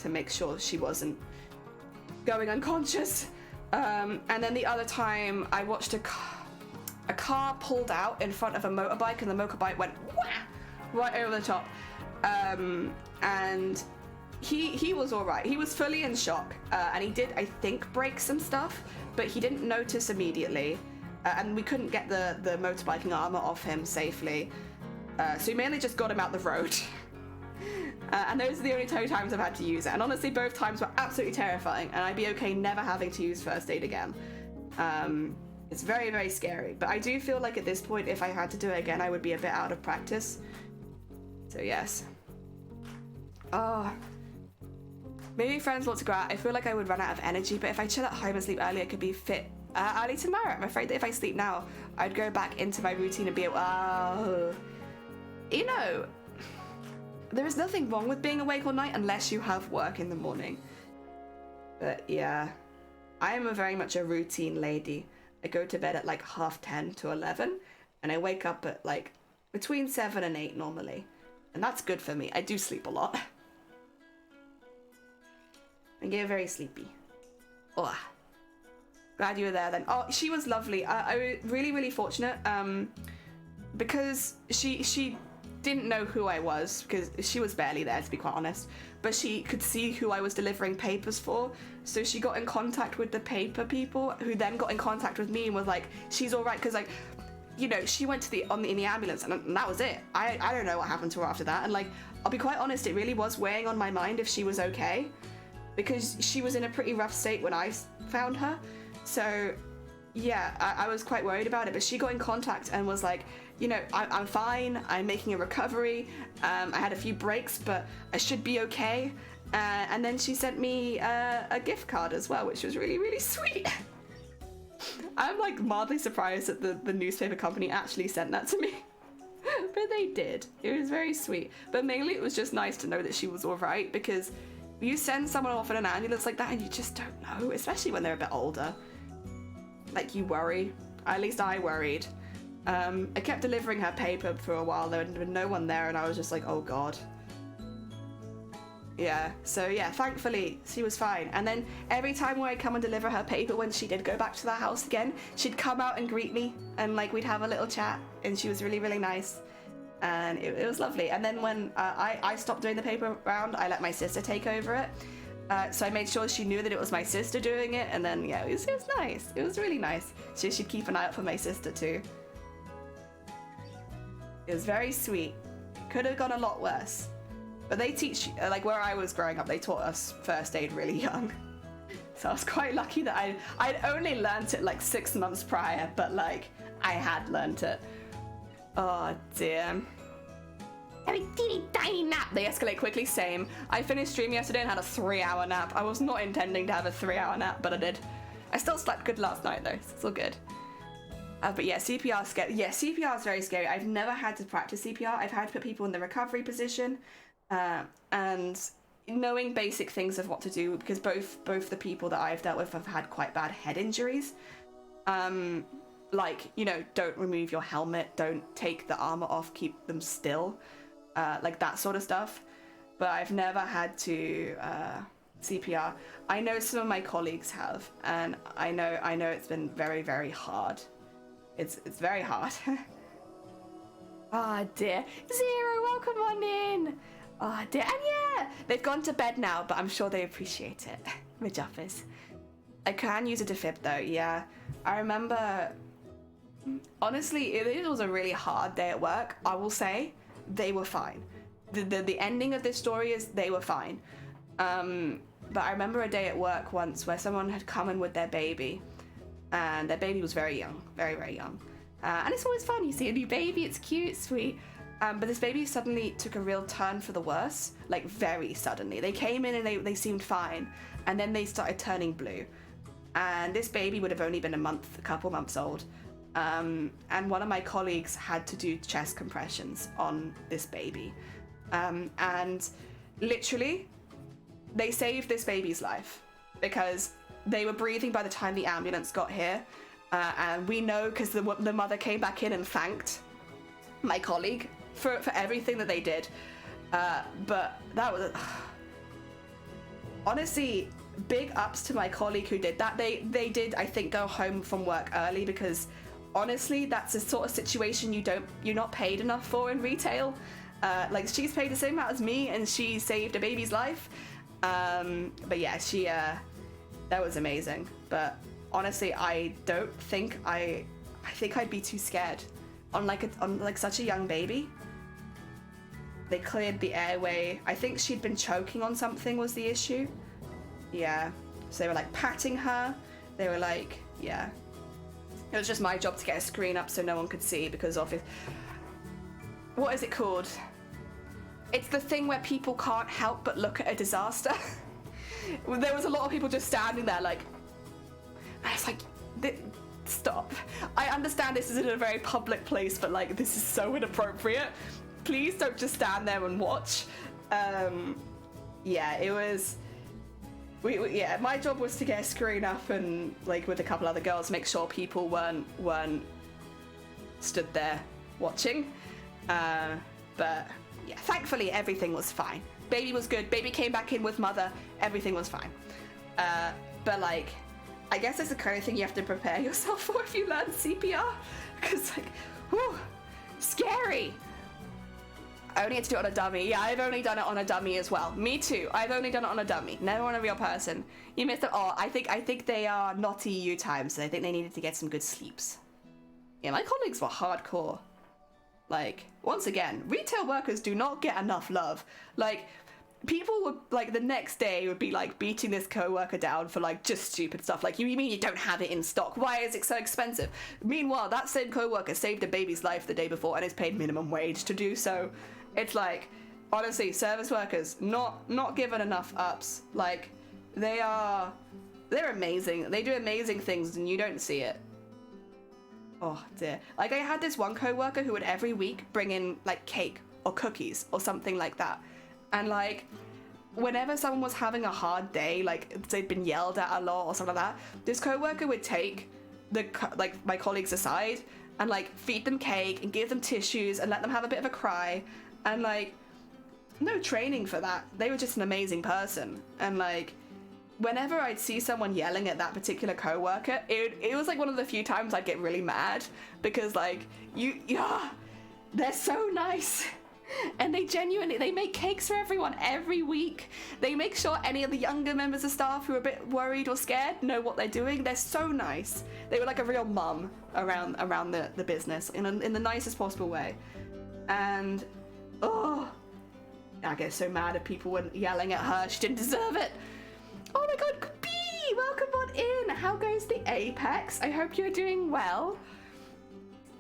make sure she wasn't going unconscious. And then the other time I watched a car pulled out in front of a motorbike, and the motorbike went wah, right over the top. And he was all right. He was fully in shock, and he did, I think, break some stuff, but he didn't notice immediately. And we couldn't get the motorbiking armor off him safely. So we mainly just got him out the road. And those are the only 2 times I've had to use it. And honestly, both times were absolutely terrifying, and I'd be okay never having to use first aid again. It's very, very scary. But I do feel like at this point, if I had to do it again, I would be a bit out of practice. So yes. Oh. Maybe friends want to go out. I feel like I would run out of energy, but if I chill at home and sleep early, I could be fit early tomorrow. I'm afraid that if I sleep now, I'd go back into my routine and be able, you know, there is nothing wrong with being awake all night unless you have work in the morning. But yeah, I am very much a routine lady. I go to bed at like 10:30 to 11, and I wake up at like between 7 and 8 normally. And that's good for me. I do sleep a lot. I get very sleepy. Oh, glad you were there then. Oh, she was lovely. I was really, really fortunate because she didn't know who I was, because she was barely there, to be quite honest, but she could see who I was delivering papers for, so she got in contact with the paper people, who then got in contact with me and was like, she's all right, because like, you know, she went to in the ambulance, and that was it. I don't know what happened to her after that, and like, I'll be quite honest, it really was weighing on my mind if she was okay, because she was in a pretty rough state when I found her. So yeah, I was quite worried about it, but she got in contact and was like, you know, I'm fine, I'm making a recovery, I had a few breaks, but I should be okay. And then she sent me a gift card as well, which was really, really sweet. I'm like mildly surprised that the newspaper company actually sent that to me. But they did. It was very sweet. But mainly it was just nice to know that she was all right, because you send someone off in an ambulance like that and you just don't know, especially when they're a bit older. Like, you worry. At least I worried. I kept delivering her paper for a while. There had been no one there, and I was just like, oh god. Yeah, so yeah, thankfully she was fine. And then every time when I'd come and deliver her paper, when she did go back to the house again, she'd come out and greet me, and like we'd have a little chat, and she was really, really nice. And it was lovely. And then when I stopped doing the paper round, I let my sister take over it. So I made sure she knew that it was my sister doing it, and then yeah, it was nice. It was really nice. She'd keep an eye out for my sister too. It was very sweet. Could have gone a lot worse. But they teach, like where I was growing up, they taught us first aid really young. So I was quite lucky that I'd only learnt it like 6 months prior, but like I had learnt it. Oh dear. Have a teeny tiny nap. They escalate quickly, same. I finished stream yesterday and had a 3-hour nap. I was not intending to have a 3-hour nap, but I did. I still slept good last night though, so it's all good. But yeah, CPR scary. Yeah, CPR is very scary. I've never had to practice CPR. I've had to put people in the recovery position. And knowing basic things of what to do, because both the people that I've dealt with have had quite bad head injuries. Like, you know, don't remove your helmet, don't take the armor off, keep them still, like that sort of stuff. But I've never had to CPR. I know some of my colleagues have, and I know it's been very, very hard. It's very hard. Ah, dear. Zero, welcome on in. Oh dear, and yeah, they've gone to bed now, but I'm sure they appreciate it. Majuffers. I can use a defib though, yeah. I remember, honestly, it was a really hard day at work. I will say, they were fine. The ending of this story is they were fine. But I remember a day at work once where someone had come in with their baby, and their baby was very young, very, very young. And it's always fun, you see a new baby, it's cute, sweet. But this baby suddenly took a real turn for the worse, like very suddenly. They came in and they seemed fine, and then they started turning blue. And this baby would have only been a couple months old. And one of my colleagues had to do chest compressions on this baby. And literally, they saved this baby's life because they were breathing by the time the ambulance got here. And we know because the mother came back in and thanked my colleague for everything that they did. But that was honestly big ups to my colleague who did that. They did, I think, go home from work early because honestly that's a sort of situation you're not paid enough for in retail. Like she's paid the same amount as me and she saved a baby's life. But yeah, she that was amazing. But honestly, I think I'd be too scared on like such a young baby. They cleared the airway. I think she'd been choking on something was the issue. Yeah. So they were like patting her. They were like, yeah. It was just my job to get a screen up so no one could see because of it. What is it called? It's the thing where people can't help but look at a disaster. There was a lot of people just standing there like, I was like, stop. I understand this is in a very public place, but like, this is so inappropriate. Please don't just stand there and watch. Yeah, it was, yeah, my job was to get a screen up and like with a couple other girls, make sure people weren't stood there watching. But yeah, thankfully everything was fine. Baby was good, baby came back in with mother, everything was fine. But like, I guess it's the kind of thing you have to prepare yourself for if you learn CPR. Because like, whew, scary. I only had to do it on a dummy. Yeah, I've only done it on a dummy as well. Me too. I've only done it on a dummy. Never on a real person. You missed it. Oh, I think they are not EU times. So I think they needed to get some good sleeps. Yeah, my colleagues were hardcore. Like, once again, retail workers do not get enough love. Like, people would, like, the next day would be, like, beating this co-worker down for, like, just stupid stuff. Like, you mean you don't have it in stock? Why is it so expensive? Meanwhile, that same co-worker saved a baby's life the day before and is paid minimum wage to do so. It's like, honestly, service workers, not given enough ups. Like, they're amazing. They do amazing things and you don't see it. Oh, dear. Like, I had this one co-worker who would every week bring in, like, cake or cookies or something like that. And like, whenever someone was having a hard day, like they'd been yelled at a lot or something like that, this co-worker would take my colleagues aside and like feed them cake and give them tissues and let them have a bit of a cry. And like, no training for that. They were just an amazing person. And like, whenever I'd see someone yelling at that particular coworker, it was like one of the few times I'd get really mad, because like, they're so nice. And they make cakes for everyone every week. They make sure any of the younger members of staff who are a bit worried or scared know what they're doing. They're so nice. They were like a real mum around the business in the nicest possible way. And I get so mad if people were yelling at her. She didn't deserve it. Oh my god, B, welcome on in. How goes the Apex? I hope you're doing well.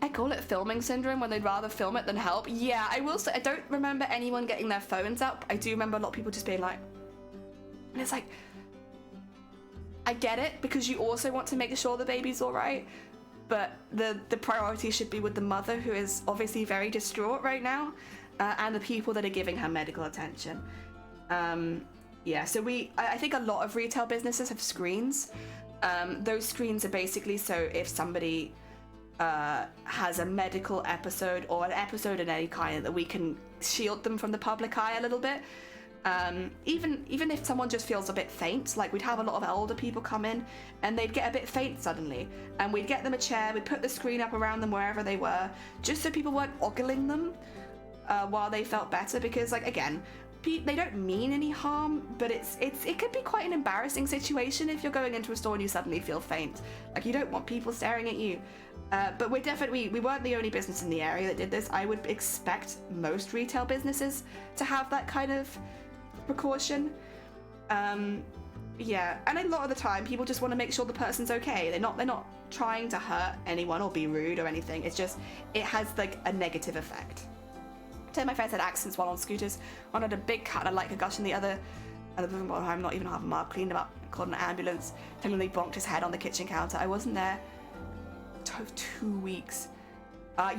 I call it filming syndrome, when they'd rather film it than help. Yeah, I will say, I don't remember anyone getting their phones up. I do remember a lot of people just being like, and it's like, I get it, because you also want to make sure the baby's all right, but the priority should be with the mother, who is obviously very distraught right now, and the people that are giving her medical attention. Yeah, so I think a lot of retail businesses have screens. Those screens are basically so if somebody has a medical episode or an episode in any kind, that we can shield them from the public eye a little bit. Even if someone just feels a bit faint, like we'd have a lot of older people come in and they'd get a bit faint suddenly, and we'd get them a chair, we'd put the screen up around them wherever they were, just so people weren't ogling them while they felt better, because like, again, they don't mean any harm, but it could be quite an embarrassing situation if you're going into a store and you suddenly feel faint. Like, you don't want people staring at you. But we weren't the only business in the area that did this. I would expect most retail businesses to have that kind of precaution. Yeah, and a lot of the time people just want to make sure the person's okay. They're not trying to hurt anyone or be rude or anything. It's just, it has like a negative effect. Two of my friends had accidents while on scooters. One had a big cut and a light concussion. The other I'm not even half a mile, cleaned him up, called an ambulance, telling him he bonked his head on the kitchen counter. I wasn't there. 2 weeks.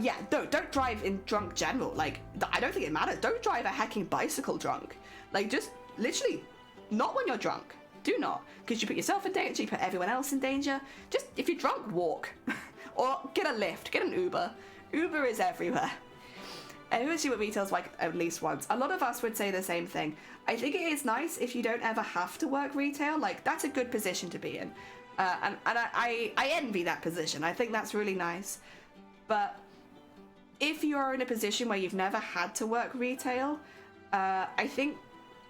Yeah, don't drive in drunk general. Like, I don't think it matters. Don't drive a hacking bicycle drunk. Like, just literally not when you're drunk. Do not, because you put yourself in danger, you put everyone else in danger. Just, if you're drunk, walk. Or get a lift, get an Uber. Uber is everywhere. And who see what retail's like at least once. A lot of us would say the same thing. I think it is nice if you don't ever have to work retail. Like, that's a good position to be in. And I envy that position. I think that's really nice. But if you're in a position where you've never had to work retail, I think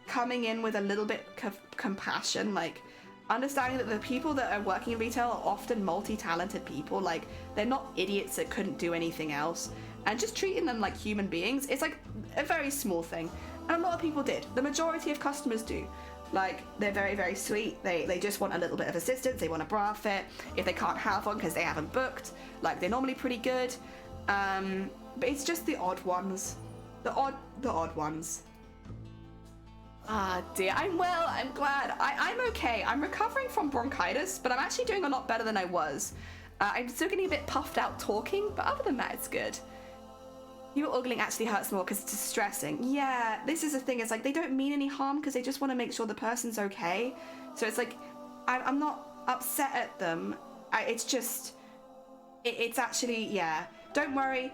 coming in with a little bit of compassion, like understanding that the people that are working in retail are often multi-talented people. Like, they're not idiots that couldn't do anything else. And just treating them like human beings, it's like a very small thing. And a lot of people did. The majority of customers do. Like, they're very, very sweet. They just want a little bit of assistance. They want a bra fit. If they can't have one because they haven't booked, like, they're normally pretty good. But it's just the odd ones. The odd ones. Ah, dear. I'm well. I'm glad. I'm okay. I'm recovering from bronchitis, but I'm actually doing a lot better than I was. I'm still getting a bit puffed out talking, but other than that, it's good. You ogling actually hurts more because it's distressing. Yeah, this is the thing. It's like, they don't mean any harm because they just want to make sure the person's okay. So it's like, I'm not upset at them. It's just, it's actually, yeah. Don't worry.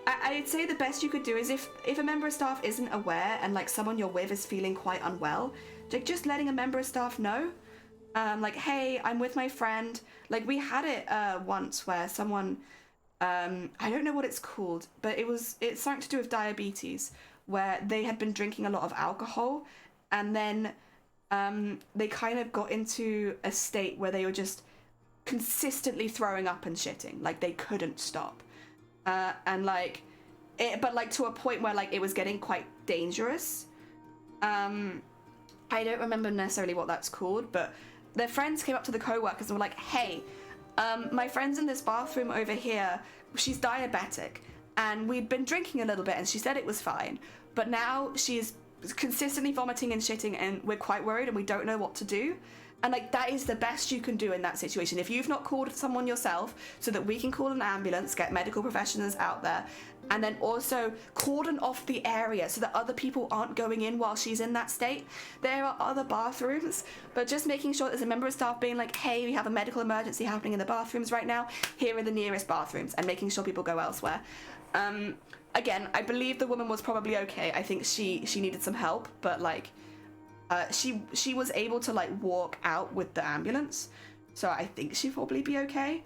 I'd say the best you could do is if a member of staff isn't aware and like someone you're with is feeling quite unwell, like just letting a member of staff know. Like, hey, I'm with my friend. Like, we had it once where someone... I don't know what it's called, but it's something to do with diabetes, where they had been drinking a lot of alcohol, and then they kind of got into a state where they were just consistently throwing up and shitting, like they couldn't stop, and like but like to a point where like it was getting quite dangerous. I don't remember necessarily what that's called, but their friends came up to the co-workers and were like, hey, my friend's in this bathroom over here, she's diabetic, and we'd been drinking a little bit and she said it was fine, but now she's consistently vomiting and shitting and we're quite worried and we don't know what to do. And like, that is the best you can do in that situation. If you've not called someone yourself, so that we can call an ambulance, get medical professionals out there, and then also cordon off the area so that other people aren't going in while she's in that state. There are other bathrooms, but just making sure there's a member of staff being like, hey, we have a medical emergency happening in the bathrooms right now. Here are the nearest bathrooms, and making sure people go elsewhere. Again, I believe the woman was probably okay. I think she needed some help, but like, she was able to like walk out with the ambulance, so I think she'd probably be okay.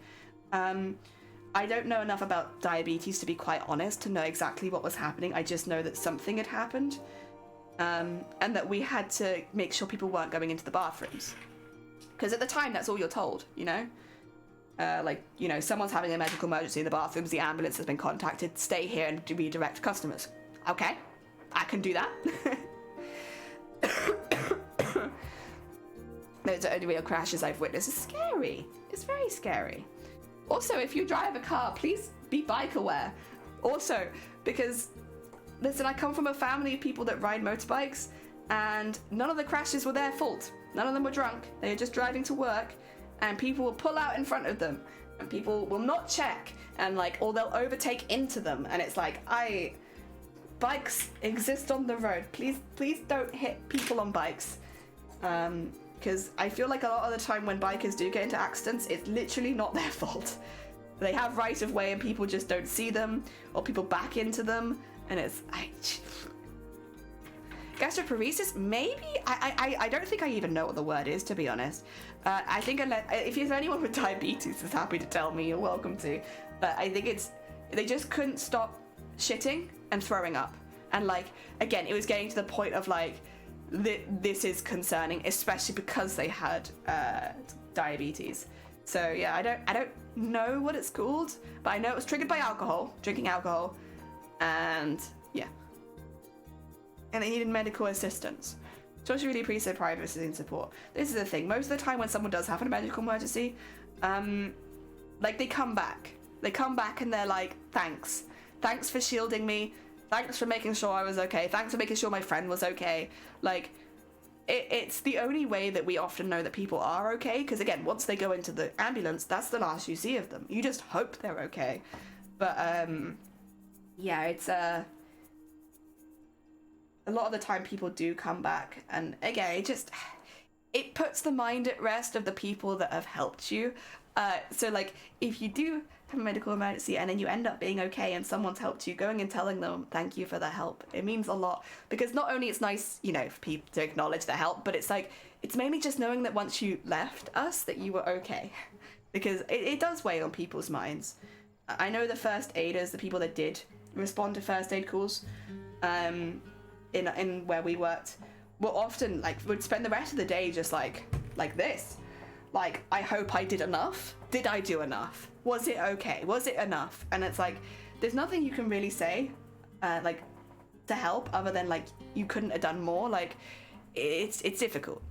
I don't know enough about diabetes, to be quite honest, to know exactly what was happening. I just know that something had happened, and that we had to make sure people weren't going into the bathrooms, because at the time that's all you're told, you know. Like, you know, someone's having a medical emergency in the bathrooms, the ambulance has been contacted, stay here and redirect customers. Okay, I can do that. Those are only real crashes I've witnessed. It's scary. It's very scary. Also, if you drive a car, please be bike aware. Also, because, listen, I come from a family of people that ride motorbikes, and none of the crashes were their fault. None of them were drunk. They were just driving to work, and people will pull out in front of them, and people will not check, and like, or they'll overtake into them, and it's like, bikes exist on the road. Please don't hit people on bikes. Because I feel like a lot of the time when bikers do get into accidents, it's literally not their fault. They have right of way and people just don't see them, or people back into them, and it's... Gastroparesis? Maybe? I don't think I even know what the word is, to be honest. I think if there's anyone with diabetes is happy to tell me, you're welcome to. But I think it's... They just couldn't stop shitting and throwing up. And like, again, it was getting to the point of like, this is concerning, especially because they had diabetes. So yeah, I don't know what it's called, but I know it was triggered by drinking alcohol, and yeah. And they needed medical assistance. So I really appreciate private citizen support. This is the thing, most of the time when someone does have a medical emergency, like they come back and they're like, thanks for shielding me. Thanks for making sure I was okay. Thanks for making sure my friend was okay. Like, it's the only way that we often know that people are okay, because again, once they go into the ambulance, that's the last you see of them. You just hope they're okay. But, yeah, it's, a lot of the time people do come back, and again, it puts the mind at rest of the people that have helped you. So like, if you do have a medical emergency and then you end up being okay and someone's helped you, going and telling them thank you for the help, it means a lot, because not only it's nice, you know, for people to acknowledge the help, but it's like, it's mainly just knowing that once you left us that you were okay, because it does weigh on people's minds. I know the first aiders, the people that did respond to first aid calls, in where we worked, were often like, would spend the rest of the day just like this. Like, I hope I did enough. Did I do enough? Was it okay? Was it enough? And it's like, there's nothing you can really say, like, to help other than like, you couldn't have done more. Like, it's difficult.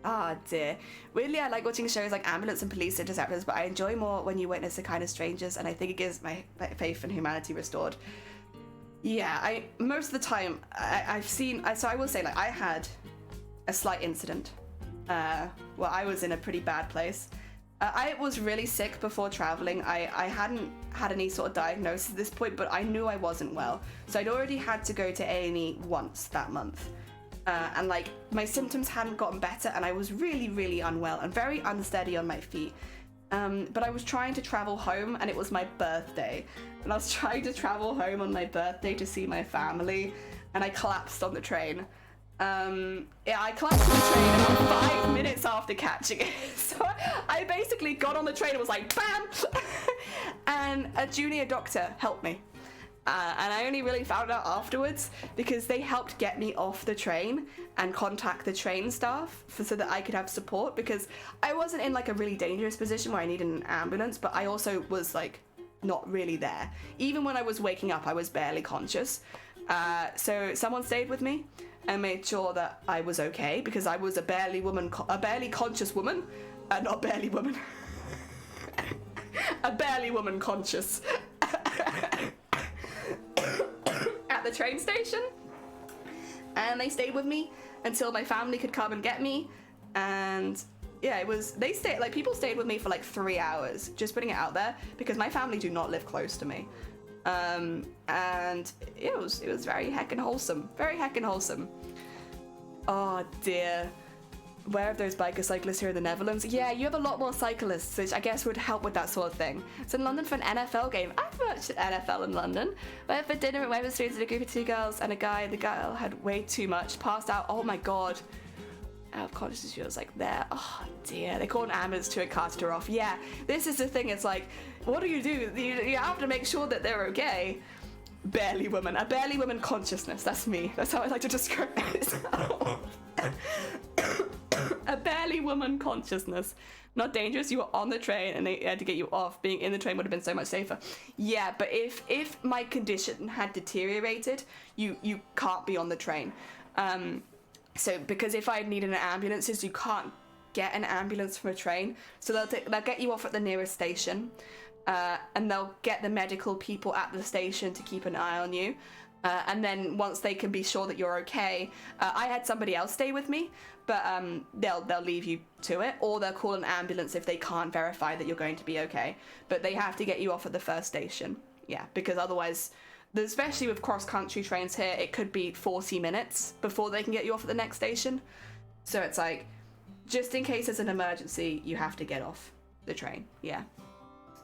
Ah, dear. Weirdly, I like watching shows like Ambulance and Police Interceptors, but I enjoy more when you witness the kind of strangers, and I think it gives my faith in humanity restored. Yeah, most of the time, I've seen, so I will say, like, I had a slight incident. Well, I was in a pretty bad place. I was really sick before traveling. I hadn't had any sort of diagnosis at this point, but I knew I wasn't well. So I'd already had to go to A&E once that month. And like, my symptoms hadn't gotten better, and I was really, really unwell and very unsteady on my feet. But I was trying to travel home, and it was my birthday. And I was trying to travel home on my birthday to see my family, and I collapsed on the train. Yeah, I collapsed on the train about 5 minutes after catching it. So I basically got on the train and was like, bam! And a junior doctor helped me. And I only really found out afterwards, because they helped get me off the train and contact the train staff so that I could have support, because I wasn't in like a really dangerous position where I needed an ambulance, but I also was like not really there. Even when I was waking up, I was barely conscious. So someone stayed with me and made sure that I was okay, because I was a barely conscious woman, not barely woman, a barely woman conscious at the train station. And they stayed with me until my family could come and get me. And yeah, people stayed with me for like 3 hours, just putting it out there, because my family do not live close to me. And it was very heckin' wholesome. Very heckin' wholesome. Oh dear. Where are those biker cyclists here in the Netherlands? Yeah, you have a lot more cyclists, which I guess would help with that sort of thing. So in London for an NFL game. I've watched NFL in London. Went for dinner at Wetherspoons with a group of 2 girls and a guy. The girl had way too much, passed out. Oh my god. Out of consciousness, she was like there. Oh dear. They called an ambulance to a carted her off. Yeah, this is the thing. It's like, what do? You have to make sure that they're okay. Barely woman. A barely woman consciousness. That's me. That's how I like to describe it. A barely woman consciousness. Not dangerous. You were on the train and they had to get you off. Being in the train would have been so much safer. Yeah, but if my condition had deteriorated, you can't be on the train. So because if I needed an ambulance, you can't get an ambulance from a train. So they'll get you off at the nearest station, and they'll get the medical people at the station to keep an eye on you. And then once they can be sure that you're okay, I had somebody else stay with me, but they'll leave you to it, or they'll call an ambulance if they can't verify that you're going to be okay. But they have to get you off at the first station. Yeah, because otherwise, especially with cross-country trains here, it could be 40 minutes before they can get you off at the next station. So it's like, just in case there's an emergency, you have to get off the train. Yeah.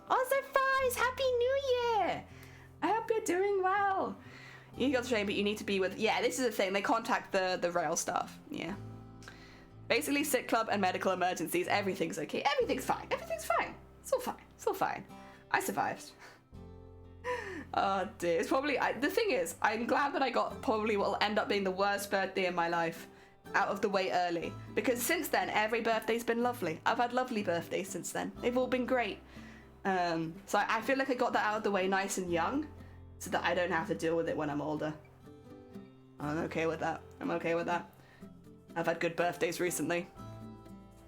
Also, Fries, Happy New Year! I hope you're doing well. You got the train, but you need to be with... Yeah, this is the thing. They contact the rail staff. Yeah. Basically, sick club and medical emergencies. Everything's okay. Everything's fine. Everything's fine. It's all fine. It's all fine. I survived. Oh dear. It's probably... the thing is, I'm glad that I got probably what will end up being the worst birthday in my life out of the way early. Because since then, every birthday's been lovely. I've had lovely birthdays since then. They've all been great. So I feel like I got that out of the way nice and young, so that I don't have to deal with it when I'm older. I'm okay with that. I'm okay with that. I've had good birthdays recently.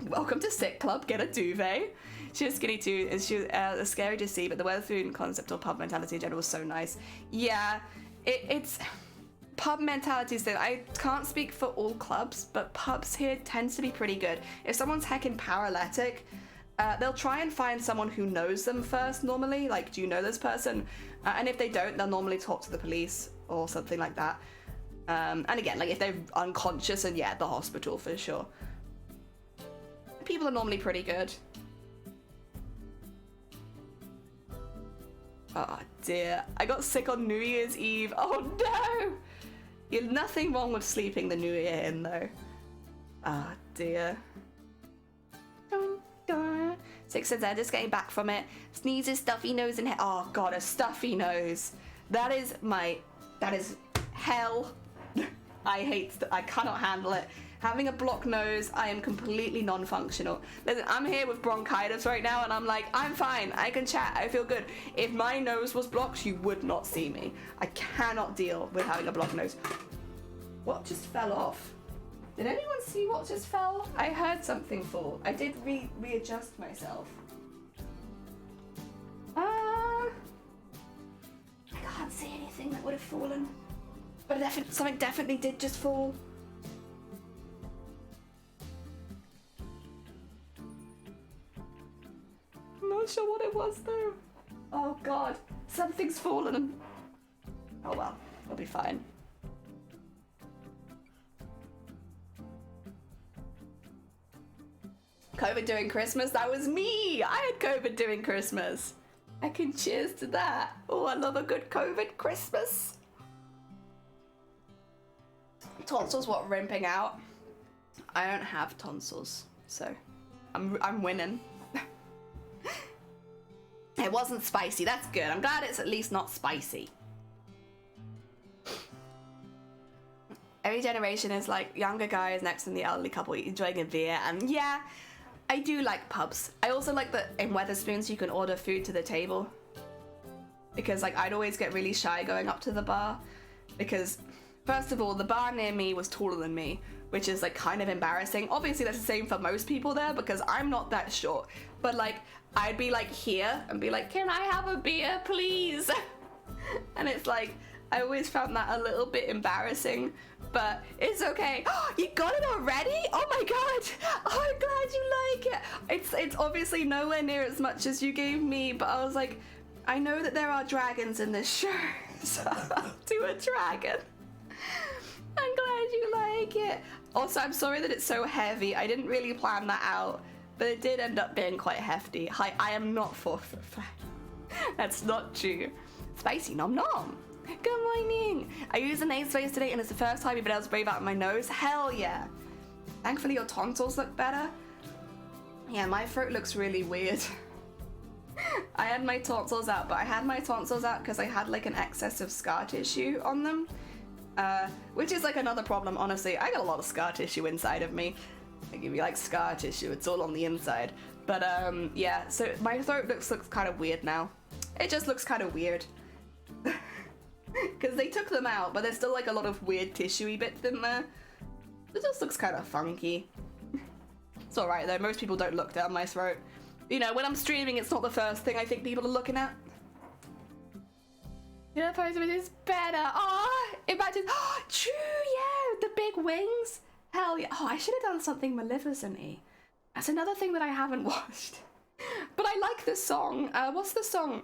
Welcome to Sick Club, get a duvet. She was skinny too, and she was scary to see, but the Wetherspoon concept or pub mentality in general was so nice. Yeah, it's... Pub mentality is that I can't speak for all clubs, but pubs here tends to be pretty good. If someone's heckin' paralytic, they'll try and find someone who knows them first normally, like, do you know this person? And if they don't, they'll normally talk to the police or something like that. And again, like if they're unconscious, and yeah, the hospital for sure. People are normally pretty good. Oh dear, I got sick on New Year's Eve. Oh no! There's nothing wrong with sleeping the New Year in though. Oh dear. Dun, dun. Six says they're just getting back from it. Sneezes, stuffy nose, and oh god, a stuffy nose. That is hell. I cannot handle it. Having a blocked nose, I am completely non-functional. Listen, I'm here with bronchitis right now, and I'm like, I'm fine, I can chat, I feel good. If my nose was blocked, you would not see me. I cannot deal with having a blocked nose. What just fell off? Did anyone see what just fell? I heard something fall. I did readjust myself. I can't see anything that would have fallen. But something definitely did just fall. I'm not sure what it was though. Oh god, something's fallen. Oh well, it'll be fine. COVID during Christmas, that was me! I had COVID during Christmas. I can cheers to that. Oh, I love a good COVID Christmas. Tonsils, what, rimping out? I don't have tonsils, so I'm winning. It wasn't spicy, that's good. I'm glad it's at least not spicy. Every generation is like younger guys next to the elderly couple enjoying a beer, and yeah, I do like pubs. I also like that in Wetherspoons you can order food to the table. Because like I'd always get really shy going up to the bar, because first of all, the bar near me was taller than me, which is like kind of embarrassing. Obviously that's the same for most people there because I'm not that short, but like I'd be like here and be like, can I have a beer please? And it's like, I always found that a little bit embarrassing, but it's okay. You got it already? Oh my god! Oh, I'm glad you like it. It's obviously nowhere near as much as you gave me, but I was like, I know that there are dragons in this shirt, so I'll do a dragon. I'm glad you like it. Also, I'm sorry that it's so heavy. I didn't really plan that out, but it did end up being quite hefty. Hi, I am not 4'5". That's not true. Spicy nom nom. Good morning. I used a nose face today and it's the first time you've been able to breathe out of my nose. Hell yeah. Thankfully your tonsils look better. Yeah, my throat looks really weird. I had my tonsils out, but I had my tonsils out because I had like an excess of scar tissue on them. Which is like another problem, honestly. I got a lot of scar tissue inside of me. I give you like scar tissue, it's all on the inside. But yeah, so my throat looks kind of weird now. It just looks kind of weird. Because they took them out, but there's still like a lot of weird tissue-y bits in there. It just looks kind of funky. It's alright though, most people don't look down my throat. You know, when I'm streaming, it's not the first thing I think people are looking at. Yeah, post is better. Oh, imagine. Oh, true, yeah, the big wings. Hell yeah. Oh, I should have done something Maleficent-y. That's another thing that I haven't watched. But I like this song. What's the song?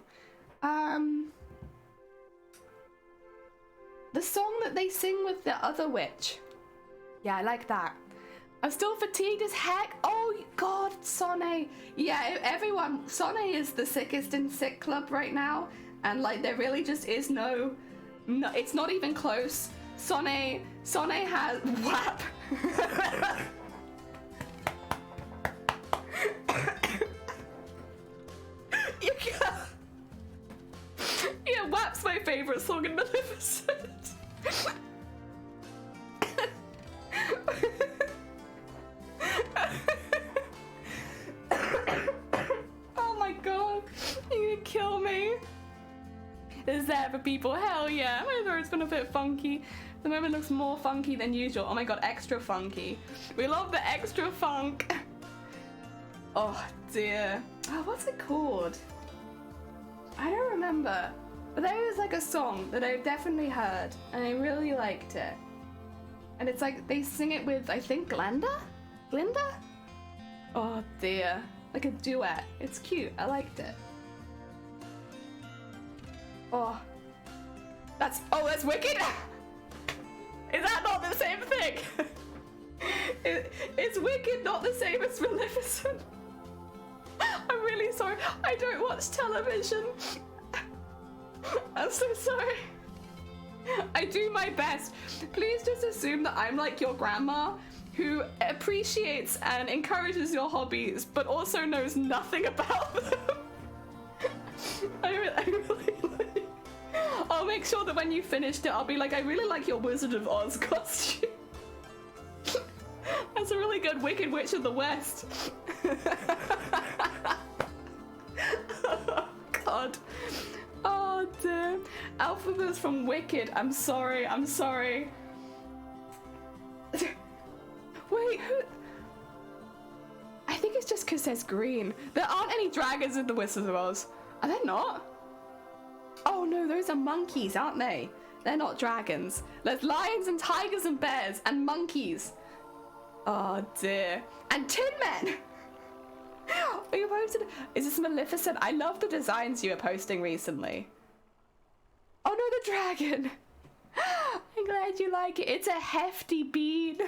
The song that they sing with the other witch. Yeah, I like that. I'm still fatigued as heck. Oh god, Sonne. Yeah, everyone, Sonne is the sickest in sick club right now. And like there really just is no, it's not even close. Sonne has WAP. Yeah, WAP's my favorite song in Maleficent. Oh my god, you're gonna kill me. Is that for people? Hell yeah, my throat's been a bit funky. The moment looks more funky than usual. Oh my god, extra funky. We love the extra funk. Oh dear. Oh, what's it called? I don't remember. But there was like a song that I've definitely heard and I really liked it. And it's like they sing it with, I think, Glinda? Oh dear. Like a duet. It's cute. I liked it. Oh. That's Wicked? Is that not the same thing? Is Wicked not the same as Maleficent? I'm really sorry. I don't watch television. I'm so sorry. I do my best. Please just assume that I'm like your grandma who appreciates and encourages your hobbies but also knows nothing about them. I really like... I'll make sure that when you finished it, I'll be like, I really like your Wizard of Oz costume. That's a really good Wicked Witch of the West. Oh, God. Oh, dear. Alphabet's from Wicked. I'm sorry. Wait, who? I think it's just because there's green. There aren't any dragons in the Wizard of Oz. Are there not? Oh no, those are monkeys, aren't they? They're not dragons. There's lions and tigers and bears and monkeys. Oh dear. And tin men! Are you posted? Is this Maleficent? I love the designs you were posting recently. Oh no, the dragon! I'm glad you like it. It's a hefty bead.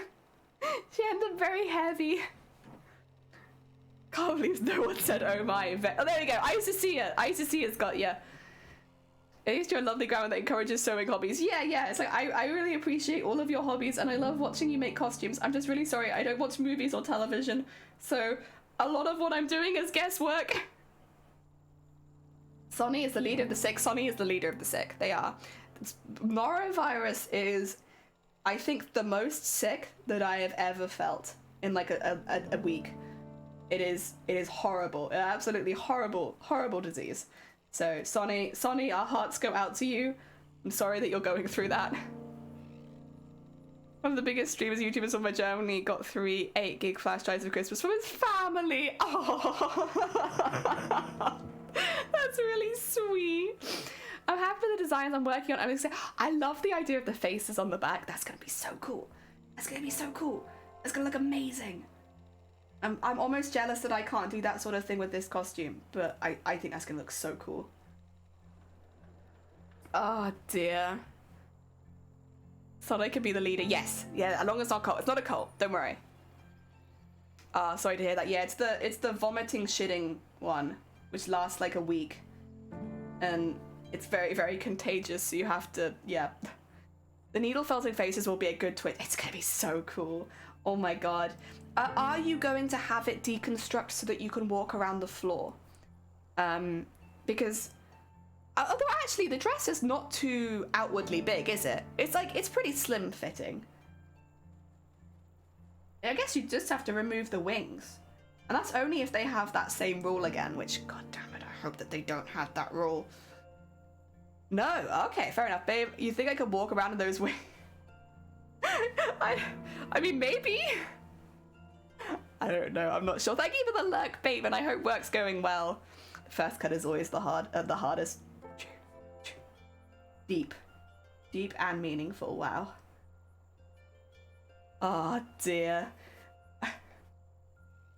She ended up very heavy. Can't believe no one said oh my. Oh, there we go. I used to see it's got ya. At least you're a lovely grandma that encourages sewing hobbies. Yeah, it's like, I really appreciate all of your hobbies and I love watching you make costumes. I'm just really sorry, I don't watch movies or television, so a lot of what I'm doing is guesswork. Sonne is the leader of the sick. Sonne is the leader of the sick. They are. Norovirus is, I think, the most sick that I have ever felt in like a week. It is horrible. An absolutely horrible disease. So, Sonny, our hearts go out to you. I'm sorry that you're going through that. One of the biggest streamers, YouTubers from Germany got 3 8-gig flash drives for Christmas from his family. Oh, that's really sweet. I'm happy with the design designs I'm working on. I'm excited. I love the idea of the faces on the back. That's gonna be so cool. That's gonna be so cool. That's gonna look amazing. I'm almost jealous that I can't do that sort of thing with this costume, but I think that's gonna look so cool. Oh dear. Sonic can be the leader. Yes. Yeah, as long as it's not cult. It's not a cult. Don't worry. Sorry to hear that. Yeah, it's the vomiting shitting one, which lasts like a week. And it's very, very contagious, so you have to, yeah. The needle felting faces will be a good twist. It's gonna be so cool. Oh my god. Are you going to have it deconstruct so that you can walk around the floor? Because, although actually the dress is not too outwardly big, is it? It's like, it's pretty slim fitting. I guess you just have to remove the wings. And that's only if they have that same rule again, which, god damn it, I hope that they don't have that rule. No, okay, fair enough, babe. You think I could walk around in those wings? I mean, maybe? I don't know, I'm not sure. Thank you for the lurk, babe, and I hope work's going well. The first cut is always the hardest. Deep. Deep and meaningful, wow. Oh dear. I'm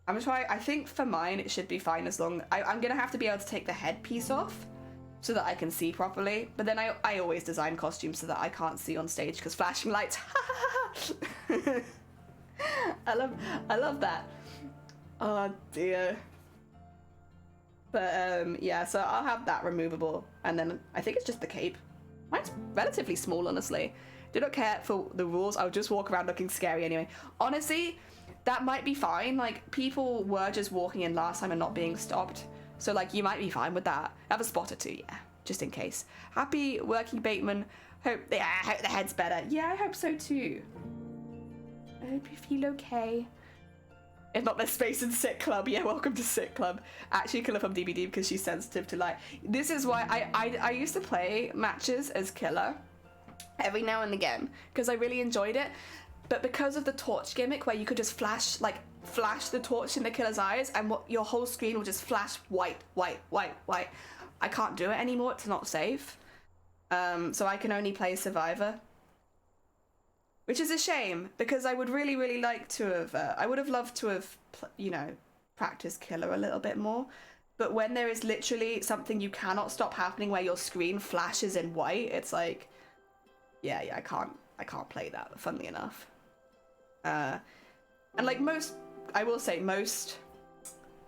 gonna try, I think for mine it should be fine as long, I'm gonna have to be able to take the headpiece off so that I can see properly, but then I always design costumes so that I can't see on stage because flashing lights. I love that. Oh dear. But yeah, so I'll have that removable, and then I think it's just the cape. Mine's relatively small, honestly. Do not care for the rules, I'll just walk around looking scary anyway. Honestly, that might be fine. Like, people were just walking in last time and not being stopped. So, like, you might be fine with that. Have a spot or two, yeah, just in case. Happy working, Bateman. I hope the head's better. Yeah, I hope so too. I hope you feel okay. If not, there's space in Sick Club. Yeah, welcome to Sick Club. Actually, Killer from DBD because she's sensitive to light. This is why I used to play matches as Killer every now and again because I really enjoyed it. But because of the torch gimmick where you could just flash the torch in the killer's eyes and your whole screen will just flash white, white, white, white. I can't do it anymore, it's not safe. So I can only play Survivor. Which is a shame, because I would really, really like to have, I would have loved to have, you know, practiced Killer a little bit more. But when there is literally something you cannot stop happening where your screen flashes in white, it's like, yeah, I can't play that, funnily enough. And like I will say most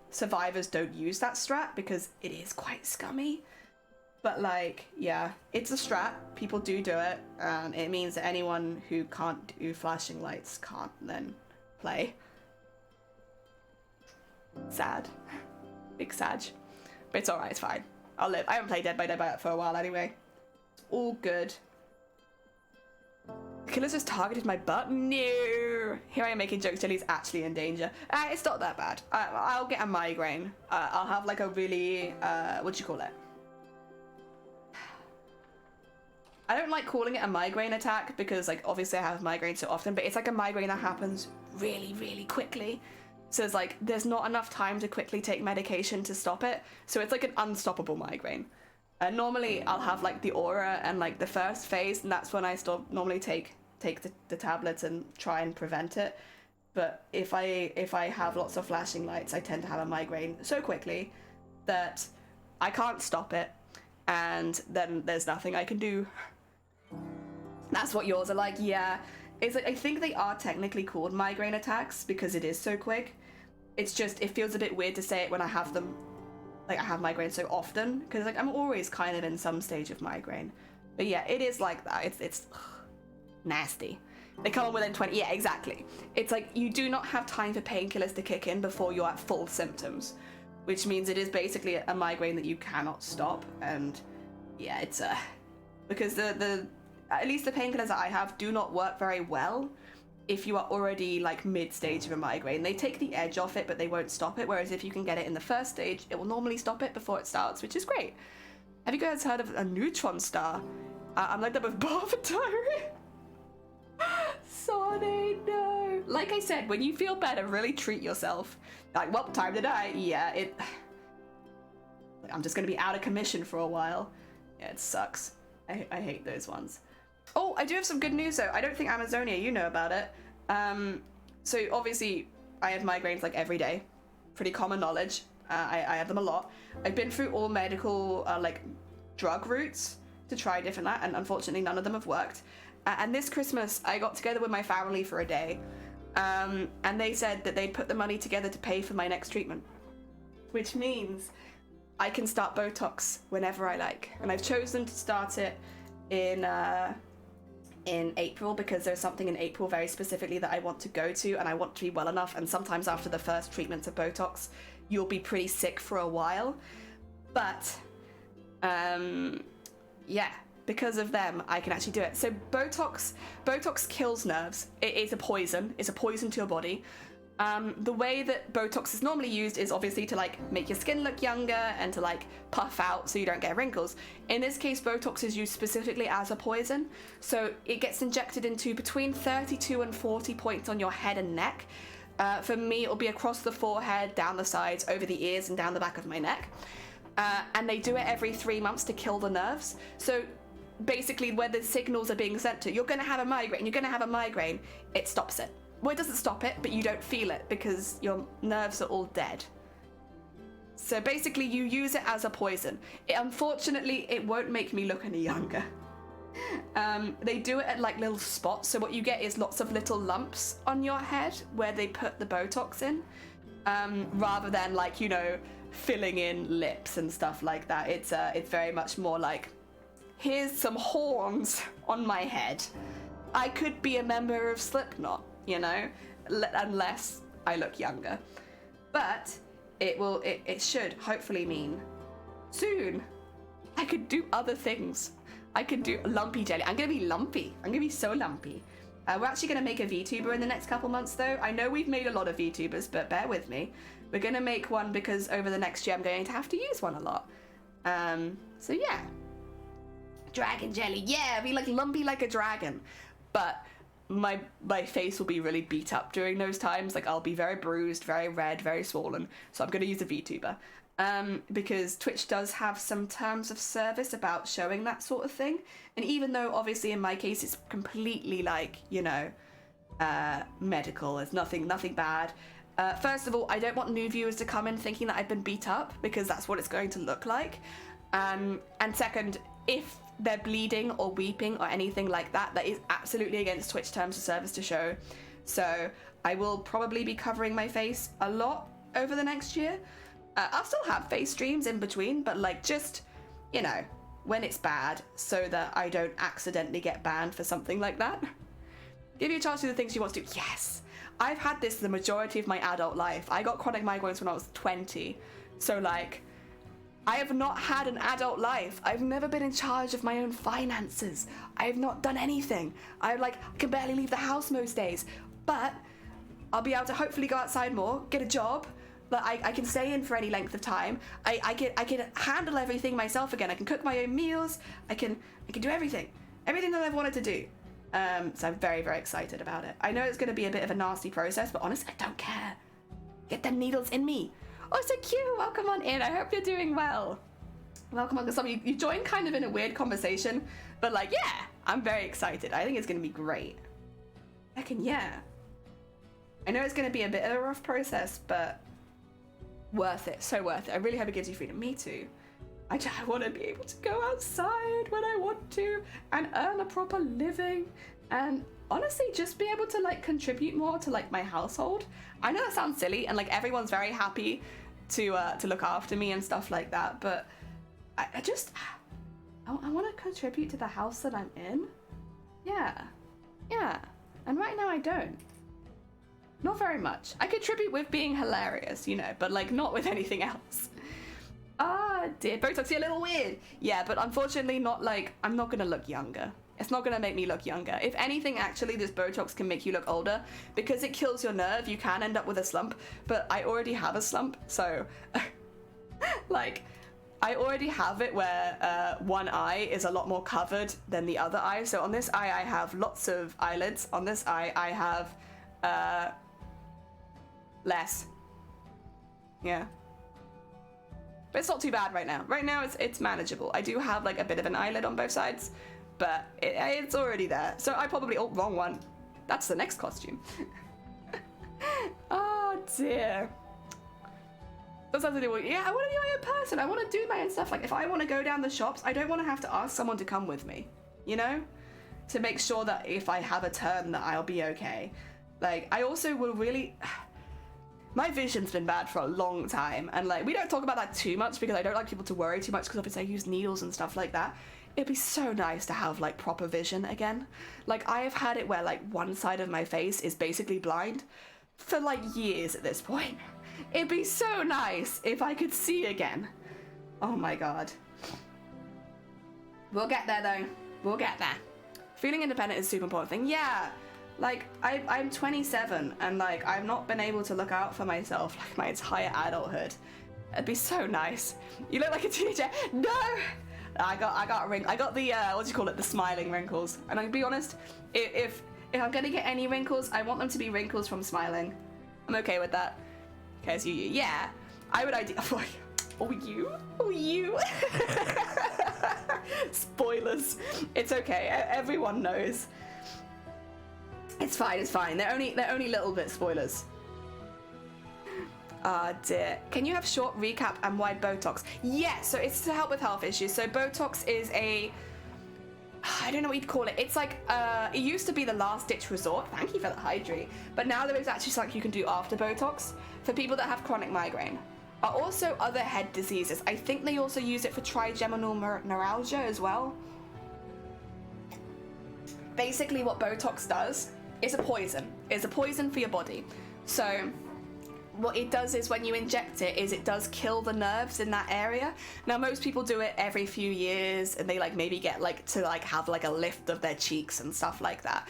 survivors don't use that strat because it is quite scummy. But like, yeah, it's a strat, people do it, and it means that anyone who can't do flashing lights can't then play. Sad. Big sag. But it's alright, it's fine. I'll live. I haven't played Dead by Daylight for a while anyway. It's all good. The killer's just targeted my butt? No! Here I am making jokes till he's actually in danger. It's not that bad. I'll get a migraine. I'll have like a really, what do you call it? I don't like calling it a migraine attack because like obviously I have migraines so often, but it's like a migraine that happens really, really quickly. So it's like there's not enough time to quickly take medication to stop it. So it's like an unstoppable migraine. Normally I'll have like the aura and like the first phase, and that's when I still normally take the tablets and try and prevent it. But if I have lots of flashing lights, I tend to have a migraine so quickly that I can't stop it, and then there's nothing I can do. That's what yours are like, yeah. It's like, I think they are technically called migraine attacks because it is so quick. It's just, it feels a bit weird to say it when I have them, like I have migraine so often, because like I'm always kind of in some stage of migraine. But yeah, it is like that. It's nasty. They come on within 20, yeah, exactly. It's like you do not have time for painkillers to kick in before you're at full symptoms, which means it is basically a migraine that you cannot stop. And yeah, it's because at least the painkillers that I have do not work very well if you are already like mid stage of a migraine. They take the edge off it, but they won't stop it. Whereas if you can get it in the first stage, it will normally stop it before it starts, which is great. Have you guys heard of a neutron star? I'm like that with Barbatari. Sorry, no. Like I said, when you feel better, really treat yourself. Like, what time did I? Yeah, I'm just gonna be out of commission for a while. Yeah, it sucks. I hate those ones. Oh, I do have some good news though. I don't think Amazonia, you know about it. So obviously I have migraines like every day. Pretty common knowledge. I have them a lot. I've been through all medical like drug routes to try different and unfortunately none of them have worked. And this Christmas I got together with my family for a day. And they said that they'd put the money together to pay for my next treatment. Which means I can start Botox whenever I like. And I've chosen to start it in April because there's something in April very specifically that I want to go to and I want to be well enough. And sometimes after the first treatments of Botox, you'll be pretty sick for a while. But, yeah, because of them, I can actually do it. So Botox kills nerves. It is a poison. It's a poison to your body. The way that Botox is normally used is obviously to like make your skin look younger and to like puff out so you don't get wrinkles. In this case, Botox is used specifically as a poison. So it gets injected into between 32 and 40 points on your head and neck. For me, it'll be across the forehead, down the sides, over the ears and down the back of my neck. And they do it every 3 months to kill the nerves. So basically where the signals are being sent to, you're gonna have a migraine, it stops it. Well, it doesn't stop it, but you don't feel it because your nerves are all dead. So basically you use it as a poison. Unfortunately, it won't make me look any younger. They do it at like little spots, so what you get is lots of little lumps on your head where they put the Botox in, rather than like, you know, filling in lips and stuff like that. It's very much more like, here's some horns on my head. I could be a member of Slipknot, you know, unless I look younger. But it should hopefully mean soon I could do other things. I could do lumpy jelly. I'm gonna be lumpy. I'm gonna be so lumpy. We're actually gonna make a VTuber in the next couple months though. I know we've made a lot of VTubers, but bear with me. We're gonna make one because over the next year I'm going to have to use one a lot. So yeah. Dragon jelly, yeah, be like lumpy like a dragon. But my face will be really beat up during those times. Like I'll be very bruised, very red, very swollen. So I'm gonna use a VTuber. Because Twitch does have some terms of service about showing that sort of thing. And even though obviously in my case it's completely like, you know, medical, it's nothing bad. First of all, I don't want new viewers to come in thinking that I've been beat up because that's what it's going to look like. And second, if they're bleeding or weeping or anything like that, that is absolutely against Twitch terms of service to show. So I will probably be covering my face a lot over the next year. I'll still have face streams in between, but like just, you know, when it's bad so that I don't accidentally get banned for something like that. Give you a chance to do the things you want to do. Yes! I've had this the majority of my adult life. I got chronic migraines when I was 20. So like, I have not had an adult life. I've never been in charge of my own finances. I have not done anything. I can barely leave the house most days. But I'll be able to hopefully go outside more, get a job, that I can stay in for any length of time. I can handle everything myself again. I can cook my own meals. I can do everything that I've wanted to do. So I'm very, very excited about it. I know it's going to be a bit of a nasty process, but honestly, I don't care. Get them needles in me. Oh, so cute. Welcome on in. I hope you're doing well. Welcome on. You joined kind of in a weird conversation, but like, yeah, I'm very excited. I think it's going to be great. Yeah. I know it's going to be a bit of a rough process, but worth it. So worth it. I really hope it gives you freedom. Me too. I want to be able to go outside when I want to and earn a proper living and honestly just be able to like contribute more to like my household. I know that sounds silly and like everyone's very happy to look after me and stuff like that, but I want to contribute to the house that I'm in. Yeah. And right now I don't. Not very much. I contribute with being hilarious, you know, but like not with anything else. Ah, dear. Botox, you're a little weird. Yeah, but unfortunately not like, I'm not gonna look younger. It's not gonna make me look younger. If anything, actually, this Botox can make you look older. Because it kills your nerve, you can end up with a slump, but I already have a slump, so... like, I already have it where one eye is a lot more covered than the other eye. So on this eye, I have lots of eyelids. On this eye, I have less. Yeah. But it's not too bad right now. Right now it's manageable. I do have like a bit of an eyelid on both sides, but it's already there. So I probably, oh, wrong one. That's the next costume. Oh dear. That's something to do. Yeah, I want to be my own person. I want to do my own stuff. Like if I want to go down the shops, I don't want to have to ask someone to come with me, you know? To make sure that if I have a turn that I'll be okay. Like I also will really, my vision's been bad for a long time, and like we don't talk about that too much because I don't like people to worry too much because obviously I use needles and stuff like that. It'd be so nice to have like proper vision again. Like I have had it where like one side of my face is basically blind for like years at this point. It'd be so nice if I could see again. Oh my god. We'll get there though. We'll get there. Feeling independent is a super important thing. Yeah. Like, I'm 27 and like, I've not been able to look out for myself like my entire adulthood. It'd be so nice. You look like a teenager. No! I got the, what do you call it? The smiling wrinkles. And I'll be honest, if I'm gonna get any wrinkles, I want them to be wrinkles from smiling. I'm okay with that. Okay, so yeah. I would oh, you. Spoilers. It's okay. Everyone knows. It's fine. They're only little bit spoilers. Ah, dear. Can you have short recap and wide Botox? Yeah, so it's to help with health issues. So Botox is I don't know what you'd call it. It's like, it used to be the last ditch resort. Thank you for the hydrate. But now there is actually something you can do after Botox for people that have chronic migraine. Also other head diseases. I think they also use it for trigeminal neuralgia as well. Basically what Botox does is a poison. It's a poison for your body. So what it does is when you inject it is it does kill the nerves in that area. Now most people do it every few years and they like maybe get like to like have like a lift of their cheeks and stuff like that.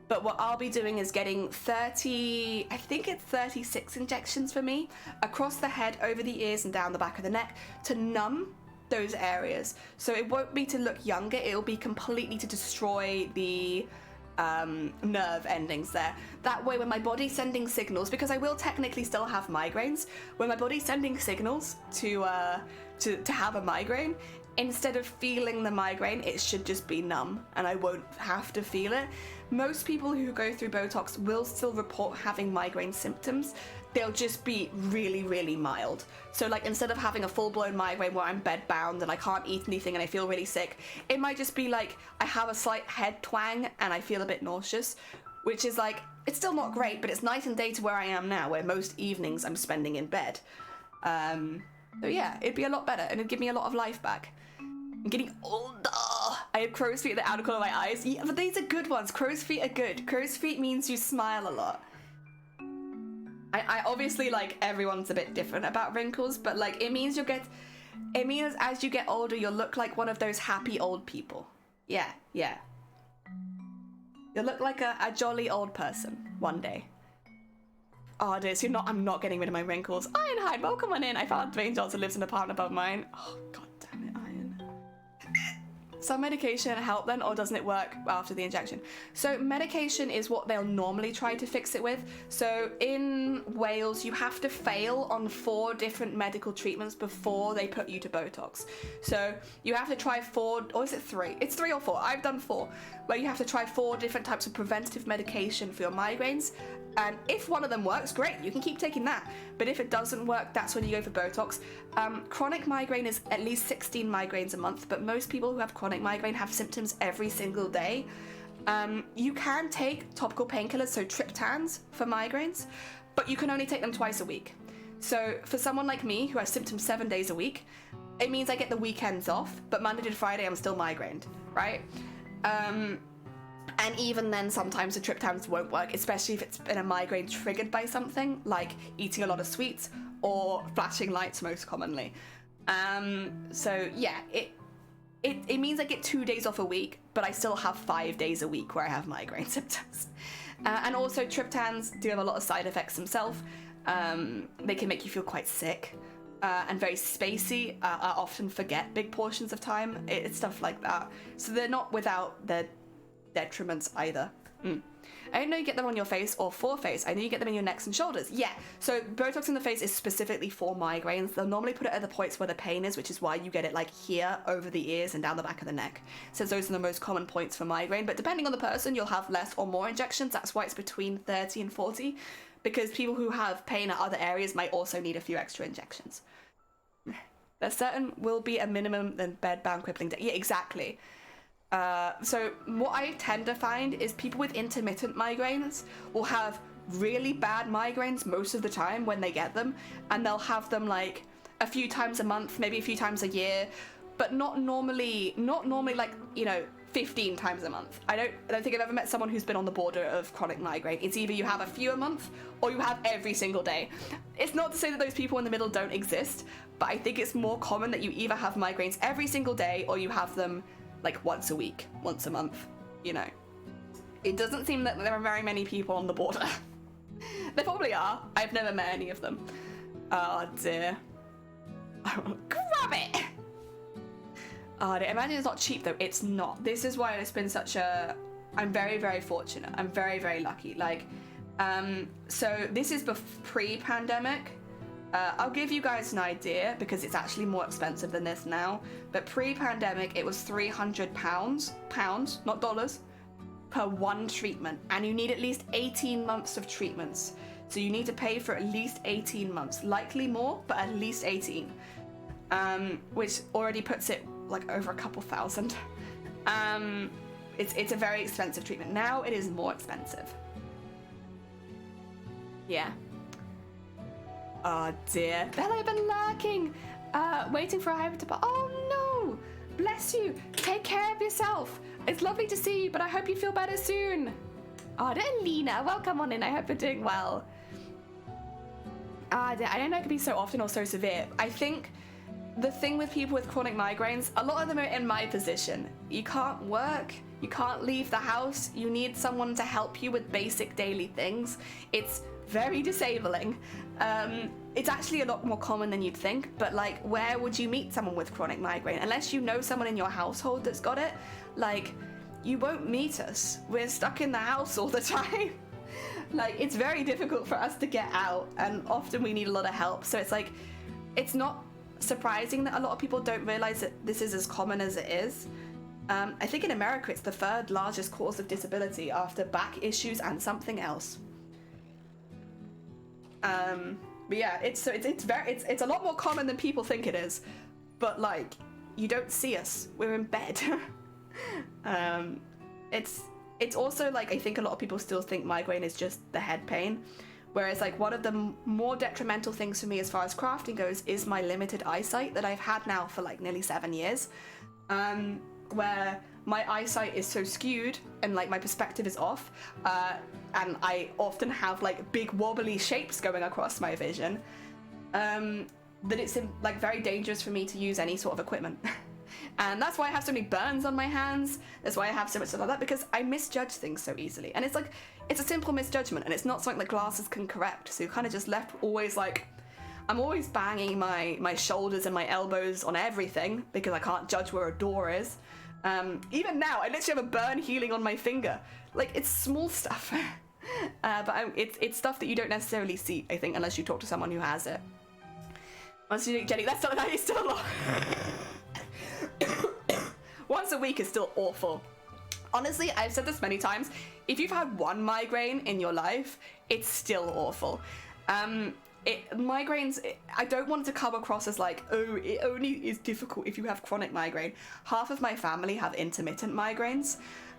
But what I'll be doing is getting 30, I think it's 36 injections for me, across the head, over the ears and down the back of the neck to numb those areas. So it won't be to look younger, it'll be completely to destroy the nerve endings there. That way when my body's sending signals, because I will technically still have migraines, when my body's sending signals to have a migraine, instead of feeling the migraine, it should just be numb and I won't have to feel it. Most people who go through Botox will still report having migraine symptoms. They'll just be really, really mild. So like instead of having a full-blown migraine where I'm bed-bound and I can't eat anything and I feel really sick, it might just be like I have a slight head twang and I feel a bit nauseous, which is like, it's still not great, but it's night and day to where I am now, where most evenings I'm spending in bed. So yeah, it'd be a lot better and it'd give me a lot of life back. I'm getting older. I have crow's feet at the outer corner of my eyes. Yeah, but these are good ones. Crow's feet are good. Crow's feet means you smile a lot. I obviously, like, everyone's a bit different about wrinkles, but like it means as you get older you'll look like one of those happy old people. Yeah. You'll look like a jolly old person one day. Oh dear, so I'm not getting rid of my wrinkles. Ironhide, welcome on in. I found Dwayne Johnson lives in an apartment above mine. Oh god damn it, Iron. Some medication help then, or doesn't it work after the injection? So medication is what they'll normally try to fix it with. So in Wales, you have to fail on 4 different medical treatments before they put you to Botox. So you have to try 4, or is it 3? It's 3 or 4. I've done 4, where you have to try 4 different types of preventative medication for your migraines. And if one of them works, great, you can keep taking that. But if it doesn't work, that's when you go for Botox. Chronic migraine is at least 16 migraines a month, but most people who have chronic migraine have symptoms every single day. You can take topical painkillers, so triptans for migraines, but you can only take them twice a week. So for someone like me who has symptoms 7 days a week, it means I get the weekends off, but Monday to Friday I'm still migrained, right? And even then, sometimes the triptans won't work, especially if it's been a migraine triggered by something, like eating a lot of sweets or flashing lights most commonly. So yeah, it means I get 2 days off a week, but I still have 5 days a week where I have migraine symptoms. And also triptans do have a lot of side effects themselves. They can make you feel quite sick and very spacey. I often forget big portions of time. It's stuff like that. So they're not without their detriments either. I didn't know you get them on your face or foreface. I know you get them in your necks and shoulders. Yeah, so Botox in the face is specifically for migraines. They'll normally put it at the points where the pain is, which is why you get it like here, over the ears and down the back of the neck. Since those are the most common points for migraine. But depending on the person, you'll have less or more injections. That's why it's between 30 and 40. Because people who have pain at other areas might also need a few extra injections. There certain will be a minimum than bed-bound crippling day. Yeah, exactly. So what I tend to find is people with intermittent migraines will have really bad migraines most of the time when they get them, and they'll have them like a few times a month, maybe a few times a year, but not normally like, you know, 15 times a month. I don't think I've ever met someone who's been on the border of chronic migraine. It's either you have a few a month or you have every single day. It's not to say that those people in the middle don't exist, but I think it's more common that you either have migraines every single day or you have them like once a week, once a month, you know. It doesn't seem that there are very many people on the border. There probably are. I've never met any of them. Oh dear. Grab it! Oh dear. Imagine it's not cheap though. It's not. This is why it's been such a... I'm very, very fortunate. I'm very, very lucky. Like, so this is pre-pandemic. I'll give you guys an idea because it's actually more expensive than this now. But pre-pandemic, it was £300, not dollars, per one treatment. And you need at least 18 months of treatments. So you need to pay for at least 18 months. Likely more, but at least 18. Which already puts it like over a couple thousand. It's a very expensive treatment. Now it is more expensive. Yeah. Oh dear. Bella, I've been lurking. Waiting for a hyper to... Oh no! Bless you. Take care of yourself. It's lovely to see you, but I hope you feel better soon. Oh, Lena, welcome on in. I hope you're doing well. I don't know it can be so often or so severe. I think the thing with people with chronic migraines, a lot of them are in my position. You can't work. You can't leave the house. You need someone to help you with basic daily things. It's very disabling. It's actually a lot more common than you'd think, but like, where would you meet someone with chronic migraine? Unless you know someone in your household that's got it, like, you won't meet us. We're stuck in the house all the time. Like, it's very difficult for us to get out, and often we need a lot of help. So it's like, it's not surprising that a lot of people don't realize that this is as common as it is. I think in America, it's the third largest cause of disability after back issues and something else. But yeah, it's a lot more common than people think it is, but like, you don't see us, we're in bed. It's also like, I think a lot of people still think migraine is just the head pain, whereas like one of the more detrimental things for me as far as crafting goes is my limited eyesight that I've had now for like nearly 7 years, where my eyesight is so skewed and like my perspective is off, and I often have like big wobbly shapes going across my vision, that it's like very dangerous for me to use any sort of equipment. And that's why I have so many burns on my hands. That's why I have so much stuff like that, because I misjudge things so easily. And it's like, it's a simple misjudgment, and it's not something that glasses can correct. So you're kind of just left always like, I'm always banging my shoulders and my elbows on everything because I can't judge where a door is. Even now, I literally have a burn healing on my finger. Like, it's small stuff. But it's stuff that you don't necessarily see, I think, unless you talk to someone who has it. Once you think, Jenny, that's something I used to love. Once a week is still awful. Honestly, I've said this many times. If you've had one migraine in your life, it's still awful. Migraines, I don't want it to come across as like, oh, it only is difficult if you have chronic migraine. Half of my family have intermittent migraines,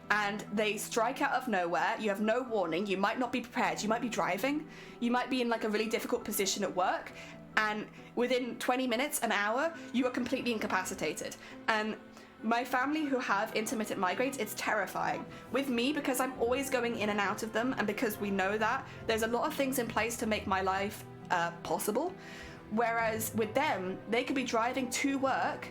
and they strike out of nowhere. You have no warning. You might not be prepared. You might be driving. You might be in like a really difficult position at work, and within 20 minutes, an hour, you are completely incapacitated. And my family who have intermittent migraines, it's terrifying. With me, because I'm always going in and out of them, and because we know that, there's a lot of things in place to make my life possible. Whereas with them, they could be driving to work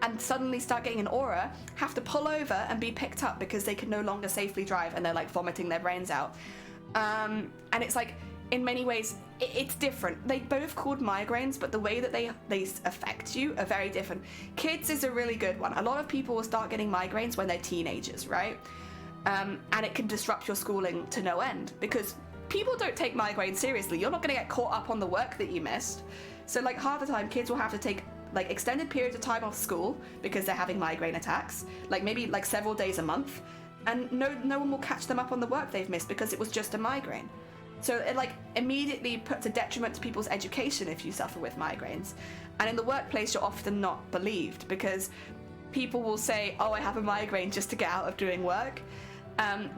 and suddenly start getting an aura, have to pull over and be picked up because they can no longer safely drive, and they're like vomiting their brains out. And it's like, in many ways, it's different. They both called migraines, but the way that they affect you are very different. Kids is a really good one. A lot of people will start getting migraines when they're teenagers, right? and it can disrupt your schooling to no end because people don't take migraines seriously. You're not going to get caught up on the work that you missed. So like half the time kids will have to take like extended periods of time off school because they're having migraine attacks, like maybe like several days a month, and no one will catch them up on the work they've missed because it was just a migraine. So it like immediately puts a detriment to people's education if you suffer with migraines. And in the workplace you're often not believed because people will say, oh, I have a migraine just to get out of doing work,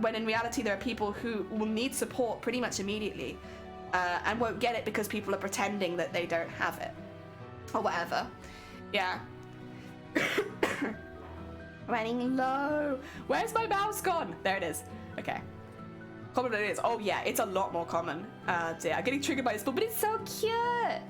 when in reality there are people who will need support pretty much immediately and won't get it because people are pretending that they don't have it or whatever. Yeah. Running low. Where's my mouse gone? There it is. Okay. Common it is. Oh yeah, it's a lot more common. Dear, I'm getting triggered by this book, but it's so cute.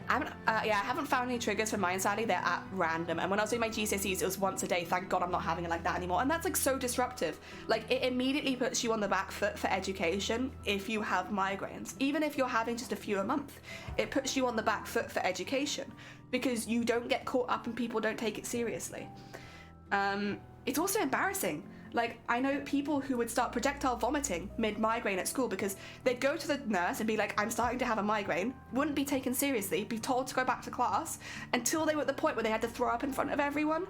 I haven't found any triggers for mine, sadly. They're at random. And when I was doing my GCSEs, it was once a day. Thank God I'm not having it like that anymore. And that's like so disruptive. Like it immediately puts you on the back foot for education if you have migraines. Even if you're having just a few a month, it puts you on the back foot for education because you don't get caught up and people don't take it seriously. It's also embarrassing. Like, I know people who would start projectile vomiting mid-migraine at school because they'd go to the nurse and be like, I'm starting to have a migraine, wouldn't be taken seriously, be told to go back to class until they were at the point where they had to throw up in front of everyone.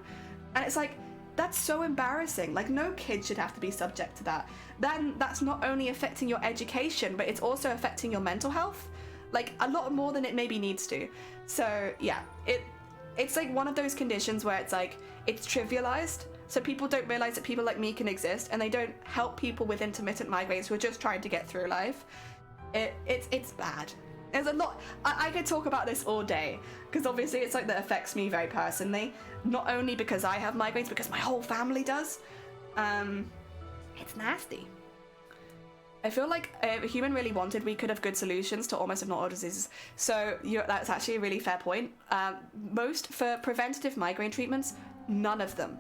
And it's like, that's so embarrassing. Like, no kid should have to be subject to that. Then that's not only affecting your education, but it's also affecting your mental health. Like, a lot more than it maybe needs to. So, yeah, it's like one of those conditions where it's like, it's trivialized. So people don't realize that people like me can exist, and they don't help people with intermittent migraines who are just trying to get through life. It's bad. There's a lot. I could talk about this all day because obviously it's like that affects me very personally. Not only because I have migraines, because my whole family does. It's nasty. I feel like if a human really wanted, we could have good solutions to almost if not all diseases. So that's actually a really fair point. Most for preventative migraine treatments, none of them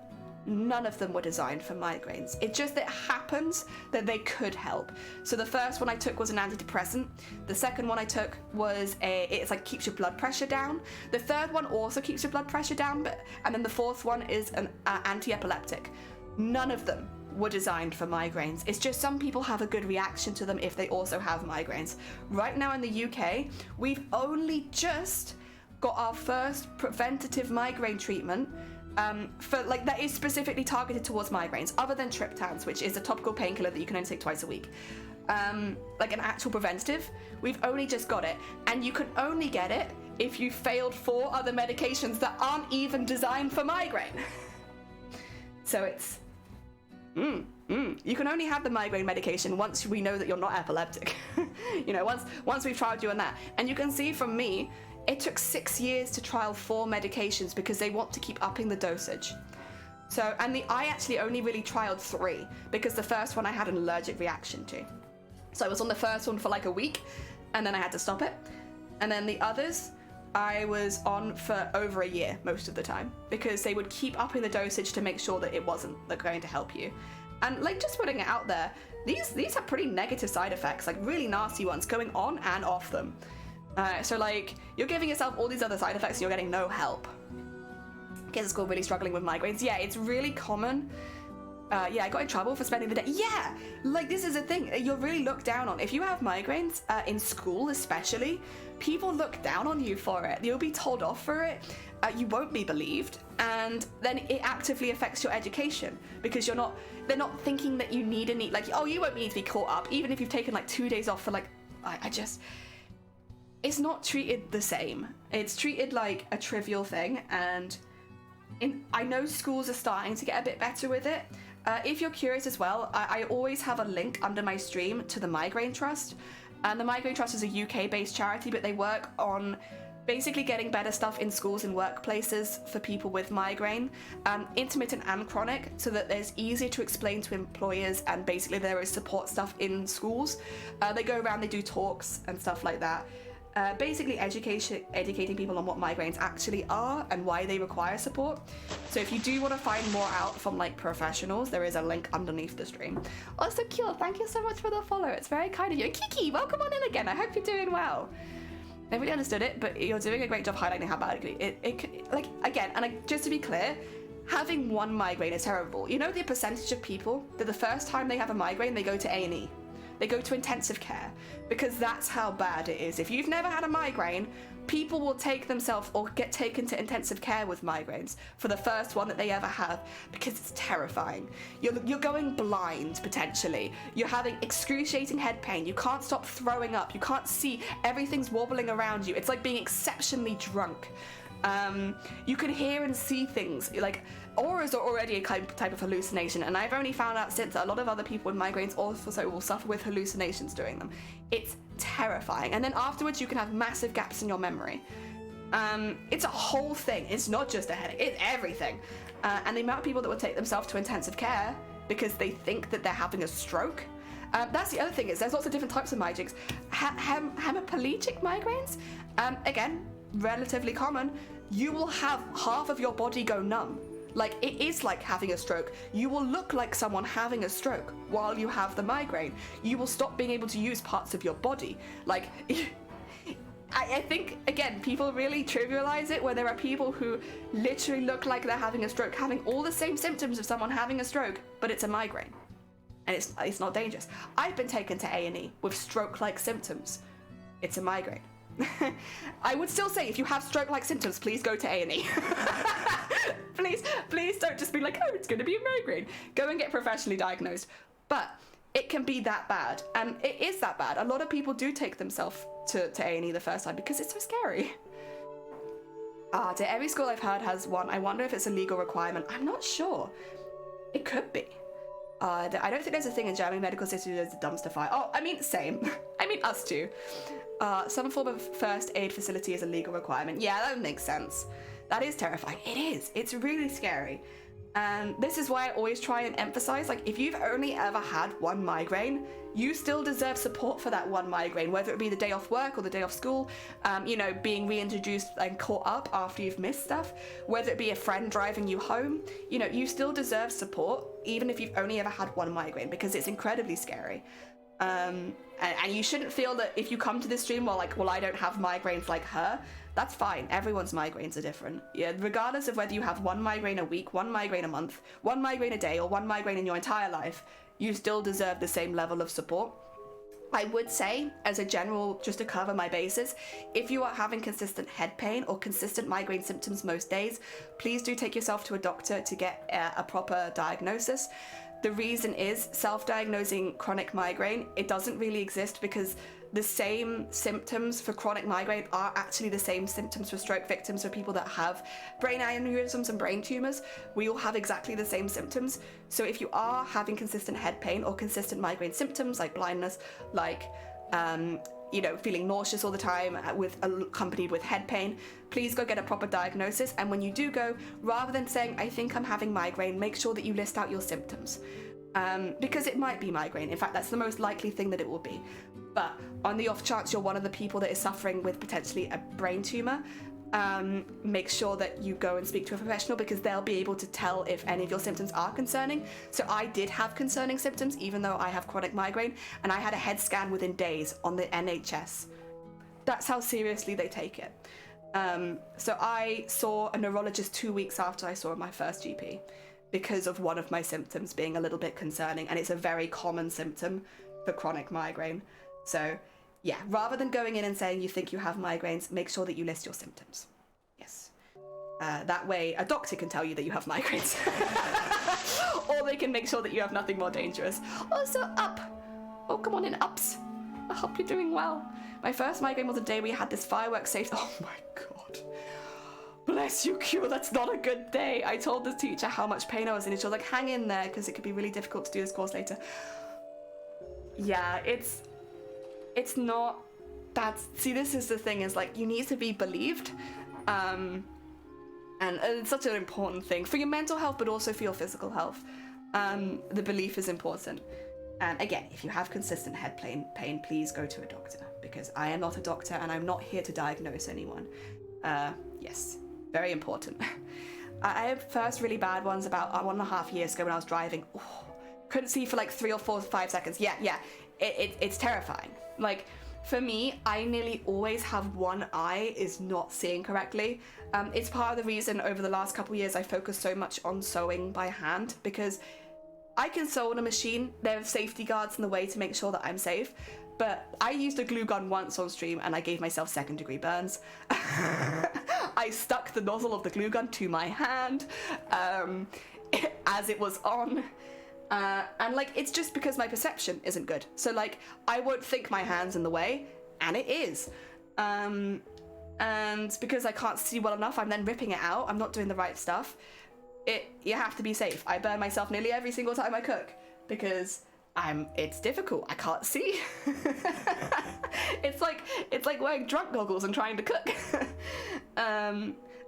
were designed for migraines. It just that happens that they could help. So the first one I took was an antidepressant. The second one I took was it's like keeps your blood pressure down. The third one also keeps your blood pressure down, and then the fourth one is an anti-epileptic. None of them were designed for migraines. It's just some people have a good reaction to them if they also have migraines. Right now in the UK, we've only just got our first preventative migraine treatment for like that is specifically targeted towards migraines, other than triptans, which is a topical painkiller that you can only take twice a week. Like an actual preventative, we've only just got it, and you can only get it if you failed 4 other medications that aren't even designed for migraine. So it's you can only have the migraine medication once we know that you're not epileptic. You know, once we've tried you on that, and you can see from me. It took 6 years to trial 4 medications because they want to keep upping the dosage. So, and I actually only really trialed 3 because the first one I had an allergic reaction to. So I was on the first one for like a week and then I had to stop it. And then the others I was on for over a year most of the time because they would keep upping the dosage to make sure that it wasn't going to help you. And like just putting it out there, these have pretty negative side effects, like really nasty ones going on and off them. So like, you're giving yourself all these other side effects and you're getting no help. Kids at school really struggling with migraines. Yeah, it's really common. Yeah, I got in trouble for spending the day. Yeah, like this is a thing. You're really looked down on. If you have migraines, in school especially, people look down on you for it. You'll be told off for it. You won't be believed. And then it actively affects your education because they're not thinking that you need like, oh, you won't need to be caught up. Even if you've taken like 2 days off for like, it's not treated the same. It's treated like a trivial thing, and I know schools are starting to get a bit better with it. If you're curious as well, I always have a link under my stream to the Migraine Trust. And the Migraine Trust is a UK-based charity, but they work on basically getting better stuff in schools and workplaces for people with migraine, intermittent and chronic, so that there's easier to explain to employers, and basically there is support stuff in schools. They go around, they do talks and stuff like that. Basically educating people on what migraines actually are and why they require support. So if you do want to find more out from like professionals, there is a link underneath the stream. Oh, so cute. Thank you so much for the follow. It's very kind of you. Kiki, welcome on in again. I hope you're doing well. I really understood it, but you're doing a great job highlighting how bad it could be. It could, like, again, and just to be clear, having one migraine is terrible. You know the percentage of people that the first time they have a migraine, they go to A&E. They go to intensive care because that's how bad it is. If you've never had a migraine, people will take themselves or get taken to intensive care with migraines for the first one that they ever have because it's terrifying. You're going blind, potentially. You're having excruciating head pain. You can't stop throwing up. You can't see. Everything's wobbling around you. It's like being exceptionally drunk. You can hear and see things. Like, auras are already a type of hallucination, and I've only found out since that a lot of other people with migraines also will suffer with hallucinations during them. It's terrifying. And then afterwards you can have massive gaps in your memory. It's a whole thing. It's not just a headache, it's everything. And the amount of people that will take themselves to intensive care because they think that they're having a stroke. That's the other thing, is there's lots of different types of migraines. Hemiplegic migraines, again, relatively common. You will have half of your body go numb. Like, it is like having a stroke. You will look like someone having a stroke while you have the migraine. You will stop being able to use parts of your body. Like, I think, again, people really trivialize it, where there are people who literally look like they're having a stroke, having all the same symptoms of someone having a stroke, but it's a migraine. And it's not dangerous. I've been taken to A&E with stroke-like symptoms. It's a migraine. I would still say, if you have stroke-like symptoms, please go to A&E. Please don't just be like, oh, it's going to be a migraine. Go and get professionally diagnosed. But it can be that bad, and it is that bad. A lot of people do take themselves to A&E the first time because it's so scary. Every school I've heard has one. I wonder if it's a legal requirement. I'm not sure. It could be. I don't think there's a thing in German medical system as a dumpster fire. Oh, I mean, same. I mean, us too. Some form of first aid facility is a legal requirement. Yeah, that makes sense. That is terrifying. It is. It's really scary. And this is why I always try and emphasize, like, if you've only ever had one migraine, you still deserve support for that one migraine, whether it be the day off work or the day off school, being reintroduced and caught up after you've missed stuff, whether it be a friend driving you home, you still deserve support, even if you've only ever had one migraine, because it's incredibly scary. And you shouldn't feel that if you come to this stream while like, well, I don't have migraines like her, that's fine. Everyone's migraines are different. Yeah, regardless of whether you have one migraine a week, one migraine a month, one migraine a day, or one migraine in your entire life, you still deserve the same level of support. I would say, as a general, just to cover my bases, if you are having consistent head pain or consistent migraine symptoms most days, please do take yourself to a doctor to get a proper diagnosis. The reason is self-diagnosing chronic migraine, it doesn't really exist because the same symptoms for chronic migraine are actually the same symptoms for stroke victims, for people that have brain aneurysms and brain tumors. We all have exactly the same symptoms. So if you are having consistent head pain or consistent migraine symptoms like blindness, like feeling nauseous all the time accompanied with head pain, please go get a proper diagnosis. And when you do go, rather than saying, I think I'm having migraine, make sure that you list out your symptoms. Because it might be migraine. In fact, that's the most likely thing that it will be. But on the off chance you're one of the people that is suffering with potentially a brain tumor, make sure that you go and speak to a professional, because they'll be able to tell if any of your symptoms are concerning. So I did have concerning symptoms, even though I have chronic migraine, and I had a head scan within days on the NHS. That's how seriously they take it. So I saw a neurologist 2 weeks after I saw my first GP because of one of my symptoms being a little bit concerning, and it's a very common symptom for chronic migraine. So yeah, rather than going in and saying you think you have migraines, make sure that you list your symptoms. Yes. That way a doctor can tell you that you have migraines. Or they can make sure that you have nothing more dangerous. Also, up. Oh, come on in, ups. I hope you're doing well. My first migraine was the day we had this fireworks safe. Oh my God. Bless you, Q, that's not a good day. I told the teacher how much pain I was in, and she was like, hang in there, because it could be really difficult to do this course later. Yeah, it's not that. See, this is the thing, is like, you need to be believed. And it's such an important thing for your mental health, but also for your physical health. The belief is important. And again, if you have consistent head pain, please go to a doctor, because I am not a doctor and I'm not here to diagnose anyone. Yes, very important. I had first really bad ones about 1.5 years ago when I was driving. Couldn't see for like 3 or 4 or 5 seconds. Yeah, it's terrifying. Like, For me, I nearly always have one eye is not seeing correctly. It's part of the reason over the last couple years I focused so much on sewing by hand, because I can sew on a machine. There are safety guards in the way to make sure that I'm safe. But I used a glue gun once on stream and I gave myself 2nd-degree burns. I stuck the nozzle of the glue gun to my hand as it was on. And like, it's just because my perception isn't good. So like, I won't think my hand's in the way, and it is. And because I can't see well enough, I'm then ripping it out. I'm not doing the right stuff. You have to be safe. I burn myself nearly every single time I cook because it's difficult. I can't see. It's like wearing drunk goggles and trying to cook.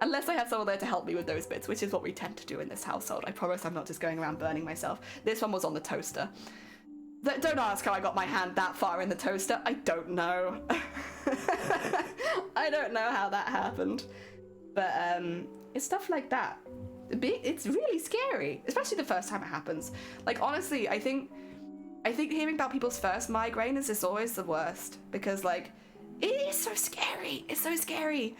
Unless I have someone there to help me with those bits, which is what we tend to do in this household. I promise I'm not just going around burning myself. This one was on the toaster. Don't ask how I got my hand that far in the toaster. I don't know. I don't know how that happened. But it's stuff like that. It's really scary, especially the first time it happens. Like, honestly, I think hearing about people's first migraine is always the worst, because like, it is so scary. It's so scary.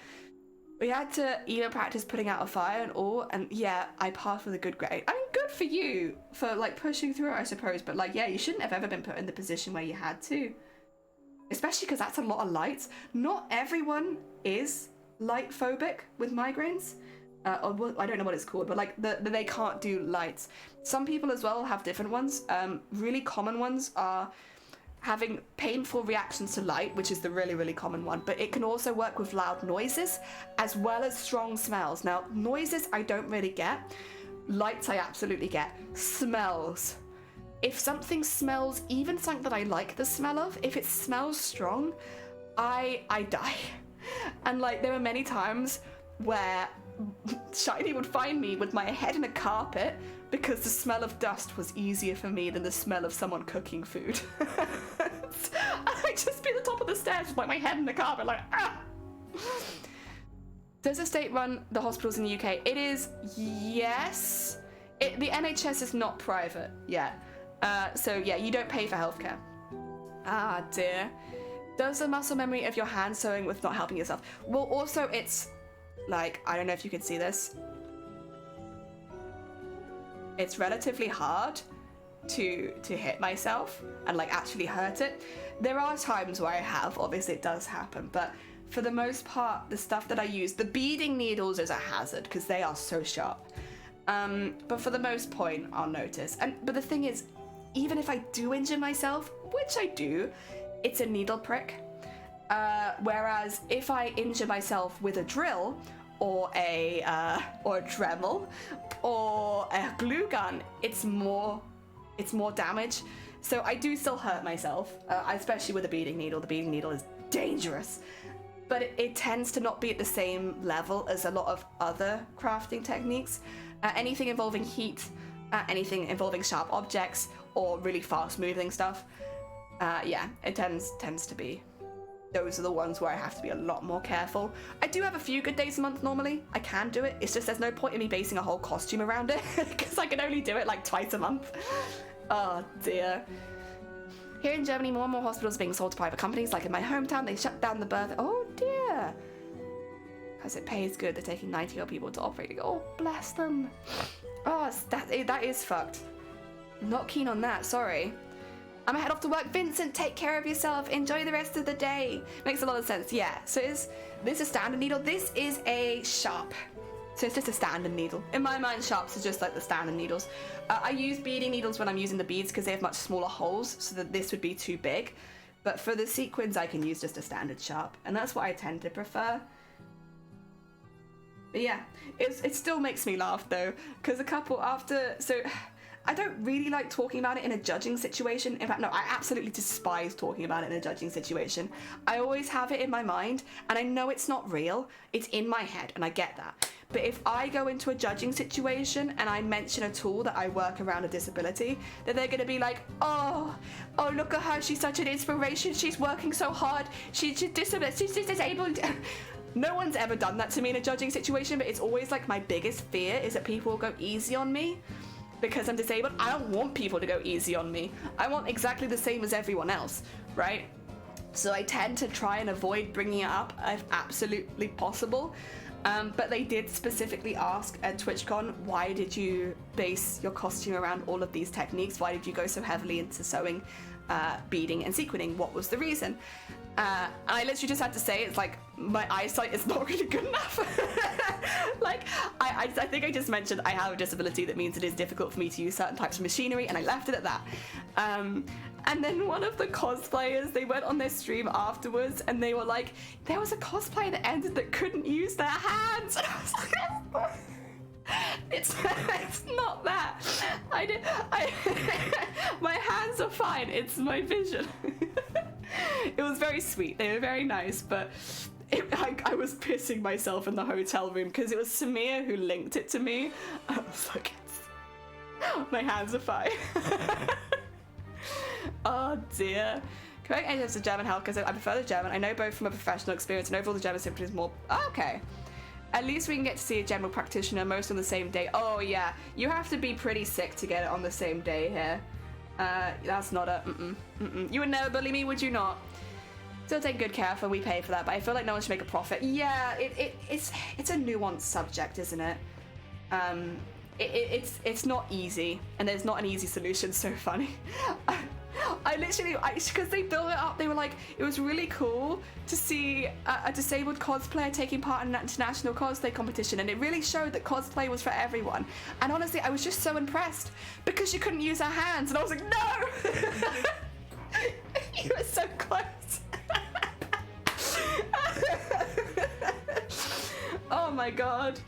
We had to even practice putting out a fire and all, and yeah, I passed with a good grade. I mean, good for you for like pushing through it, I suppose, but like, yeah, you shouldn't have ever been put in the position where you had to. Especially because that's a lot of lights. Not everyone is light phobic with migraines. Or I don't know what it's called, but like they can't do lights. Some people as well have different ones. Really common ones are having painful reactions to light, which is the really, really common one, but it can also work with loud noises as well as strong smells. Now, noises I don't really get. Lights I absolutely get. Smells. If something smells, even something that I like the smell of, if it smells strong, I die. And like, there were many times where Shiny would find me with my head in a carpet because the smell of dust was easier for me than the smell of someone cooking food. I'd just be at the top of the stairs with like my head in the carpet, like, ah! Does the state run the hospitals in the UK? It is, yes. The NHS is not private yet. So yeah, you don't pay for healthcare. Ah, dear. Does the muscle memory of your hand sewing with not helping yourself? Well, also it's, like, I don't know if you can see this. It's relatively hard to hit myself and like actually hurt it. There are times where I have, obviously it does happen, but for the most part, the stuff that I use, the beading needles is a hazard because they are so sharp. But for the most point, I'll notice. But the thing is, even if I do injure myself, which I do, it's a needle prick. Whereas if I injure myself with a drill, or a Dremel, or a glue gun, it's more damage. So I do still hurt myself, especially with a beading needle. The beading needle is dangerous, but it tends to not be at the same level as a lot of other crafting techniques. Anything involving heat, anything involving sharp objects, or really fast moving stuff. Yeah, it tends to be. Those are the ones where I have to be a lot more careful. I do have a few good days a month normally. I can do it. It's just there's no point in me basing a whole costume around it because I can only do it like twice a month. Oh dear. Here in Germany, more and more hospitals are being sold to private companies. Like in my hometown, they shut down the birth. Oh dear. Because it pays good. They're taking 90-year-old people to operating. Oh, bless them. Oh, that is fucked. Not keen on that, sorry. I'm gonna head off to work. Vincent, take care of yourself. Enjoy the rest of the day. Makes a lot of sense. Yeah, so this is a standard needle. This is a sharp. So it's just a standard needle. In my mind, sharps are just like the standard needles. I use beading needles when I'm using the beads because they have much smaller holes, so that this would be too big. But for the sequins, I can use just a standard sharp, and that's what I tend to prefer. But yeah, it still makes me laugh though, because a couple after, so I don't really like talking about it in a judging situation. In fact, no, I absolutely despise talking about it in a judging situation. I always have it in my mind, and I know it's not real. It's in my head, and I get that. But if I go into a judging situation and I mention a tool that I work around a disability, then they're going to be like, oh, look at her. She's such an inspiration. She's working so hard. She's disabled. No one's ever done that to me in a judging situation, but it's always like my biggest fear is that people will go easy on me. Because I'm disabled, I don't want people to go easy on me. I want exactly the same as everyone else, right? So I tend to try and avoid bringing it up if absolutely possible. But they did specifically ask at TwitchCon, why did you base your costume around all of these techniques? Why did you go so heavily into sewing, beading, and sequining? What was the reason? And I literally just had to say, it's like, my eyesight is not really good enough. Like, I think I just mentioned I have a disability that means it is difficult for me to use certain types of machinery, and I left it at that. And then one of the cosplayers, they went on their stream afterwards, and they were like, there was a cosplayer that ended that couldn't use their hands. And I was like, it's not that. My hands are fine, it's my vision. It was very sweet, they were very nice, but I was pissing myself in the hotel room because it was Samir who linked it to me. I was like, my hands are fine. Oh dear. Correct agents of German health because I prefer the German. I know both from a professional experience and overall the German symptoms more. Oh, okay. At least we can get to see a general practitioner most on the same day. Oh yeah, you have to be pretty sick to get it on the same day here. That's not a You would never bully me, would you not? Still take good care for, we pay for that, but I feel like no one should make a profit. Yeah, it's a nuanced subject, isn't it? It's not easy, and there's not an easy solution. So funny. I literally, because they built it up, they were like, it was really cool to see a disabled cosplayer taking part in an international cosplay competition, and it really showed that cosplay was for everyone. And honestly, I was just so impressed because she couldn't use her hands, and I was like, no! You were so close. Oh my god.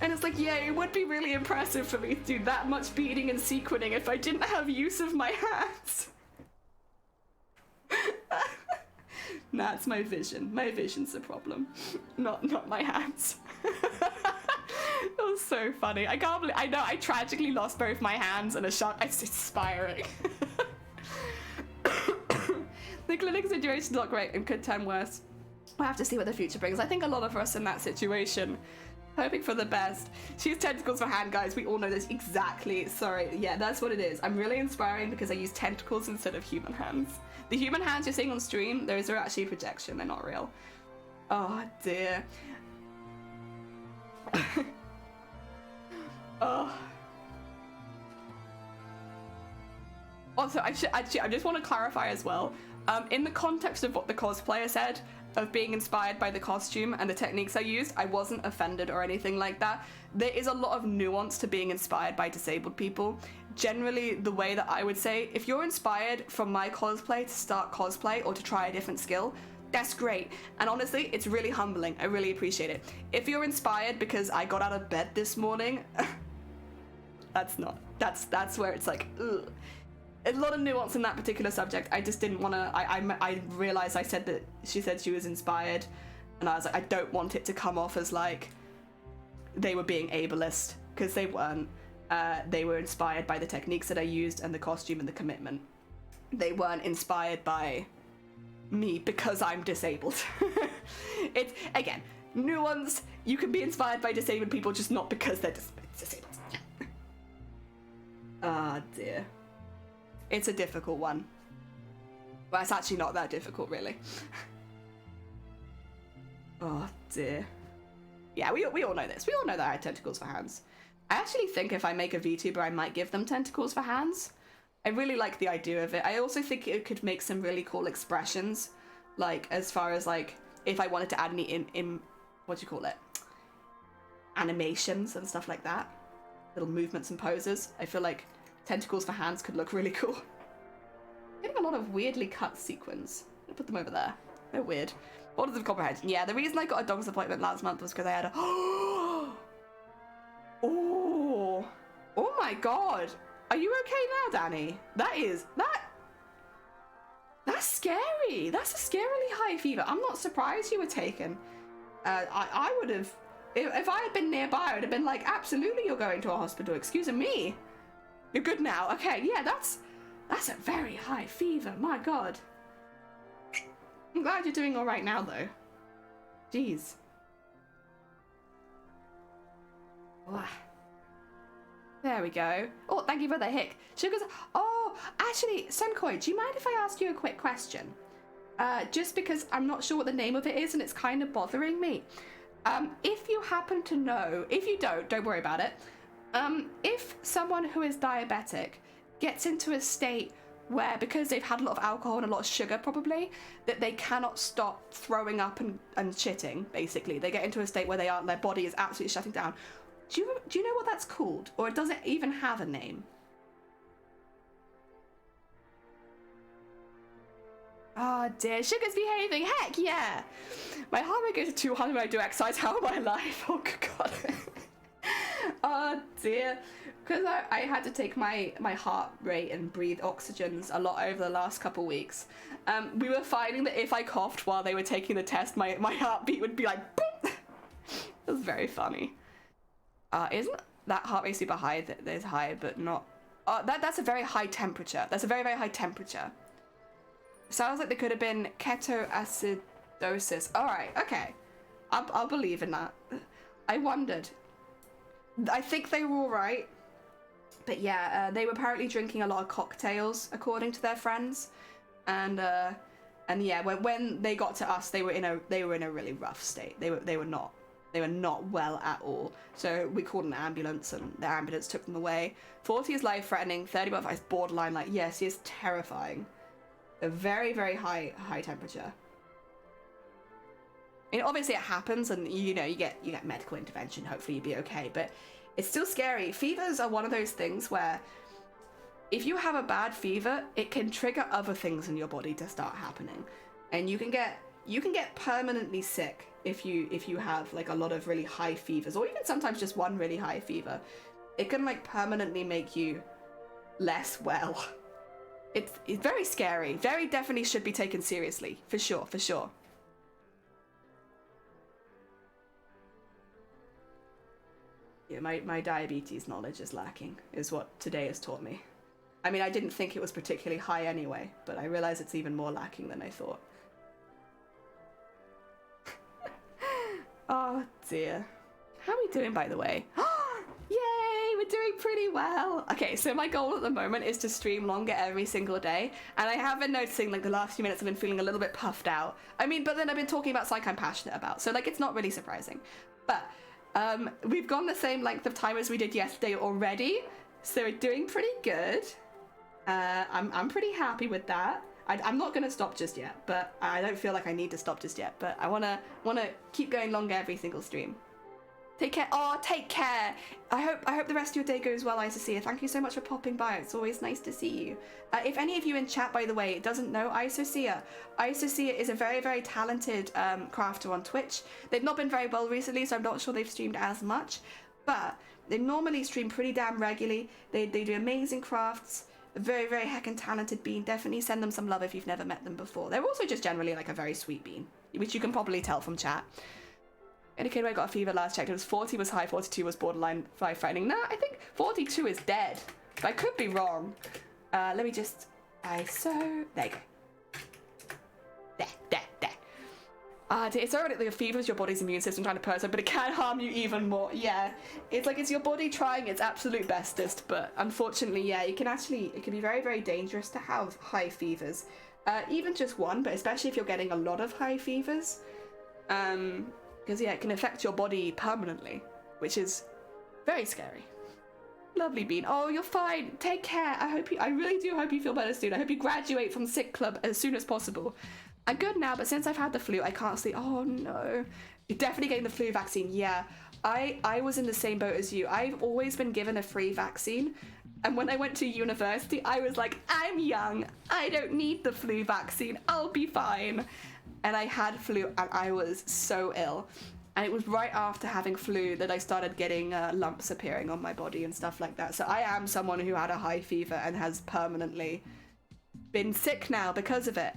And it's like, yeah, it would be really impressive for me to do that much beading and sequining if I didn't have use of my hands. Nah, it's my vision. My vision's the problem, not my hands. It was so funny. I can't believe, I know I tragically lost both my hands in a shock. It's inspiring. The clinic situation's not great and could turn worse. We'll have to see what the future brings. I think a lot of us in that situation, hoping for the best. She has tentacles for hand, guys. We all know this. Exactly. Sorry. Yeah, that's what it is. I'm really inspiring because I use tentacles instead of human hands. The human hands you're seeing on stream, those are actually projection. They're not real. Oh, dear. Oh. Also, I just want to clarify as well. In the context of what the cosplayer said, of being inspired by the costume and the techniques I used, I wasn't offended or anything like that. There is a lot of nuance to being inspired by disabled people. Generally, the way that I would say, if you're inspired from my cosplay to start cosplay or to try a different skill, that's great. And honestly, it's really humbling. I really appreciate it. If you're inspired because I got out of bed this morning, that's where it's like, ugh. A lot of nuance in that particular subject. I just didn't want to, I realized I said that she said she was inspired, and I was like, I don't want it to come off as like they were being ableist, because they weren't. They were inspired by the techniques that I used and the costume and the commitment. They weren't inspired by me because I'm disabled. It's, again, nuance. You can be inspired by disabled people, just not because they're disabled. Ah, dear. It's a difficult one. Well, it's actually not that difficult, really. Oh, dear. Yeah, we all know this. We all know that I have tentacles for hands. I actually think if I make a VTuber, I might give them tentacles for hands. I really like the idea of it. I also think it could make some really cool expressions. Like, as far as, like, if I wanted to add any in what do you call it? Animations and stuff like that. Little movements and poses. I feel like tentacles for hands could look really cool. Getting a lot of weirdly cut sequins. I'm gonna put them over there. They're weird. Orders of comprehension. Yeah, the reason I got a dog's appointment last month was because I had a... Oh! Oh my god! Are you okay now, Danny? That's scary. That's a scarily high fever. I'm not surprised you were taken. I would have... If I had been nearby, I would have been like, absolutely you're going to a hospital. Excuse me. You're good now. Okay, yeah, that's a very high fever. My god. I'm glad you're doing all right now, though. Jeez. Wow. There we go. Oh, thank you for the hick. Sugars. Oh, actually, Senkoi, do you mind if I ask you a quick question? just because I'm not sure what the name of it is and it's kind of bothering me. If you happen to know, if you don't worry about it. If someone who is diabetic gets into a state where, because they've had a lot of alcohol and a lot of sugar probably, that they cannot stop throwing up and shitting, basically. They get into a state where their body is absolutely shutting down. Do you know what that's called? Or does it even have a name? Oh dear, sugar's behaving, heck yeah! My heart rate goes to 200 when I do exercise, how am I alive? Oh good god. Oh dear. Because I had to take my heart rate and breathe oxygens a lot over the last couple weeks. We were finding that if I coughed while they were taking the test, my heartbeat would be like boom. It was very funny. Isn't that heart rate super high? There's high, but not... that's a very high temperature. That's a very, very high temperature. Sounds like there could have been ketoacidosis. Alright, okay. I'll believe in that. I wondered. I think they were alright. But yeah, they were apparently drinking a lot of cocktails, according to their friends. And yeah, when they got to us, they were in a really rough state. They were not well at all. So we called an ambulance, and the ambulance took them away. 40 is life-threatening, 30 is borderline. Like, yes, he is terrifying. A very, very high temperature. And obviously it happens, and you get medical intervention. Hopefully you'll be okay, but it's still scary. Fevers are one of those things where if you have a bad fever, it can trigger other things in your body to start happening, and you can get permanently sick if you have like a lot of really high fevers, or even sometimes just one really high fever. It can like permanently make you less well. It's very scary. Very definitely should be taken seriously. For sure, for sure. Yeah, my diabetes knowledge is lacking, is what today has taught me. I mean, I didn't think it was particularly high anyway, but I realize it's even more lacking than I thought. Oh dear. How are we doing, by the way? Yay, we're doing pretty well. Okay, so my goal at the moment is to stream longer every single day, and I have been noticing like the last few minutes I've been feeling a little bit puffed out. I mean, but then I've been talking about something I'm passionate about, so like it's not really surprising. But we've gone the same length of time as we did yesterday already, so we're doing pretty good. I'm pretty happy with that. I'm not going to stop just yet, but I don't feel like I need to stop just yet, but I wanna keep going longer every single stream. Take care. Oh, take care. I hope the rest of your day goes well, Isocia. Thank you so much for popping by. It's always nice to see you. If any of you in chat, by the way, doesn't know Isocia is a very, very talented crafter on Twitch. They've not been very well recently, so I'm not sure they've streamed as much, but they normally stream pretty damn regularly. They do amazing crafts. A very, very heckin' talented bean. Definitely send them some love if you've never met them before. They're also just generally like a very sweet bean, which you can probably tell from chat. Indicated I got a fever last checked. It was 40 was high, 42 was borderline life-threatening. Nah, I think 42 is dead. But I could be wrong. Let me just... ISO... There you go. There. It's ironically a fever is your body's immune system trying to purge it, but it can harm you even more. Yeah, it's like it's your body trying its absolute bestest, but unfortunately, yeah, it can be very, very dangerous to have high fevers. Even just one, but especially if you're getting a lot of high fevers. Because yeah, it can affect your body permanently, which is very scary. Lovely Bean. Oh, you're fine. Take care. I really do hope you feel better soon. I hope you graduate from sick club as soon as possible. I'm good now, but since I've had the flu, I can't sleep. Oh no. You're definitely getting the flu vaccine. Yeah, I was in the same boat as you. I've always been given a free vaccine. And when I went to university, I was like, I'm young. I don't need the flu vaccine. I'll be fine. And I had flu and I was so ill. And it was right after having flu that I started getting lumps appearing on my body and stuff like that. So I am someone who had a high fever and has permanently been sick now because of it.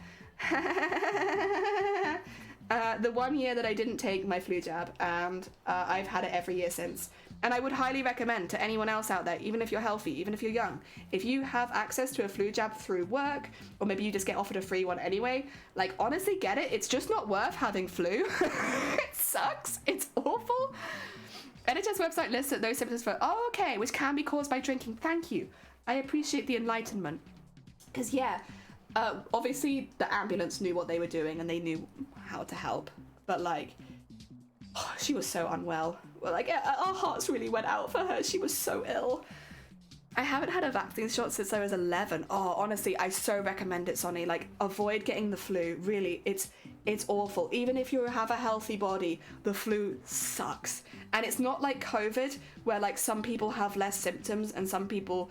The 1 year that I didn't take my flu jab, and I've had it every year since. And I would highly recommend to anyone else out there, even if you're healthy, even if you're young, if you have access to a flu jab through work, or maybe you just get offered a free one anyway, like honestly get it. It's just not worth having flu. It sucks. It's awful. NHS website lists those symptoms for, oh, okay, which can be caused by drinking. Thank you. I appreciate the enlightenment. Because yeah, Obviously the ambulance knew what they were doing and they knew how to help, but like, she was so unwell. Well, like, our hearts really went out for her. She was so ill. I haven't had a vaccine shot since I was 11. Oh, honestly, I so recommend it, Sonny. Like, avoid getting the flu. Really, it's awful. Even if you have a healthy body, the flu sucks. And it's not like COVID, where like some people have less symptoms and some people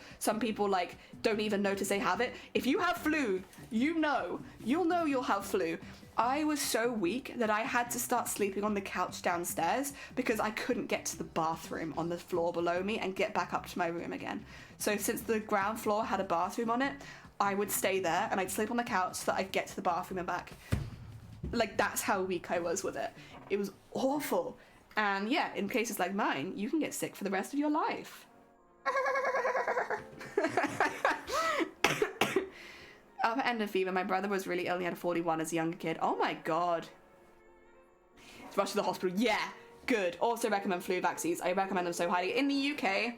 like don't even notice they have it. If you have flu, you'll know you'll have flu. I was so weak that I had to start sleeping on the couch downstairs because I couldn't get to the bathroom on the floor below me and get back up to my room again. So since the ground floor had a bathroom on it, I would stay there and I'd sleep on the couch so that I'd get to the bathroom and back. Like, that's how weak I was with it. It was awful. And yeah, in cases like mine, you can get sick for the rest of your life. Upper end of fever. My brother was really ill. He had a 41 as a younger kid. Oh my god. Rush to the hospital. Yeah, good. Also recommend flu vaccines. I recommend them so highly. In the UK,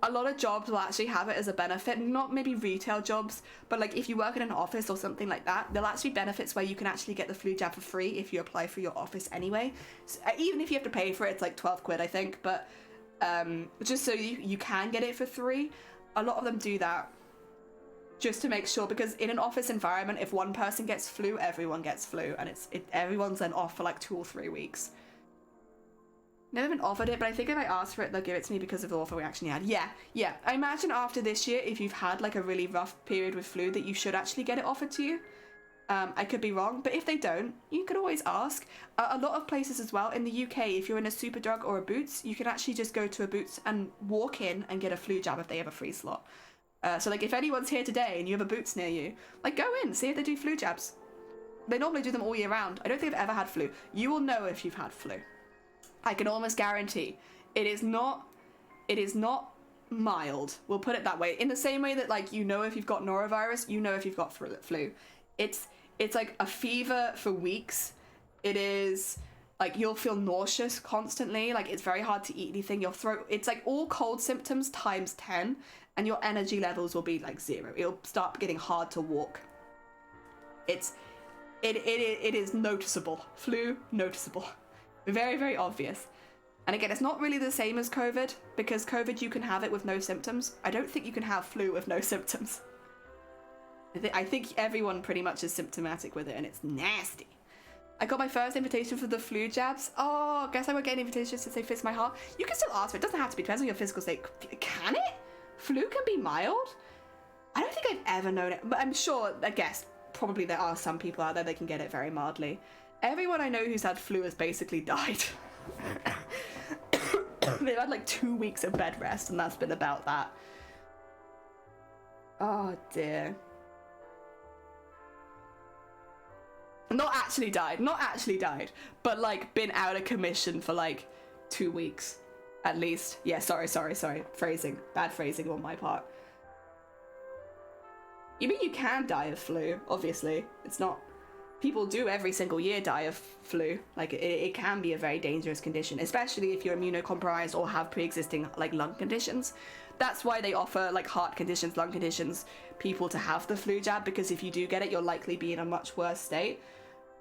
a lot of jobs will actually have it as a benefit. Not maybe retail jobs, but like if you work in an office or something like that, there'll actually be benefits where you can actually get the flu jab for free if you apply for your office anyway. So, even if you have to pay for it, it's like 12 quid, I think. But just so you can get it for free. A lot of them do that just to make sure, because in an office environment, if one person gets flu, everyone gets flu, and everyone's then off for like 2 or 3 weeks. Never been offered it, but I think if I ask for it, they'll give it to me because of the awful reaction you had. Yeah. I imagine after this year, if you've had like a really rough period with flu, that you should actually get it offered to you. I could be wrong, but if they don't, you could always ask. A lot of places as well, in the UK, if you're in a Superdrug or a Boots, you can actually just go to a Boots and walk in and get a flu jab if they have a free slot. So like if anyone's here today and you have a Boots near you, like go in, see if they do flu jabs. They normally do them all year round. I don't think I've ever had flu. You will know if you've had flu. I can almost guarantee it is not mild. We'll put it that way. In the same way that like you know if you've got norovirus, you know if you've got flu. It's like a fever for weeks. It is like you'll feel nauseous constantly. Like it's very hard to eat anything. Your throat. It's like all cold symptoms times 10. And your energy levels will be like 0. It'll start getting hard to walk. It is noticeable. Flu, noticeable. Very, very obvious. And again, it's not really the same as COVID, because COVID, you can have it with no symptoms. I don't think you can have flu with no symptoms. I think everyone pretty much is symptomatic with it, and it's nasty. I got my first invitation for the flu jabs. Oh, guess I won't get an invitation since they fits my heart. You can still ask for it. It doesn't have to be. Depends on your physical state. Can it? Flu can be mild? I don't think I've ever known it, but I'm sure, I guess, probably there are some people out there that can get it very mildly. Everyone I know who's had flu has basically died. They've had like 2 weeks of bed rest, and that's been about that. Oh dear. Not actually died, but like been out of commission for like 2 weeks. At least. Yeah, sorry. Phrasing. Bad phrasing on my part. You mean you can die of flu, obviously. It's not... People do every single year die of flu. Like, it can be a very dangerous condition, especially if you're immunocompromised or have pre-existing, like, lung conditions. That's why they offer, like, heart conditions, lung conditions, people to have the flu jab, because if you do get it, you'll likely be in a much worse state.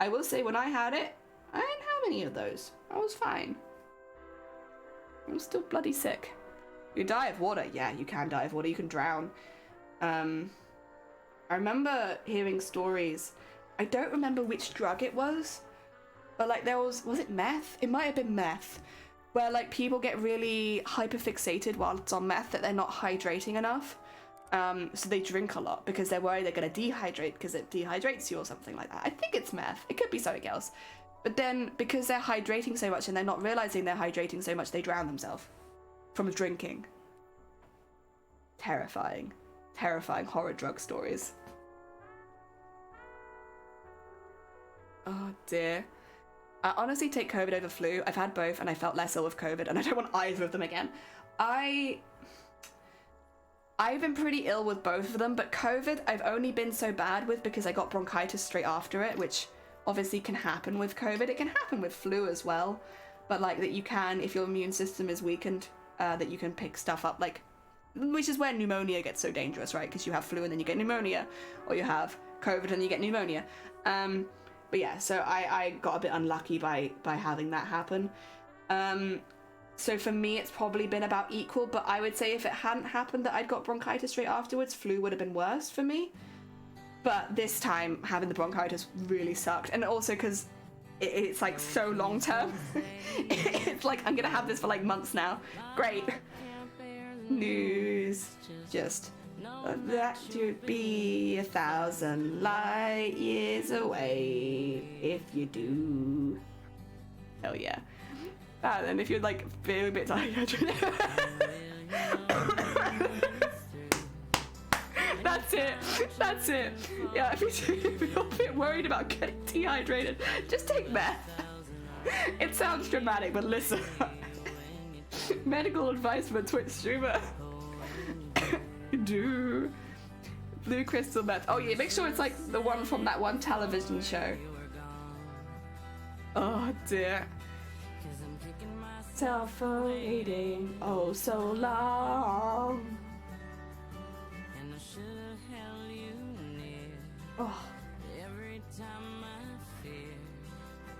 I will say, when I had it, I didn't have any of those. I was fine. I'm still bloody sick. You die of water. Yeah, you can die of water. You can drown. I remember hearing stories. I don't remember which drug it was, but like there was it meth? It might have been meth, where like people get really hyperfixated while it's on meth that they're not hydrating enough. So they drink a lot because they're worried they're going to dehydrate because it dehydrates you or something like that. I think it's meth. It could be something else. But then, because they're hydrating so much and they're not realizing they're hydrating so much, they drown themselves from drinking. Terrifying. Terrifying horror drug stories. Oh dear. I honestly take COVID over flu. I've had both and I felt less ill with COVID, and I don't want either of them again. I've been pretty ill with both of them, but COVID I've only been so bad with because I got bronchitis straight after it, which obviously can happen with COVID. It can happen with flu as well, but like that you can, if your immune system is weakened, that you can pick stuff up like which is where pneumonia gets so dangerous, right? Because you have flu and then you get pneumonia, or you have COVID and you get pneumonia. But yeah, so I got a bit unlucky by having that happen. So for me, it's probably been about equal, but I would say if it hadn't happened that I'd got bronchitis straight afterwards, flu would have been worse for me. But this time, having the bronchitis really sucked. And also because it's like so long term. It's like, I'm gonna have this for like months now. Great. News. Just that you'd be 1,000 light years away if you do. Hell yeah. And then if you're like feeling a bit dehydrated. That's it. Yeah, if you're a bit worried about getting dehydrated, just take meth. It sounds dramatic, but listen. Medical advice from a Twitch streamer. Do blue crystal meth. Oh yeah, make sure it's like the one from that one television show. Oh dear. Self-waiting, oh so long. Oh. Every time I fear,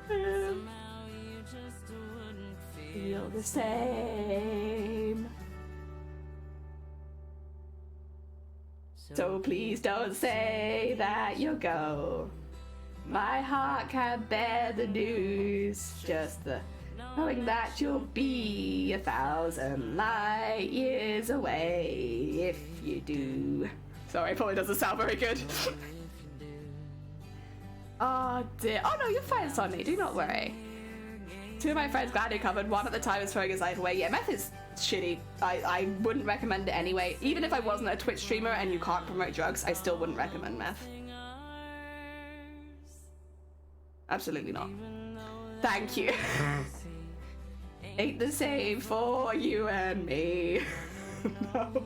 somehow you just wouldn't feel the same. So please don't say that you'll go. My heart can't bear the news. Just the knowing that you'll be 1,000 light years away if you do. Sorry, it probably doesn't sound very good. Oh dear. Oh no, you're fine, Sonny. Do not worry. Two of my friends glad you covered. One at the time was throwing his life away. Yeah, meth is shitty. I wouldn't recommend it anyway. Even if I wasn't a Twitch streamer and you can't promote drugs, I still wouldn't recommend meth. Absolutely not. Thank you. Ain't the same for you and me. No.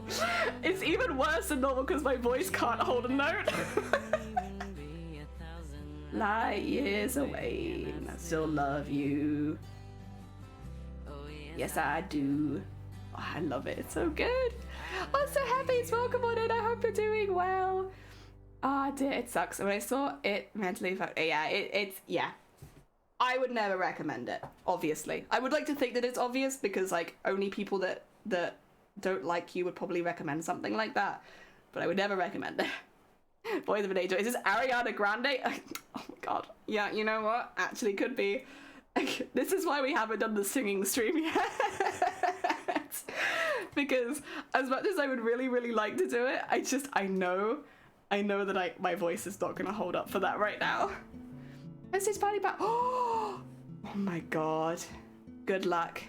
It's even worse than normal because my voice can't hold a note. Light years away, and I still love you. Yes, I do. Oh, I love it. It's so good. I'm so happy. It's welcome on in. I hope you're doing well. Ah, dear, it sucks. When I saw it mentally, yeah, it's yeah. I would never recommend it. Obviously, I would like to think that it's obvious because like only people that don't like you would probably recommend something like that. But I would never recommend it. Boys of an Angel. Is this Ariana Grande? Oh my god. Yeah, you know what? Actually could be. This is why we haven't done the singing stream yet. Because as much as I would really, really like to do it, I know that my voice is not gonna hold up for that right now. Message party back. Oh my god. Good luck.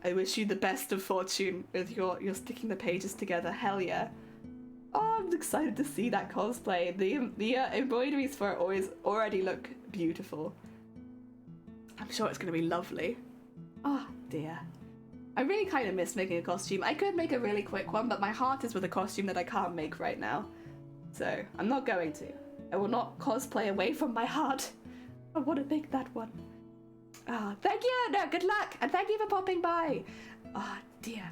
I wish you the best of fortune with your sticking the pages together. Hell yeah. Oh, I'm excited to see that cosplay. The embroideries for it already look beautiful. I'm sure it's going to be lovely. Oh dear. I really kind of miss making a costume. I could make a really quick one, but my heart is with a costume that I can't make right now. So I'm not going to. I will not cosplay away from my heart. I want to make that one. Ah, thank you. No, good luck. And thank you for popping by. Oh dear.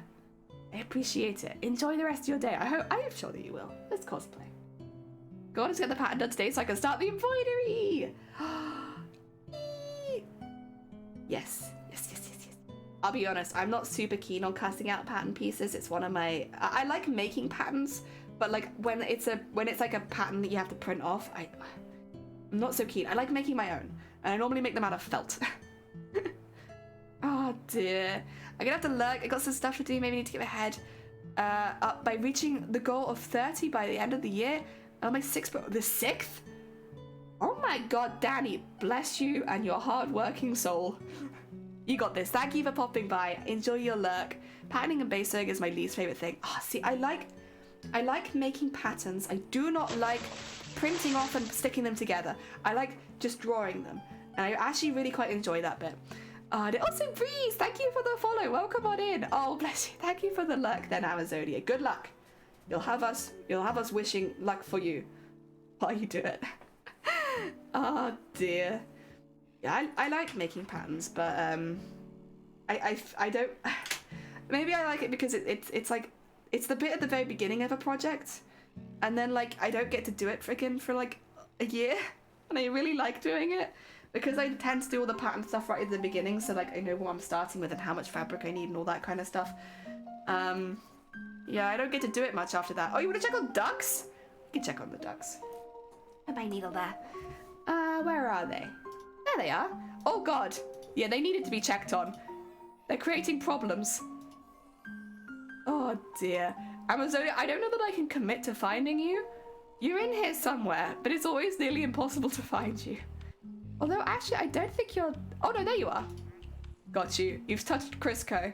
I appreciate it. Enjoy the rest of your day. I am sure that you will. Let's cosplay. Go on, let's get the pattern done today so I can start the embroidery. Yes. I'll be honest, I'm not super keen on casting out pattern pieces. It's one of my... I like making patterns, but like when it's like a pattern that you have to print off, I'm not so keen. I like making my own, and I normally make them out of felt. Oh dear. I'm gonna have to lurk. I got some stuff to do. Maybe need to get my head up by reaching the goal of 30 by the end of the year. Oh, my 6th, the 6th? Oh my god, Danny, bless you and your hard-working soul. You got this. Thank you for popping by. Enjoy your lurk. Patterning and basting is my least favorite thing. Oh, see, I like making patterns. I do not like printing off and sticking them together. I like just drawing them. And I actually really quite enjoy that bit. Also, Breeze, thank you for the follow. Welcome on in. Oh, bless you. Thank you for the luck, then, Amazonia. Good luck. You'll have us wishing luck for you while you do it. Oh dear. Yeah, I like making patterns, but I don't. Maybe I like it because it's like it's the bit at the very beginning of a project, and then like I don't get to do it for like a year, and I really like doing it because I tend to do all the pattern stuff right at the beginning, so like I know what I'm starting with and how much fabric I need and all that kind of stuff. Yeah, I don't get to do it much after that. Oh, you want to check on ducks? You can check on the ducks. And my needle there. Where are they? There they are. Oh god. Yeah, they needed to be checked on. They're creating problems. Oh dear. Amazonia, I don't know that I can commit to finding you. You're in here somewhere, but it's always nearly impossible to find you. Although, actually, I don't think you're... Oh, no, there you are. Got you. You've touched Crisco.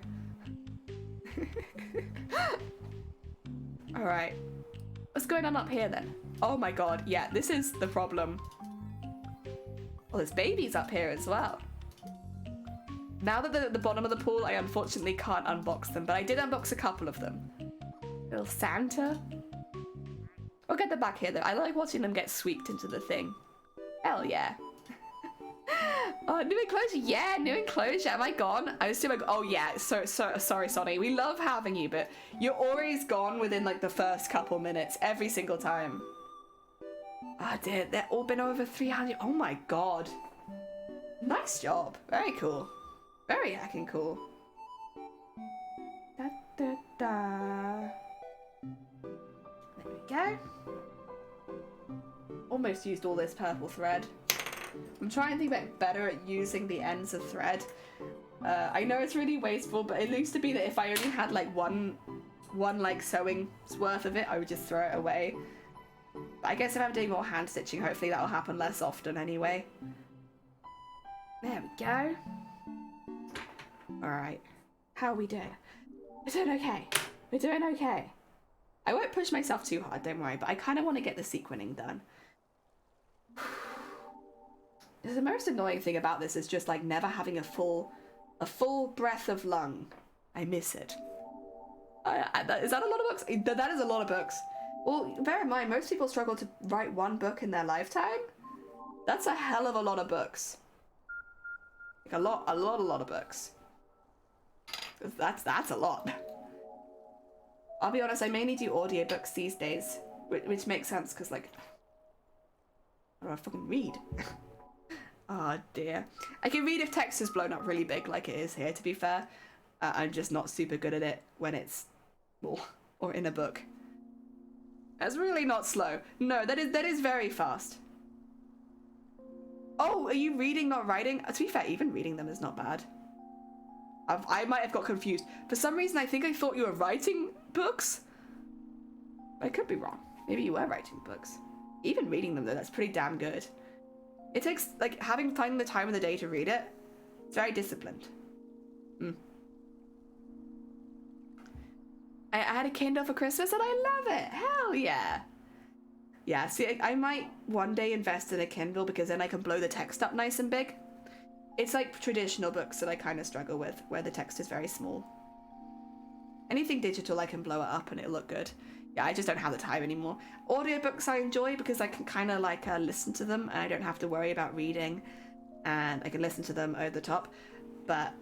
Alright. What's going on up here, then? Oh, my God. Yeah, this is the problem. Well, there's babies up here as well. Now that they're at the bottom of the pool, I unfortunately can't unbox them, but I did unbox a couple of them. Little Santa. I'll get them back here, though. I like watching them get swept into the thing. Hell yeah. Oh, new enclosure. Yeah, new enclosure. Am I gone? I assume oh yeah, so sorry, Sonny. We love having you, but you're always gone within like the first couple minutes every single time. Oh dear, they've all been over 300. Oh my god. Nice job. Very cool. Very heckin' cool. Da, da, da. There we go. Almost used all this purple thread. I'm trying to think better at using the ends of thread. I know it's really wasteful, but it used to be that if I only had like one like sewing's worth of it, I would just throw it away. But I guess if I'm doing more hand stitching, hopefully that'll happen less often anyway. There we go. Alright. How are we doing? We're doing okay. We're doing okay. I won't push myself too hard, don't worry, but I kind of want to get the sequining done. The most annoying thing about this is just like never having a full breath of lung. I miss it. Is that a lot of books? That is a lot of books. Well, bear in mind, most people struggle to write one book in their lifetime. That's a hell of a lot of books. Like a lot of books. That's a lot. I'll be honest, I mainly do audiobooks these days, which makes sense because like, I don't fucking read. Oh dear. I can read if text is blown up really big like it is here, to be fair. I'm just not super good at it when it's small or in a book. That's really not slow. No, that is very fast. Oh, are you reading, not writing? To be fair, even reading them is not bad. I might have got confused. For some reason, I think I thought you were writing books. I could be wrong. Maybe you were writing books. Even reading them, though, that's pretty damn good. It takes, like, finding the time of the day to read it. It's very disciplined. I had a Kindle for Christmas and I love it. Hell yeah. Yeah, see, I might one day invest in a Kindle because then I can blow the text up nice and big. It's like traditional books that I kind of struggle with, where the text is very small. Anything digital, I can blow it up and it'll look good. Yeah, I just don't have the time anymore. Audiobooks I enjoy because I can kind of like listen to them and I don't have to worry about reading and I can listen to them over the top. But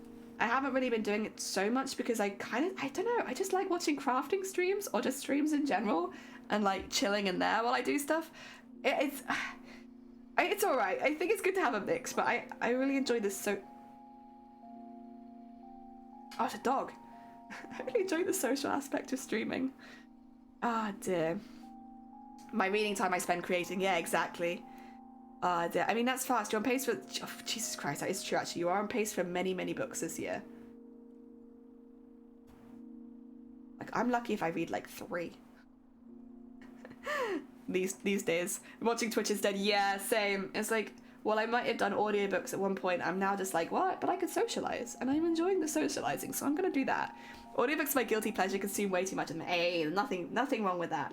I haven't really been doing it so much because I don't know, I just like watching crafting streams or just streams in general and like chilling in there while I do stuff. It's alright. I think it's good to have a mix, but I really enjoy this so... Oh, it's a dog. I really enjoy the social aspect of streaming. Ah, dear. My reading time I spend creating. Yeah, exactly. Ah, dear. I mean, that's fast. You're on pace for... Oh, Jesus Christ, that is true, actually. You are on pace for many, many books this year. Like, I'm lucky if I read, like, 3. These days. Watching Twitch instead. Yeah, same. It's like, well, I might have done audiobooks at one point. I'm now just like, what? But I could socialize. And I'm enjoying the socializing, so I'm going to do that. Audiobooks are my guilty pleasure, consume way too much of them. Hey, nothing wrong with that.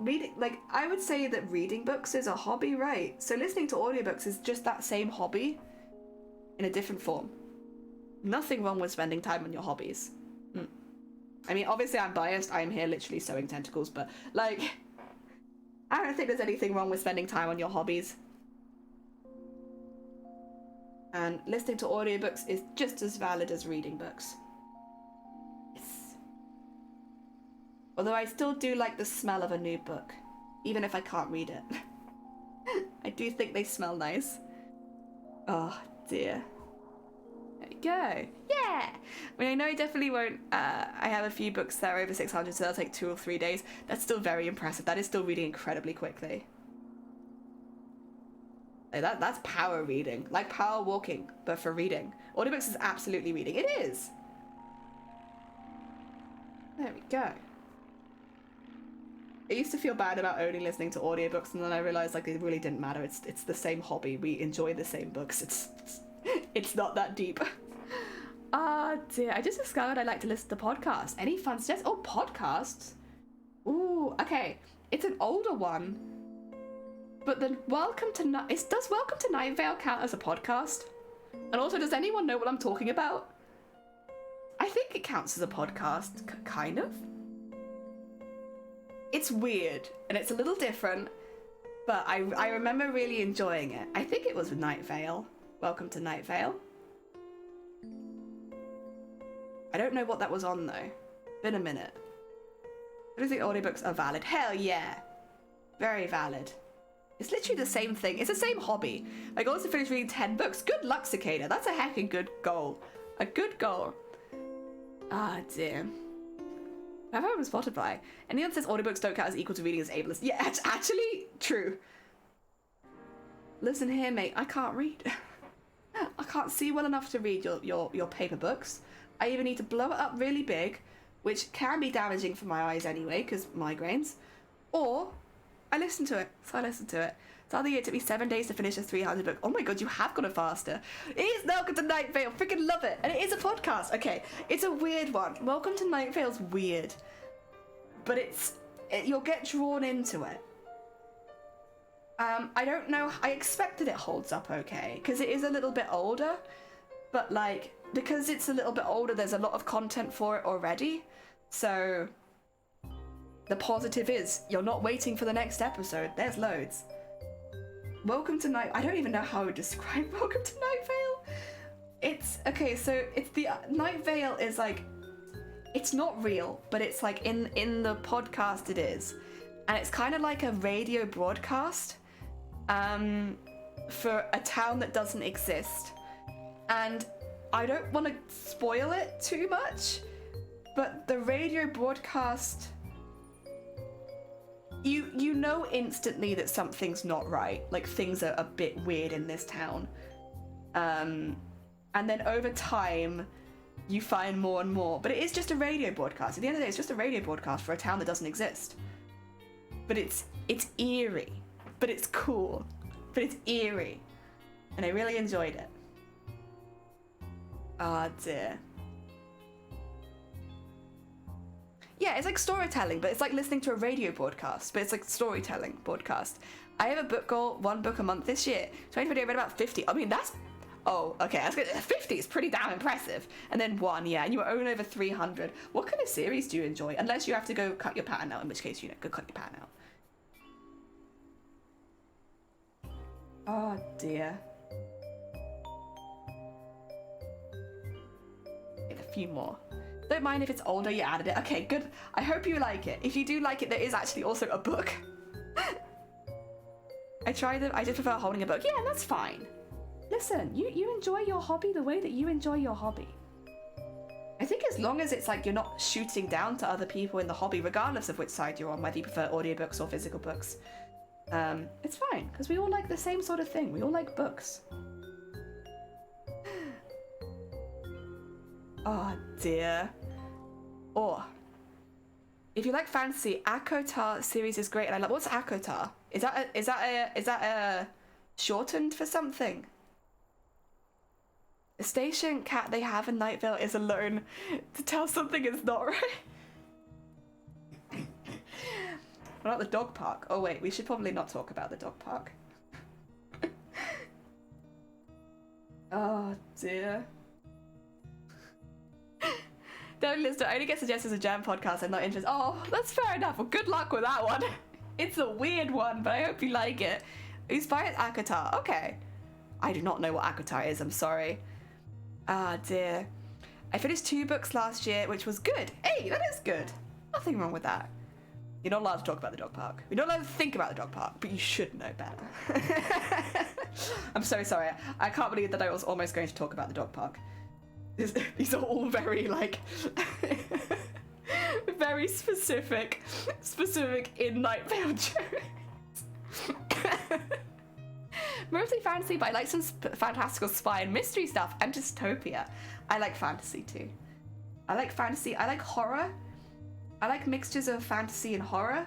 Reading, like, I would say that reading books is a hobby, right? So listening to audiobooks is just that same hobby in a different form. Nothing wrong with spending time on your hobbies. I mean, obviously I'm biased. I'm here literally sewing tentacles, but, like, I don't think there's anything wrong with spending time on your hobbies. And listening to audiobooks is just as valid as reading books. Yes. Although I still do like the smell of a new book, even if I can't read it. I do think they smell nice. Oh dear. There we go. Yeah! I mean, I know I definitely won't, I have a few books that are over 600, so that'll take 2 or 3 days. That's still very impressive. That is still reading incredibly quickly. Like that's power reading. Like power walking, but for reading. Audiobooks is absolutely reading. It is! There we go. I used to feel bad about only listening to audiobooks, and then I realized like it really didn't matter. It's the same hobby. We enjoy the same books. It's not that deep. Ah dear. I just discovered I like to listen to podcasts. Any fun suggestions? Oh, podcasts. Ooh, okay. It's an older one. But then does Welcome to Night Vale count as a podcast? And also, does anyone know what I'm talking about? I think it counts as a podcast, kind of. It's weird, and it's a little different, but I remember really enjoying it. I think it was with Night Vale. Welcome to Night Vale. I don't know what that was on, though. Been a minute. I don't think audiobooks are valid. Hell yeah. Very valid. It's literally the same thing. It's the same hobby. Like, I also finished reading 10 books. Good luck, Cicada. That's a heckin' good goal. A good goal. Ah, dear. I've heard on Spotify. Anyone says audiobooks don't count as equal to reading as ableist. Yeah, it's actually true. Listen here, mate. I can't read. I can't see well enough to read your paper books. I either need to blow it up really big, which can be damaging for my eyes anyway, because migraines, or I listen to it. So I listen to it. The other year it took me 7 days to finish a 300 book. Oh my god, you have got it faster. It is Welcome to Night Vale. Freaking love it. And it is a podcast. Okay, it's a weird one. Welcome to Night Vale's weird. But you'll get drawn into it. I don't know. I expected it holds up okay, because it is a little bit older. But like, because it's a little bit older, there's a lot of content for it already. So the positive is you're not waiting for the next episode. There's loads. Welcome to Night... I don't even know how I would describe Welcome to Night Vale. It's... Okay, so it's the... Night Vale is like... It's not real, but it's like in the podcast it is. And it's kind of like a radio broadcast for a town that doesn't exist. And I don't want to spoil it too much, but the radio broadcast... You know instantly that something's not right. Like, things are a bit weird in this town. And then over time, you find more and more. But it is just a radio broadcast. At the end of the day, it's just a radio broadcast for a town that doesn't exist. But it's eerie. But it's cool. But it's eerie. And I really enjoyed it. Ah, dear. Yeah, it's like storytelling, but it's like listening to a radio broadcast, but it's like storytelling broadcast. I have a book goal, 1 book a month this year. 2020, I read about 50. I mean, that's... Oh, okay, that's good. 50 is pretty damn impressive. And then 1, yeah, and you own over 300. What kind of series do you enjoy? Unless you have to go cut your pattern out, in which case, go cut your pattern out. Oh, dear. Get a few more. Don't mind if it's older, you added it. Okay, good. I hope you like it. If you do like it, there is actually also a book. I just prefer holding a book. Yeah, that's fine. Listen, you enjoy your hobby the way that you enjoy your hobby. I think as long as it's like you're not shooting down to other people in the hobby, regardless of which side you're on, whether you prefer audiobooks or physical books, it's fine, because we all like the same sort of thing. We all like books. Oh dear. Or, if you like fantasy, ACOTAR series is great, and I love. What's ACOTAR? Is that a shortened for something? The station cat they have in Night Vale is alone to tell something is not right. What about the dog park? Oh wait, we should probably not talk about the dog park. Oh dear. Don't listen. I only get suggested as a jam podcast. I'm not interested. Oh, that's fair enough. Well, good luck with that one. It's a weird one, but I hope you like it. Inspired ACOTAR. Okay. I do not know what ACOTAR is. I'm sorry. Ah, dear. I finished 2 books last year, which was good. Hey, that is good. Nothing wrong with that. You're not allowed to talk about the dog park. You're not allowed to think about the dog park, but you should know better. I'm so sorry. I can't believe that I was almost going to talk about the dog park. These are all very, like, very specific in Night Vale jokes. Mostly fantasy, but I like some fantastical spy and mystery stuff and dystopia. I like fantasy too. I like fantasy. I like horror. I like mixtures of fantasy and horror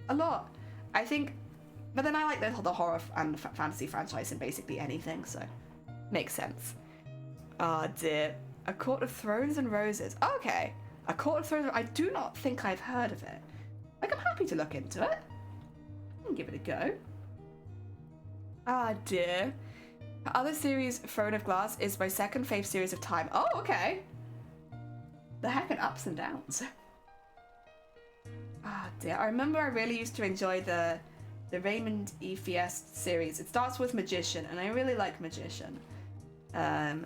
a lot. I think, but then I like the horror and fantasy franchise in basically anything, so makes sense. Oh dear. A Court of Thrones and Roses. Okay. A Court of Thrones. I do not think I've heard of it. Like, I'm happy to look into it. I can give it a go. Ah dear. The other series, Throne of Glass, is my second fave series of time. Oh, okay. The heckin' ups and downs. Ah dear. I remember I really used to enjoy the Raymond E. Fiest series. It starts with Magician, and I really like Magician. I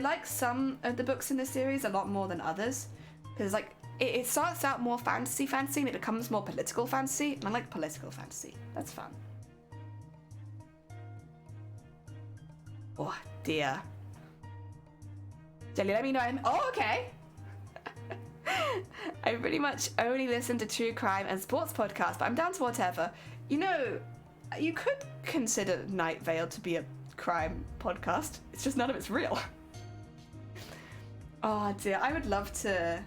like some of the books in this series a lot more than others, because like it starts out more fantasy and it becomes more political fantasy, and I like political fantasy. That's fun. Oh dear. Jelly, let me know oh, okay. I pretty much only listen to true crime and sports podcasts, but I'm down to whatever. You know, you could consider Night Vale to be a crime podcast. It's just none of it's real. Oh dear, I would love to.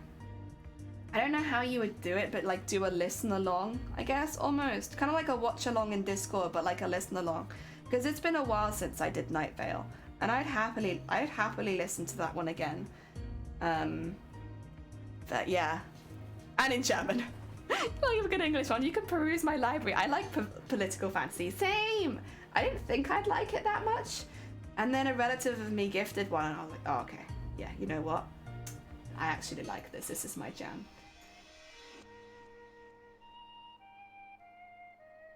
I don't know how you would do it, but like do a listen along, I guess, almost. Kind of like a watch along in Discord, but like a listen along. Because it's been a while since I did Night Vale, and I'd happily listen to that one again. But yeah, and in German. Like a good English one. You can peruse my library. I like political fantasy. Same. I didn't think I'd like it that much, and then a relative of me gifted one, and I was like, oh, okay, yeah, you know what? I actually like this. This is my jam.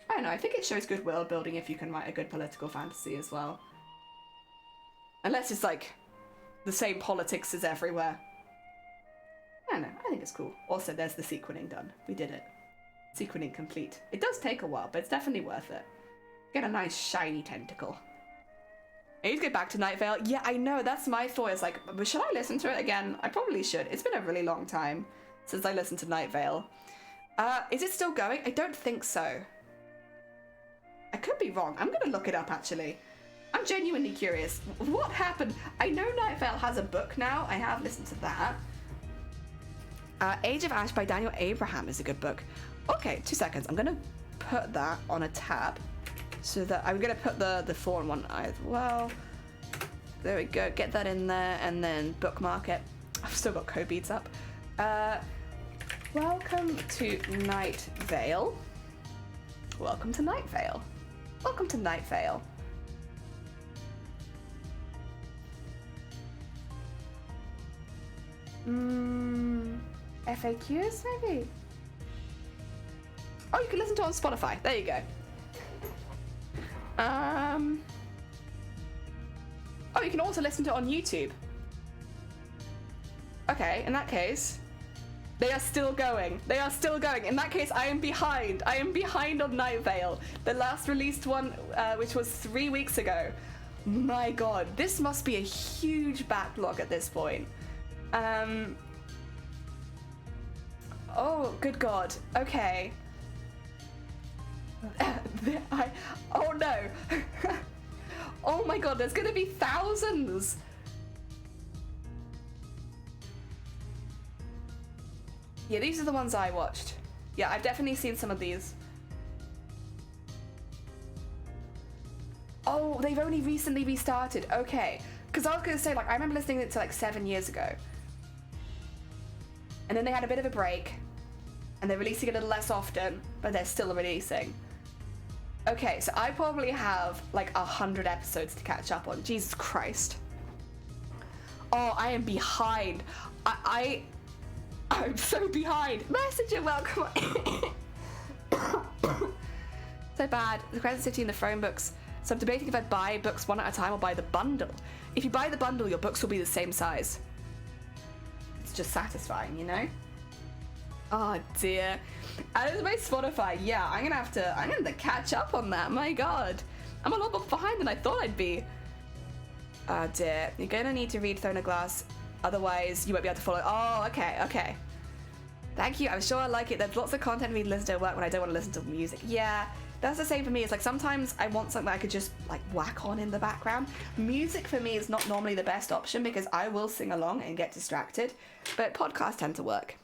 I don't know, I think it shows good world building if you can write a good political fantasy as well. Unless it's like the same politics as everywhere. I don't know, I think it's cool. Also, there's the sequencing done. We did it. Sequencing complete. It does take a while, but it's definitely worth it. Get a nice shiny tentacle. I need to get back to Night Vale. Yeah, I know, that's my thought. It's like, should I listen to it again? I probably should. It's been a really long time since I listened to Night Vale. Is it still going? I don't think so. I could be wrong. I'm gonna look it up actually. I'm genuinely curious. What happened? I know Night Vale has a book now. I have listened to that. Age of Ash by Daniel Abraham is a good book. Okay, 2 seconds. I'm gonna put that on a tab so that I'm gonna put the Thorn one as well. There we go. Get that in there and then bookmark it. I've still got code beads up. Welcome to Night Vale. Welcome to Night Vale. Welcome to Night Vale. FAQs maybe? Oh, you can listen to it on Spotify. There you go. Oh, you can also listen to it on YouTube. Okay, in that case, they are still going. They are still going. In that case, I am behind. I am behind on Night Vale. The last released one, which was 3 weeks ago. My god, this must be a huge backlog at this point. Oh, good god. Okay. Oh no. Oh my god, there's gonna be thousands. Yeah, these are the ones I watched. Yeah, I've definitely seen some of these. Oh, they've only recently restarted. Okay. Because I was going to say, like, I remember listening to it like 7 years ago. And then they had a bit of a break. And they're releasing a little less often, but they're still releasing. Okay, so I probably have like 100 episodes to catch up on. Jesus Christ. Oh, I am behind. I'm so behind. Messenger, welcome. So bad. The Crescent City and the Throne books. So I'm debating if I'd buy books one at a time or buy the bundle. If you buy the bundle, your books will be the same size. It's just satisfying, you know? Oh dear. As my Spotify, yeah, I'm gonna have to catch up on that. My god. I'm a lot more behind than I thought I'd be. Oh dear. You're gonna need to read Throne of Glass, otherwise you won't be able to follow. Oh, okay. Thank you. I'm sure I like it. There's lots of content for me to listen to at work when I don't want to listen to music. Yeah, that's the same for me. It's like sometimes I want something I could just like whack on in the background. Music for me is not normally the best option because I will sing along and get distracted, but podcasts tend to work.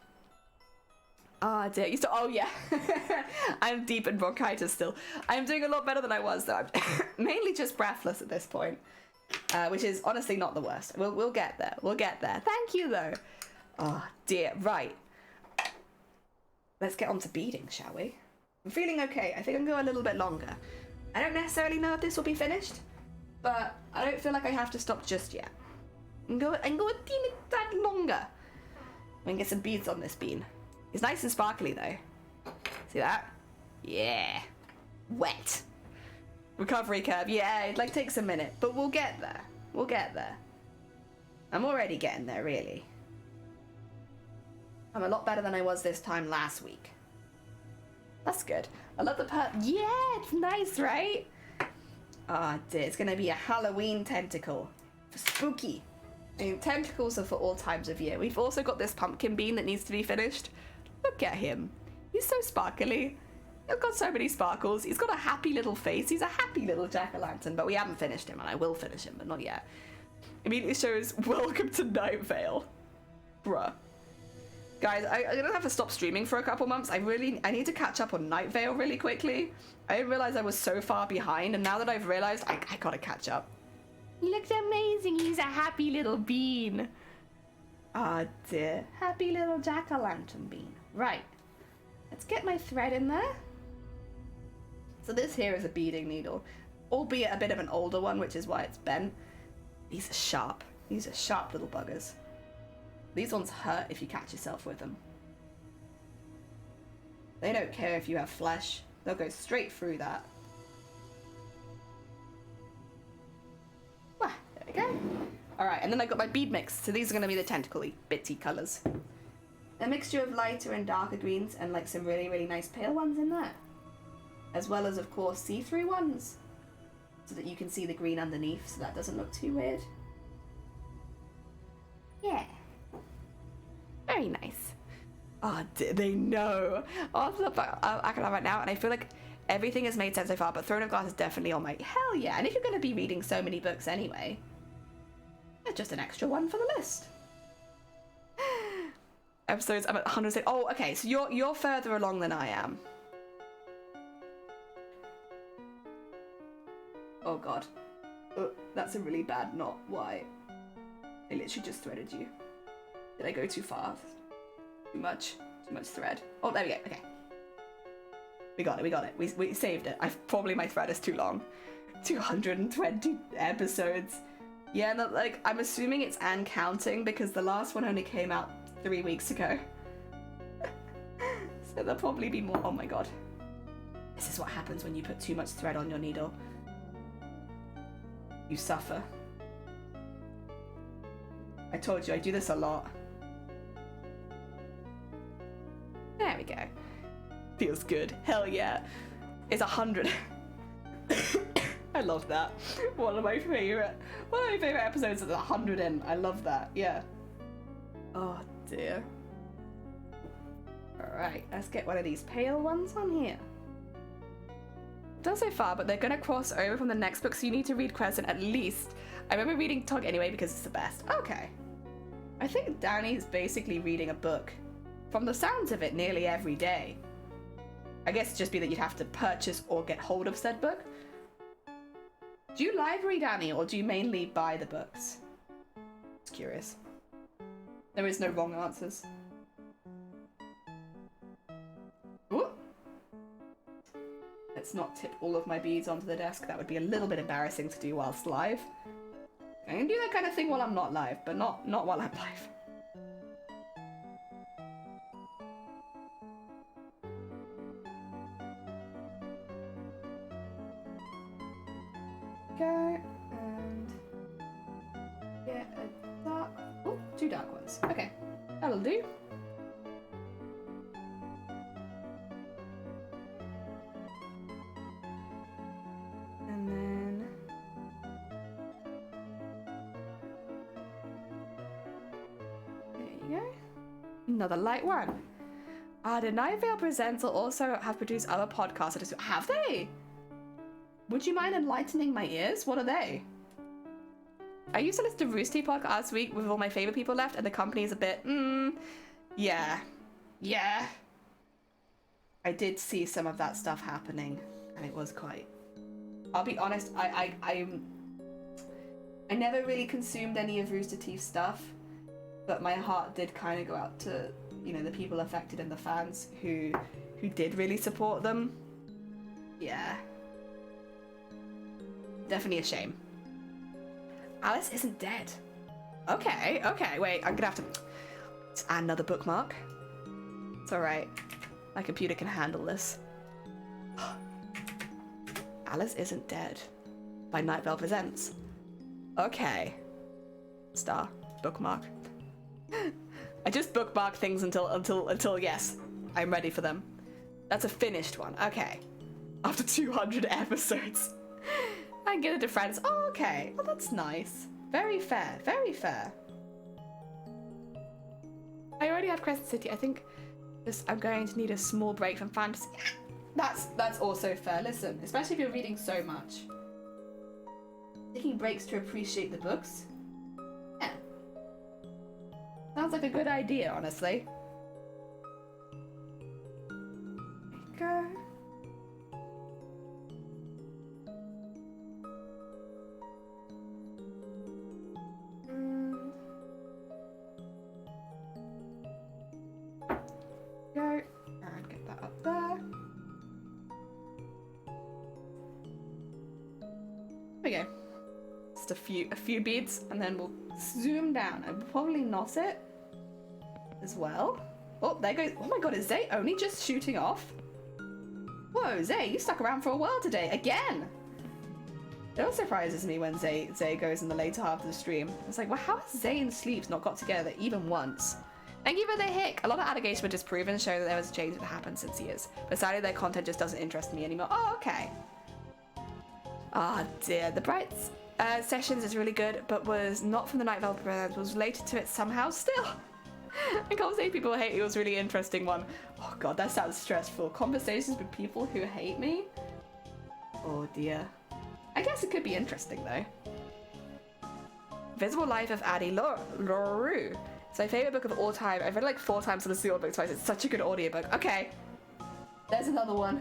Oh dear, oh yeah. I'm deep in bronchitis still. I'm doing a lot better than I was though. I'm mainly just breathless at this point, which is honestly not the worst. We'll get there. We'll get there. Thank you though. Oh dear, right. Let's get on to beading, shall we? I'm feeling okay. I think I can go a little bit longer. I don't necessarily know if this will be finished, but I don't feel like I have to stop just yet. I can go a teeny tad longer. We can get some beads on this bean. It's nice and sparkly though. See that? Yeah. Wet. Recovery curve. Yeah, it like takes a minute, but we'll get there. We'll get there. I'm already getting there, really. I'm a lot better than I was this time last week. That's good. I love the yeah, it's nice, right? Ah, dear. It's gonna be a Halloween tentacle. Spooky. I mean, tentacles are for all times of year. We've also got this pumpkin bean that needs to be finished. Look at him. He's so sparkly. He's got so many sparkles. He's got a happy little face. He's a happy little jack-o'-lantern, but we haven't finished him, and I will finish him, but not yet. Immediately shows, welcome to Night Vale. Bruh. Guys, I'm gonna have to stop streaming for a couple months. I need to catch up on Night Vale really quickly. I didn't realize I was so far behind, and now that I've realized, I gotta catch up. He looks amazing. He's a happy little bean. Ah, dear. Happy little jack-o'-lantern bean. Right. Let's get my thread in there. So this here is a beading needle, albeit a bit of an older one, which is why it's bent. These are sharp. These are sharp little buggers. These ones hurt if you catch yourself with them. They don't care if you have flesh. They'll go straight through that. Wah, there we go. Alright, and then I got my bead mix. So these are going to be the tentacle-y, bitsy colours. A mixture of lighter and darker greens and like some really, really nice pale ones in there. As well as, of course, see-through ones. So that you can see the green underneath, so that doesn't look too weird. Yeah. Very nice. Oh, they know. Oh, I can have right now, and I feel like everything has made sense so far, but Throne of Glass is definitely on my... Hell yeah, and if you're going to be reading so many books anyway, it's just an extra one for the list. Episodes, I'm at 100. Oh, okay, so you're further along than I am. Oh god. That's a really bad knot. Why? I literally just threaded you. Did I go too fast? Too much? Too much thread. Oh, there we go. Okay. We got it. We saved it. Probably my thread is too long. 220 episodes. Yeah, no, like, I'm assuming it's and counting because the last one only came out 3 weeks ago. So there'll probably be more. Oh my god. This is what happens when you put too much thread on your needle. You suffer. I told you I do this a lot. There we go. Feels good. Hell yeah. It's 100. I love that. One of my favorite episodes is 100 in. I love that. Yeah. Oh dear. Alright, let's get one of these pale ones on here. Done so far, but they're gonna cross over from the next book, so you need to read Crescent at least. I remember reading Tog anyway because it's the best. Okay. I think Danny's basically reading a book, from the sounds of it, nearly every day. I guess it'd just be that you'd have to purchase or get hold of said book. Do you library, Danny, or do you mainly buy the books? Just curious. There is no wrong answers. Ooh. Let's not tip all of my beads onto the desk. That would be a little bit embarrassing to do whilst live. I can do that kind of thing while I'm not live, but not while I'm live. Go and get a dark... Oh, 2 dark ones. Okay, that'll do. Another light one. The Night Vale Presents will also have produced other podcasts. Have they? Would you mind enlightening my ears? What are they? I used to listen to Roosty podcast last week with all my favorite people left, and the company is a bit, yeah. Yeah. I did see some of that stuff happening, and it was quite... I'll be honest, I never really consumed any of Rooster Teeth's stuff, but my heart did kind of go out to, you know, the people affected and the fans who did really support them. Yeah. Definitely a shame. Alice isn't dead. Okay, wait, I'm gonna have to add another bookmark. It's alright. My computer can handle this. Alice isn't dead. By Night Vale Presents. Okay. Star. Bookmark. I just bookmark things until yes, I'm ready for them. That's a finished one. Okay. After 200 episodes. I can get it to friends. Oh, okay. Well, that's nice. Very fair. Very fair. I already have Crescent City. I think I'm going to need a small break from fantasy. That's also fair. Listen, especially if you're reading so much. Taking breaks to appreciate the books. Yeah. Sounds like a good idea, honestly. There you go. Go and get that up there. There we go. Just a few beads, and then we'll zoom down and probably knot it as well. Oh, there goes. Oh my god, is Zay only just shooting off? Whoa, Zay, you stuck around for a while today again. It always surprises me when Zay goes in the later half of the stream. It's like, well, how has Zay and Sleeps not got together even once? Thank you for the hick. A lot of allegations were disproven, showing that there was a change that happened since years. But sadly, their content just doesn't interest me anymore. Oh, okay. Ah, dear. The Brights sessions is really good, but was not from the Night Vale Presents, was related to it somehow still. And Conversation People Hate Me was a really interesting one. Oh god, that sounds stressful. Conversations with people who hate me? Oh dear. I guess it could be interesting though. Visible Life of Addie LaRue. It's my favorite book of all time. I've read it like 4 times and listened to the audiobook twice. It's such a good audiobook. Okay. There's another one.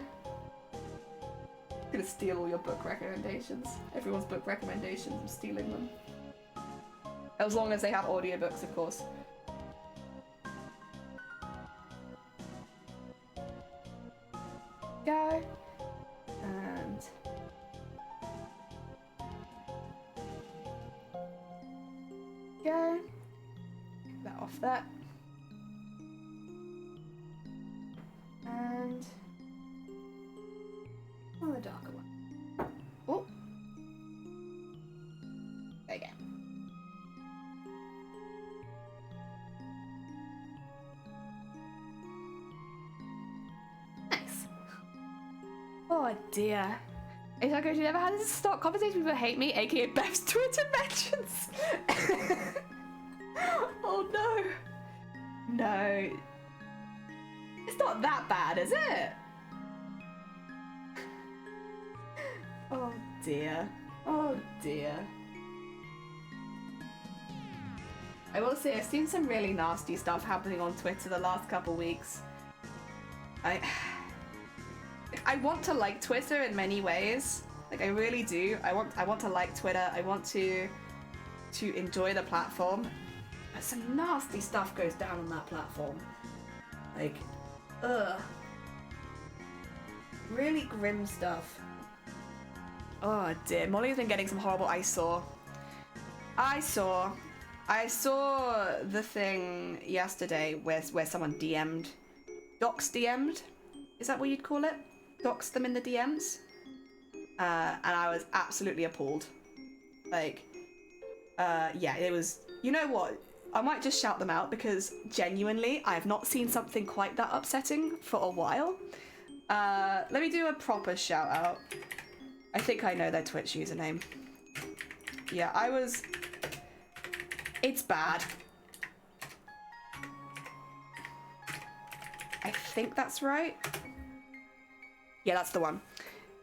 I'm gonna steal all your book recommendations. Everyone's book recommendations. I'm stealing them. As long as they have audiobooks, of course. Go. And... go. Take that off that. And... oh, the darker one. Oh. There you go. Nice. Oh dear. Is that good? You never had this stock conversation with Hate Me, aka Beth's Twitter mentions. Oh no. No. It's not that bad, is it? Oh dear. Oh dear. I will say I've seen some really nasty stuff happening on Twitter the last couple weeks. I want to like Twitter in many ways. Like I really do. I want to like Twitter. I want to enjoy the platform. But some nasty stuff goes down on that platform. Like, ugh. Really grim stuff. Oh dear, Molly's been getting some horrible. I saw the thing yesterday where someone DM'd, DM'd. Is that what you'd call it? Doxed them in the DMs. And I was absolutely appalled. Like, yeah, it was. You know what? I might just shout them out because genuinely, I have not seen something quite that upsetting for a while. Let me do a proper shout out. I think I know their Twitch username. Yeah, it's bad. I think that's right. Yeah, that's the one.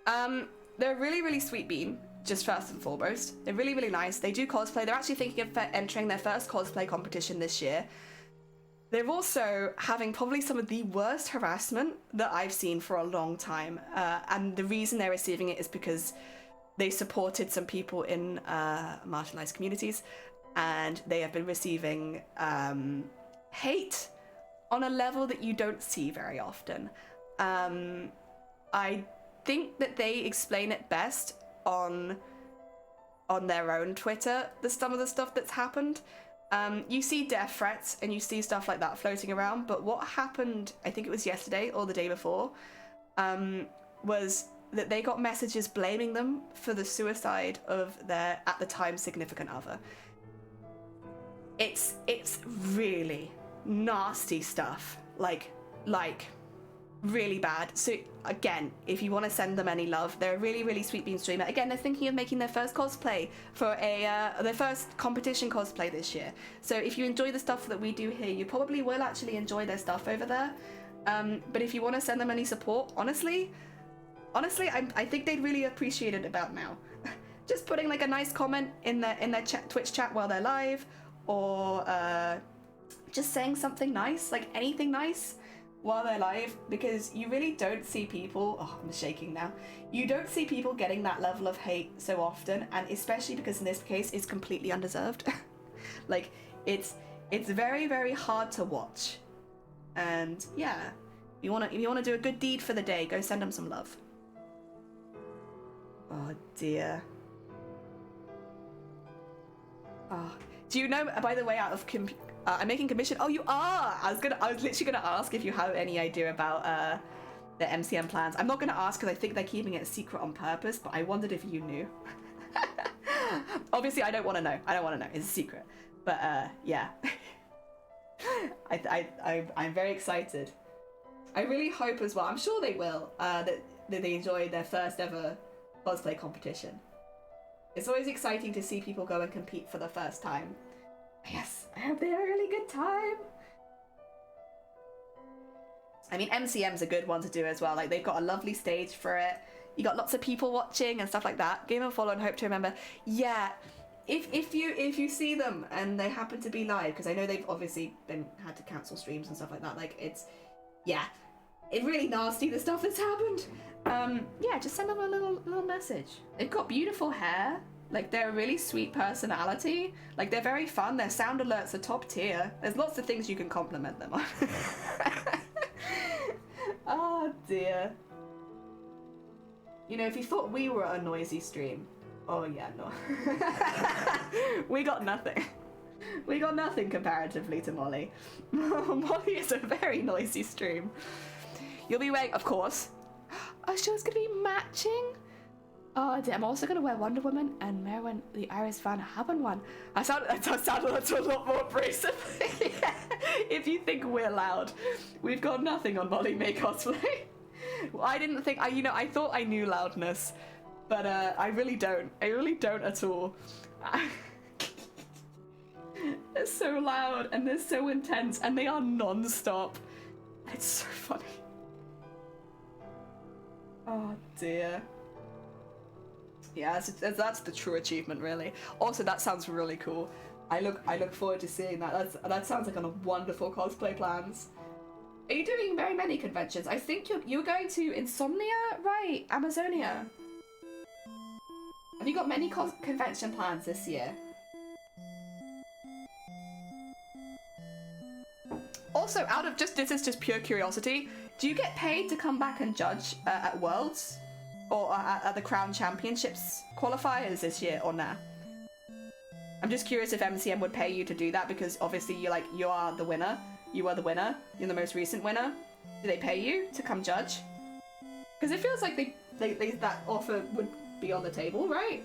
They're a really, really sweet bean, just first and foremost. They're really, really nice. They do cosplay. They're actually thinking of entering their first cosplay competition this year. They're also having probably some of the worst harassment that I've seen for a long time. And the reason they're receiving it is because they supported some people in marginalized communities, and they have been receiving hate on a level that you don't see very often. I think that they explain it best on their own Twitter, some of the stuff that's happened. You see death threats and you see stuff like that floating around, but what happened, I think it was yesterday or the day before, was that they got messages blaming them for the suicide of their, at the time, significant other. It's really nasty stuff, like really bad. So again, if you want to send them any love, they're a really, really sweet bean streamer. Again, they're thinking of making their first cosplay for their first competition cosplay this year. So if you enjoy the stuff that we do here, you probably will actually enjoy their stuff over there. But if you want to send them any support, honestly, I think they'd really appreciate it about now. Just putting like a nice comment in their Twitch chat while they're live, or just saying something nice, like anything nice while they're live, because you really don't see people, oh, I'm shaking now, you don't see people getting that level of hate so often, and especially because in this case it's completely undeserved. Like it's very, very hard to watch. And yeah, if you want to do a good deed for the day, go send them some love. Oh dear. Oh, do you know, by the way, out of I'm making commission. Oh, you are. I was literally gonna ask if you have any idea about the MCM plans. I'm not gonna ask because I think they're keeping it a secret on purpose. But I wondered if you knew. Obviously, I don't want to know. It's a secret. But yeah, I'm very excited. I really hope as well. I'm sure they will. That they enjoy their first ever cosplay competition. It's always exciting to see people go and compete for the first time. Yes, I hope they have a really good time. I mean, MCM's a good one to do as well. Like, they've got a lovely stage for it. You got lots of people watching and stuff like that. Give them a follow and hope to remember. Yeah, if you see them and they happen to be live, because I know they've obviously had to cancel streams and stuff like that. Like, it's really nasty, the stuff that's happened. Yeah, just send them a little message. They've got beautiful hair. Like, they're a really sweet personality. Like, they're very fun. Their sound alerts are top tier. There's lots of things you can compliment them on. Oh, dear. You know, if you thought we were a noisy stream... Oh, yeah, no. We got nothing. We got nothing comparatively to Molly. Molly is a very noisy stream. You'll be wearing... Of course. Oh, show's gonna be matching? Oh, I'm also going to wear Wonder Woman and Merwin the Iris Van Haben one. I sound a lot more abrasive. Yeah. If you think we're loud, we've got nothing on Molly May cosplay. Well, I didn't think, I thought I knew loudness, but I really don't. I really don't at all. They're so loud and they're so intense and they are non-stop. It's so funny. Oh dear. Yeah, that's the true achievement, really. Also, that sounds really cool. I look forward to seeing that. That sounds like a wonderful cosplay plans. Are you doing very many conventions? I think you're going to Insomnia, right? Amazonia. Have you got many convention plans this year? Also, this is just pure curiosity. Do you get paid to come back and judge at Worlds? Or at the Crown Championships qualifiers this year, or nah? I'm just curious if MCM would pay you to do that, because obviously you are the winner. You are the winner. You're the most recent winner. Do they pay you to come judge? Because it feels like that offer would be on the table, right?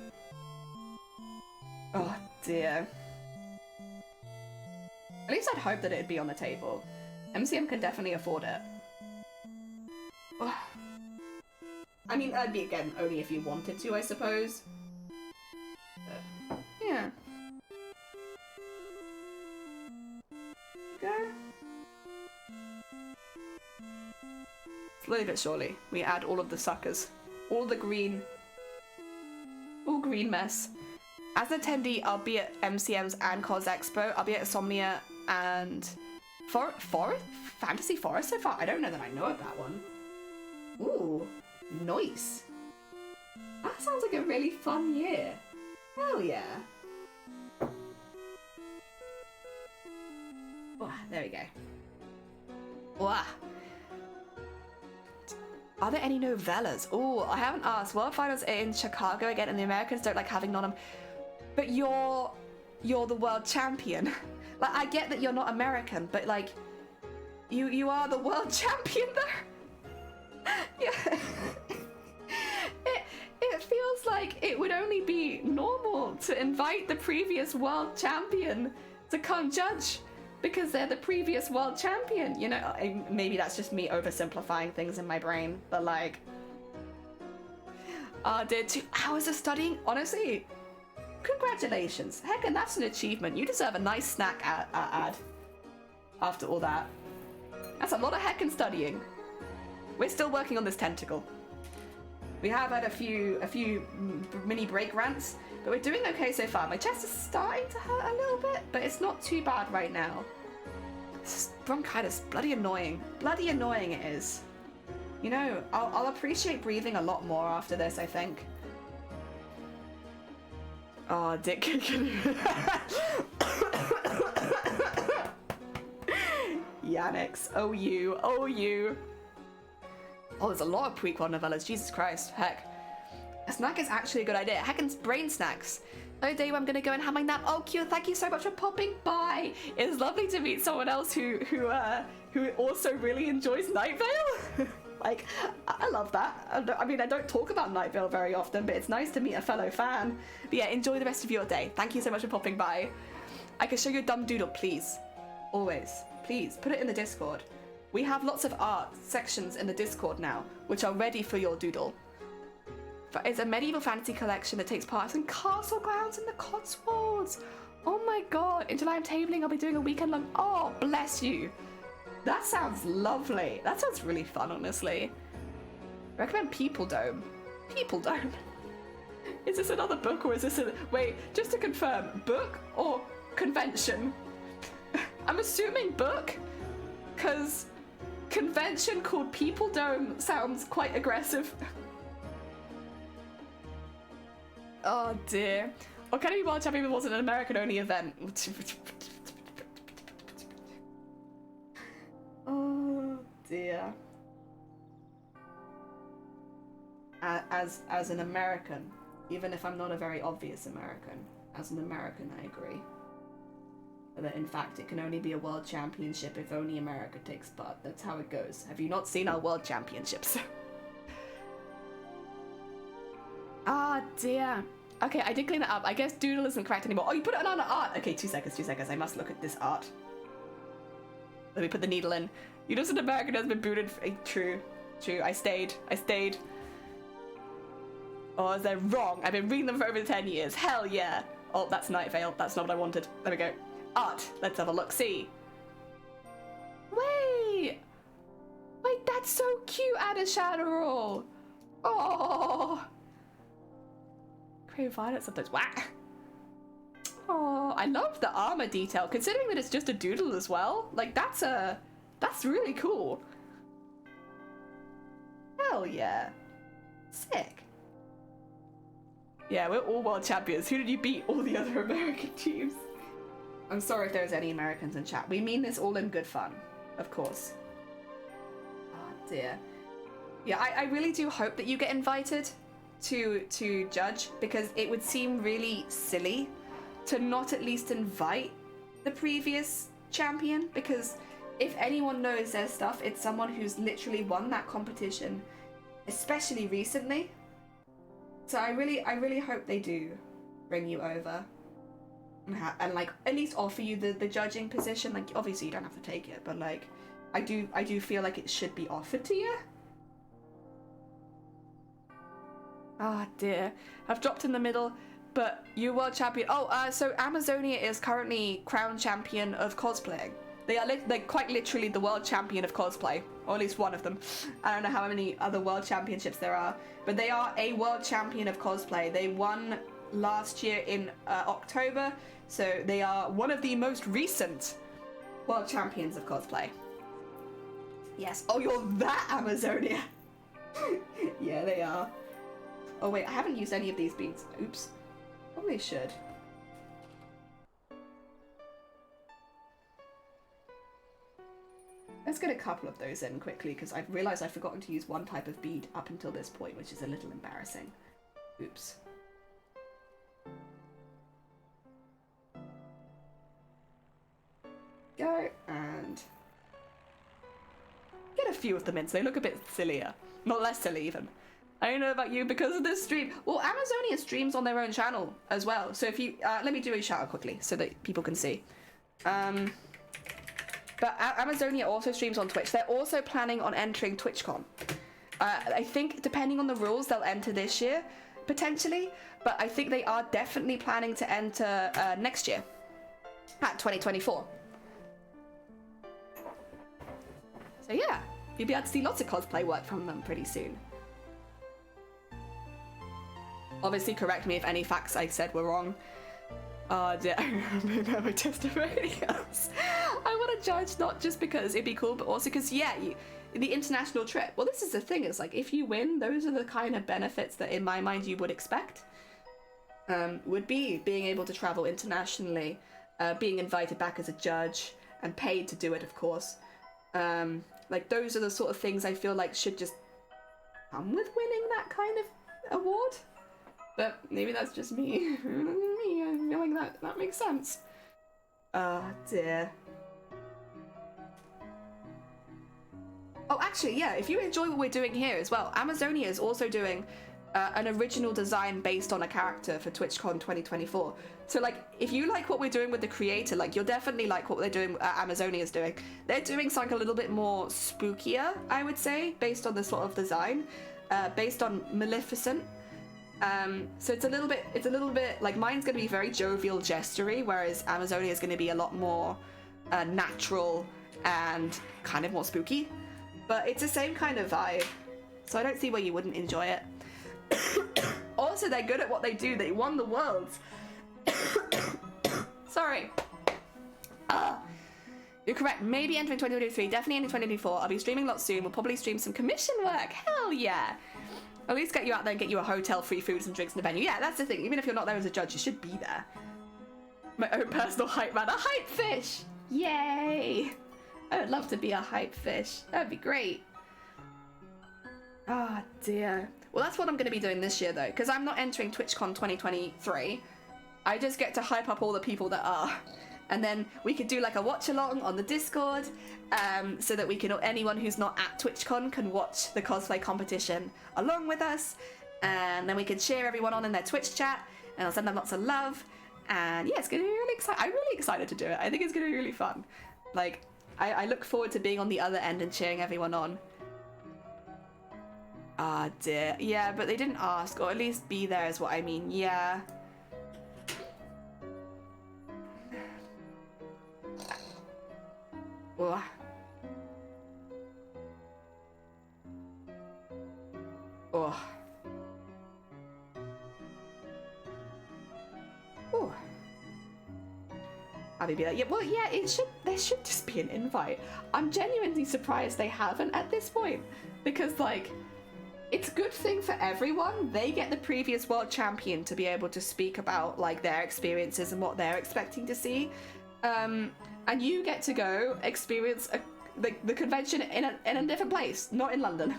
Oh dear. At least I'd hope that it'd be on the table. MCM can definitely afford it. Oh. I mean, that'd be, again, only if you wanted to, I suppose. But, yeah. Okay. Slowly but surely, we add all of the suckers. All green mess. As an attendee, I'll be at MCM's and Cos Expo. I'll be at Insomnia and Fantasy Forest so far. I don't know that I know of that one. Ooh, nice. That sounds like a really fun year. Hell yeah. Oh, there we go. Wow. Are there any novellas? Oh, I haven't asked. World Finals are in Chicago again, and the Americans don't like having non. But you're the world champion. Like, I get that you're not American, but like, you are the world champion there. Yeah. It feels like it would only be normal to invite the previous world champion to come judge because they're the previous world champion. You know, maybe that's just me oversimplifying things in my brain, but like, did 2 hours of studying? Honestly, congratulations. Heck, and that's an achievement. You deserve a nice snack ad after all that. That's a lot of heckin' studying. We're still working on this tentacle. We have had a few mini break rants, but we're doing okay so far. My chest is starting to hurt a little bit, but it's not too bad right now. This bronchitis, bloody annoying. Bloody annoying it is. You know, I'll appreciate breathing a lot more after this, I think. Oh, dick kicking. Yannix, oh you. Oh, there's a lot of prequel novellas, Jesus Christ, heck. A snack is actually a good idea. Heckin's brain snacks. Oh, day I'm gonna go and have my nap. Oh, cute, thank you so much for popping by. It's lovely to meet someone else who also really enjoys Night Vale. Like, I love that. I mean, I don't talk about Night Vale very often, but it's nice to meet a fellow fan. But yeah, enjoy the rest of your day. Thank you so much for popping by. I can show you a dumb doodle, please. Always. Please, put it in the Discord. We have lots of art sections in the Discord now, which are ready for your doodle. It's a medieval fantasy collection that takes part in castle grounds in the Cotswolds. Oh my god, in July I'm tabling, I'll be doing a weekend long. Oh, bless you. That sounds lovely. That sounds really fun, honestly. Recommend People Dome. People Dome? Is this another book or is this a... Wait, just to confirm, book or convention? I'm assuming book, because convention called People Dome sounds quite aggressive. Oh dear. Or can it be World Champion wasn't an American-only event? Oh dear. As an American, even if I'm not a very obvious American, as an American I agree. That in fact it can only be a world championship if only America takes part. That's how it goes. Have you not seen our world championships? Ah, dear. Okay, I did clean that up. I guess doodle isn't correct anymore. Oh, you put it on art. Okay, 2 seconds. I must look at this art. Let me put the needle in. You know, an American has been booted. True. I stayed. Oh, is that wrong? I've been reading them for over 10 years. Hell yeah. Oh, that's Night Vale. That's not what I wanted. There we go. Art. Let's have a look. See. Wait, that's so cute, Ada Shadowroll. Oh. Crave violet sometimes. Whack. Oh, I love the armor detail, considering that it's just a doodle as well. Like, that's really cool. Hell yeah. Sick. Yeah, we're all world champions. Who did you beat? All the other American teams. I'm sorry if there's any Americans in chat. We mean this all in good fun, of course. Oh dear. Yeah, I really do hope that you get invited to judge, because it would seem really silly to not at least invite the previous champion, because if anyone knows their stuff, it's someone who's literally won that competition, especially recently. So I really hope they do bring you over and like at least offer you the judging position. Like, obviously you don't have to take it, but like I do feel like it should be offered to you. Ah, dear. I've dropped in the middle, but you world champion. Oh, so Amazonia is currently crown champion of cosplaying. They are they're quite literally the world champion of cosplay, or at least one of them. I don't know how many other world championships there are, but they are a world champion of cosplay. They won last year in October, so they are one of the most recent world champions of cosplay. Yes. Oh, you're that Amazonia. Yeah, they are. Oh wait, I haven't used any of these beads. Oops. Probably should. Let's get a couple of those in quickly, because I've realised I've forgotten to use one type of bead up until this point, which is a little embarrassing. Oops. Go, and get a few of them in, so they look a bit sillier. Not less silly, even. I don't know about you because of this stream. Well, Amazonia streams on their own channel as well. So if you... let me do a shout out quickly so that people can see. But Amazonia also streams on Twitch. They're also planning on entering TwitchCon. I think, depending on the rules, they'll enter this year, potentially. But I think they are definitely planning to enter next year, at 2024. So yeah, you'll be able to see lots of cosplay work from them pretty soon. Obviously, correct me if any facts I said were wrong. Oh dear, I remember my testimonials. I want to judge not just because it'd be cool, but also because, yeah, the international trip. Well, this is the thing, it's like, if you win, those are the kind of benefits that in my mind you would expect. Would be being able to travel internationally, being invited back as a judge, and paid to do it, of course. Like, those are the sort of things I feel like should just come with winning that kind of award. But maybe that's just me. I'm feeling that makes sense. Oh dear. Oh, actually, yeah, if you enjoy what we're doing here as well, Amazonia is also doing an original design based on a character for TwitchCon 2024. So, like, if you like what we're doing with the creator, like, you'll definitely like what they're doing, Amazonia is doing. They're doing something a little bit more spookier, I would say, based on the sort of design, based on Maleficent. So it's a little bit like, mine's going to be very jovial, gestury, whereas Amazonia is going to be a lot more natural and kind of more spooky. But it's the same kind of vibe, so I don't see why you wouldn't enjoy it. Also, they're good at what they do. They won the Worlds. Sorry. You're correct. Maybe entering 2023. Definitely entering 2024. I'll be streaming lots soon. We'll probably stream some commission work. Hell yeah. At least get you out there and get you a hotel, free foods and drinks in the venue. Yeah, that's the thing. Even if you're not there as a judge, you should be there. My own personal hype man. A hype fish! Yay! I would love to be a hype fish. That'd be great. Ah, dear. Well, that's what I'm going to be doing this year, though, because I'm not entering TwitchCon 2023. I just get to hype up all the people that are. And then we could do like a watch along on the Discord, so that we can, anyone who's not at TwitchCon can watch the cosplay competition along with us, and then we can cheer everyone on in their Twitch chat, and I'll send them lots of love. And yeah, it's gonna be really exciting. I'm really excited to do it. I think it's gonna be really fun. Like, I look forward to being on the other end and cheering everyone on. Ah, dear. Yeah, but they didn't ask, or at least be there is what I mean. Yeah. Ugh. Oh. Oh. Abby be like, yeah, well, yeah, there should just be an invite. I'm genuinely surprised they haven't at this point, because, like, it's a good thing for everyone. They get the previous world champion to be able to speak about, like, their experiences and what they're expecting to see. And you get to go experience the convention in a different place, not in London.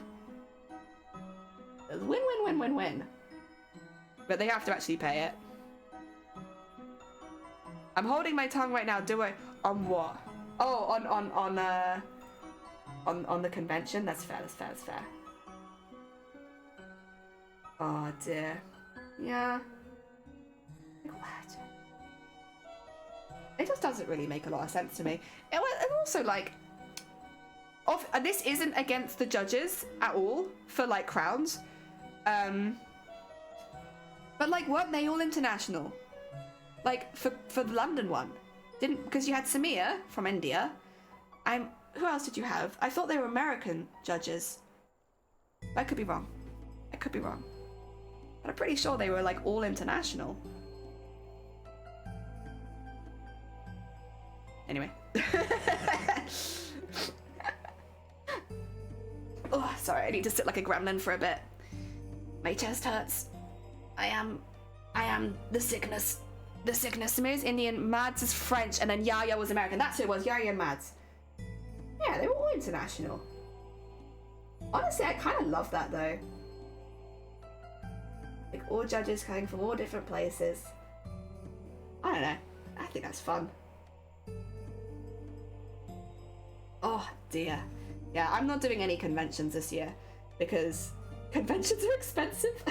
It's win, win, win, win, win. But they have to actually pay it. I'm holding my tongue right now. Do I? On what? Oh, on the convention. That's fair. That's fair. That's fair. Oh dear. Yeah. What? It just doesn't really make a lot of sense to me. And also, like, this isn't against the judges at all for, like, crowns. But, like, weren't they all international? Like, for the London one. Because you had Samir from India, Who else did you have? I thought they were American judges. I could be wrong. I could be wrong. But I'm pretty sure they were like all international. Anyway. Oh, sorry, I need to sit like a gremlin for a bit. My chest hurts. I am the sickness. The sickness. Samir's Indian, Mads is French, and then Yaya was American. That's who it was, Yaya and Mads. Yeah, they were all international. Honestly, I kind of love that though. Like all judges coming from all different places. I don't know. I think that's fun. Oh dear. Yeah, I'm not doing any conventions this year because conventions are expensive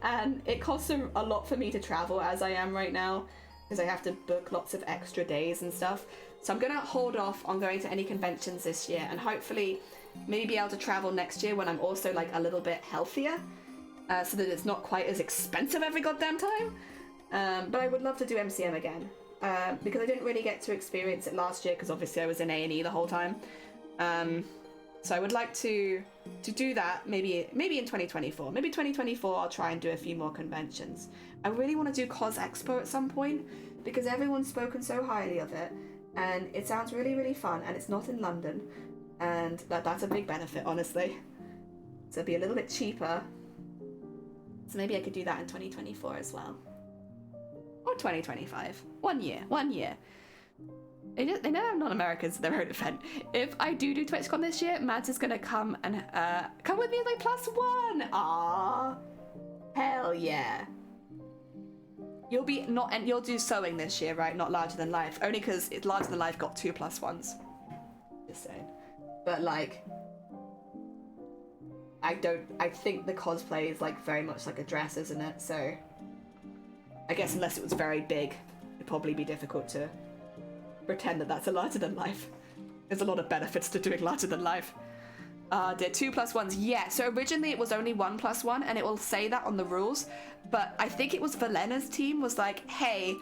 and it costs a lot for me to travel as I am right now because I have to book lots of extra days and stuff. So I'm gonna hold off on going to any conventions this year and hopefully maybe be able to travel next year when I'm also like a little bit healthier so that it's not quite as expensive every goddamn time. But I would love to do MCM again because I didn't really get to experience it last year because obviously I was in A&E the whole time. So I would like to do that maybe in 2024. Maybe 2024 I'll try and do a few more conventions. I really want to do Cos Expo at some point because everyone's spoken so highly of it and it sounds really, really fun and it's not in London and that's a big benefit, honestly. So it'll be a little bit cheaper. So maybe I could do that in 2024 as well. Or 2025. 1 year. They know I'm not Americans in their own event. If I do TwitchCon this year, Mads is gonna come and come with me as like +1. Aww, hell yeah. You'll do sewing this year, right? Not Larger Than Life, only because Larger Than Life got 2 +1s. Just saying. But like, I think the cosplay is like very much like a dress, isn't it? So I guess unless it was very big, it'd probably be difficult to pretend that that's a Larger Than Life. There's a lot of benefits to doing Larger Than Life. Did 2 +1s? Yeah, so originally it was only 1 +1 and it will say that on the rules, but I think it was Velena's team was like, hey,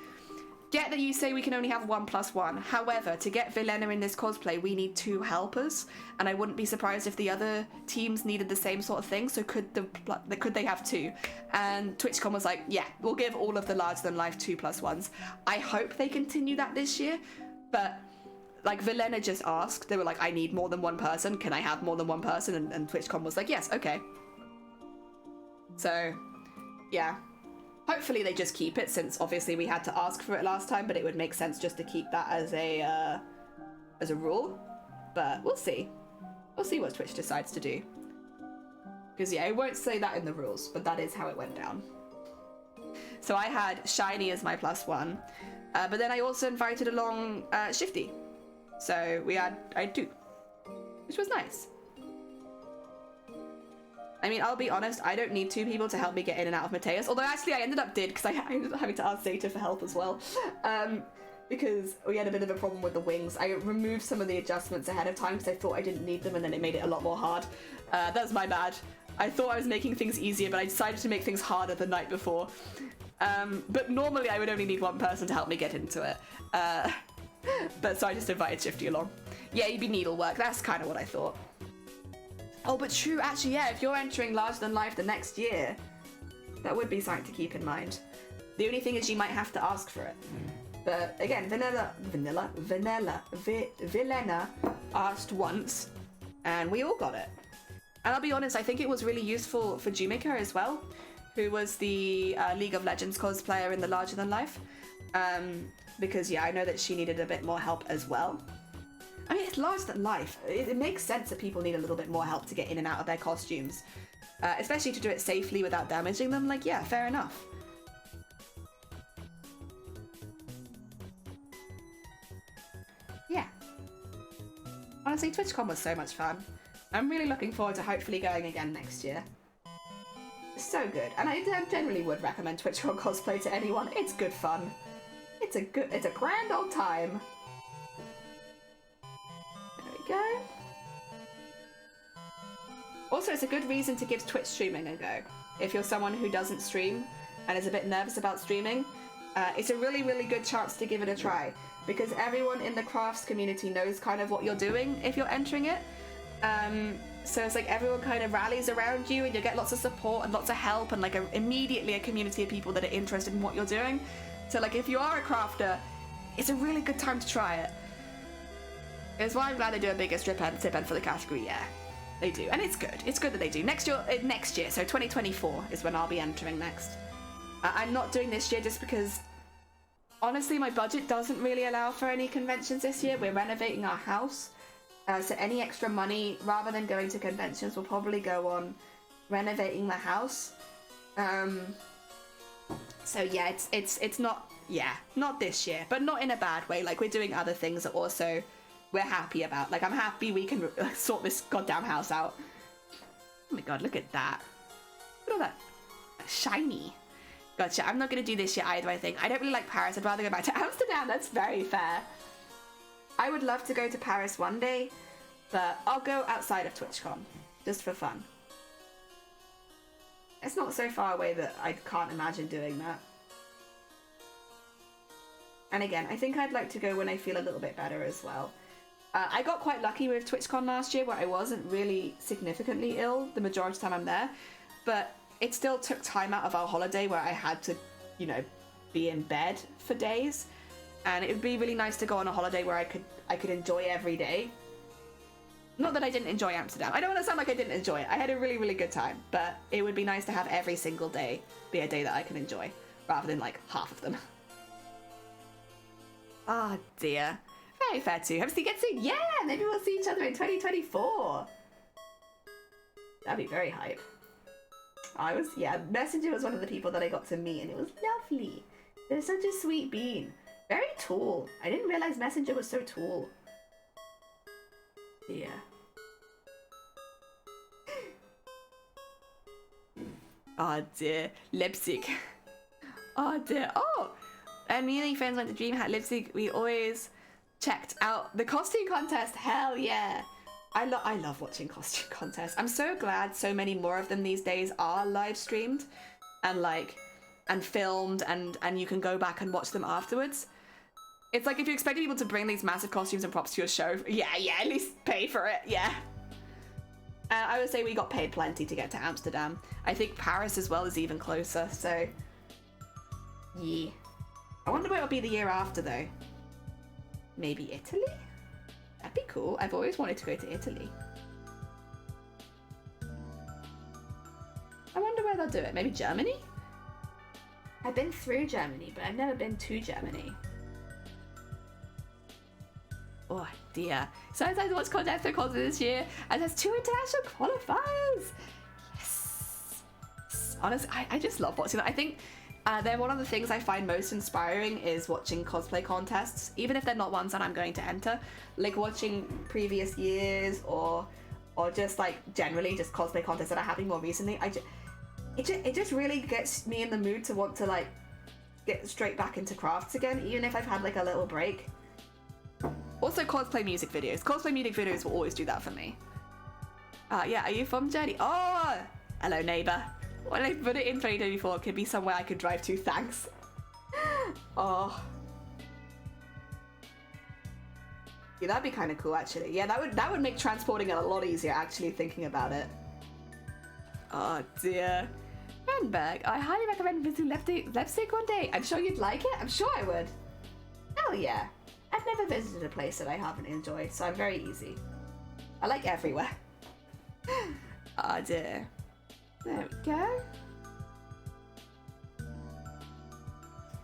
get that you say we can only have 1 +1. However, to get Velena in this cosplay, we need 2 helpers, and I wouldn't be surprised if the other teams needed the same sort of thing, so could they have 2? And TwitchCon was like, yeah, we'll give all of the Larger Than Life 2 +1s. I hope they continue that this year, but like Velena just asked, they were like, I need more than 1 person, can I have more than 1 person? And TwitchCon was like, yes, okay. So, yeah. Hopefully they just keep it, since obviously we had to ask for it last time, but it would make sense just to keep that as a rule. But we'll see. We'll see what Twitch decides to do. Because yeah, it won't say that in the rules, but that is how it went down. So I had Shiny as my +1, but then I also invited along Shifty. So I had 2, which was nice. I mean, I'll be honest, I don't need 2 people to help me get in and out of Mateus. Although actually I ended up because I ended up having to ask Zeta for help as well. Because we had a bit of a problem with the wings. I removed some of the adjustments ahead of time because I thought I didn't need them and then it made it a lot more hard. That's my bad. I thought I was making things easier, but I decided to make things harder the night before. But normally I would only need 1 person to help me get into it. But so I just invited Shifty along. Yeah, you'd be needlework. That's kind of what I thought. Oh, but true, actually, yeah, if you're entering Larger Than Life the next year, that would be something to keep in mind. The only thing is you might have to ask for it. But again, Velena asked once, and we all got it. And I'll be honest, I think it was really useful for Jumika as well, who was the League of Legends cosplayer in the Larger Than Life. Because, yeah, I know that she needed a bit more help as well. I mean, it's Larger Than Life. It makes sense that people need a little bit more help to get in and out of their costumes. Especially to do it safely without damaging them. Like, yeah, fair enough. Yeah. Honestly, TwitchCon was so much fun. I'm really looking forward to hopefully going again next year. So good. And I generally would recommend TwitchCon cosplay to anyone. It's good fun. It's a grand old time. There we go. Also, it's a good reason to give Twitch streaming a go. If you're someone who doesn't stream and is a bit nervous about streaming, it's a really, really good chance to give it a try, because everyone in the crafts community knows kind of what you're doing if you're entering it. So it's like everyone kind of rallies around you and you get lots of support and lots of help and like immediately a community of people that are interested in what you're doing. So like if you are a crafter, it's a really good time to try it. It's why I'm glad they do a bigger stip end for the category, yeah. They do, and it's good. It's good that they do. Next year, so 2024 is when I'll be entering next. I'm not doing this year just because, honestly, my budget doesn't really allow for any conventions this year. We're renovating our house. So any extra money, rather than going to conventions, will probably go on renovating the house. So yeah, it's not, not this year, but not in a bad way. Like, we're doing other things that also we're happy about. Like, I'm happy we can sort this goddamn house out. Oh my god, look at that. Look at all that. Shiny. Gotcha. I'm not going to do this year either, I think. I don't really like Paris. I'd rather go back to Amsterdam. That's very fair. I would love to go to Paris one day, but I'll go outside of TwitchCon, just for fun. It's not so far away that I can't imagine doing that. And again, I think I'd like to go when I feel a little bit better as well. I got quite lucky with TwitchCon last year where I wasn't really significantly ill the majority of the time I'm there, but it still took time out of our holiday where I had to, you know, be in bed for days. And it would be really nice to go on a holiday where I could enjoy every day. Not that I didn't enjoy Amsterdam. I don't want to sound like I didn't enjoy it. I had a really, really good time. But it would be nice to have every single day be a day that I can enjoy, rather than like half of them. Oh dear. Very fair too. Hope to get soon. Yeah, maybe we'll see each other in 2024. That'd be very hype. Messenger was one of the people that I got to meet, and it was lovely. They're such a sweet bean. Very tall. I didn't realize Messenger was so tall. Yeah. Oh dear. Leipzig. Oh dear. Oh! And me and my friends went to DreamHack Leipzig. We always checked out the costume contest. Hell yeah. I love watching costume contests. I'm so glad so many more of them these days are live streamed and filmed and you can go back and watch them afterwards. It's like if you expect people to bring these massive costumes and props to your show, yeah, at least pay for it, yeah. I would say we got paid plenty to get to Amsterdam. I think Paris as well is even closer, so yeah. I wonder what it'll be the year after though. Maybe Italy? That'd be cool. I've always wanted to go to Italy. I wonder where they'll do it. Maybe Germany? I've been through Germany, but I've never been to Germany. Oh dear. So I watched Content for Concert this year, and there's 2 international qualifiers! Yes! Honestly, I just love watching that. I think they're one of the things I find most inspiring is watching cosplay contests, even if they're not ones that I'm going to enter. Like watching previous years or just like generally just cosplay contests that are happening more recently. It just really gets me in the mood to want to like get straight back into crafts again, even if I've had like a little break. Also cosplay music videos. Cosplay music videos will always do that for me. Yeah, are you from Jersey? Oh! Hello, neighbour. When I put it in 2024, it could be somewhere I could drive to, thanks. Oh. Yeah, that'd be kind of cool, actually. Yeah, that would make transporting it a lot easier, actually, thinking about it. Oh, dear. Renberg, I highly recommend visiting Leipzig one day. I'm sure you'd like it. I'm sure I would. Hell yeah. I've never visited a place that I haven't enjoyed, so I'm very easy. I like everywhere. Oh, dear. There we go.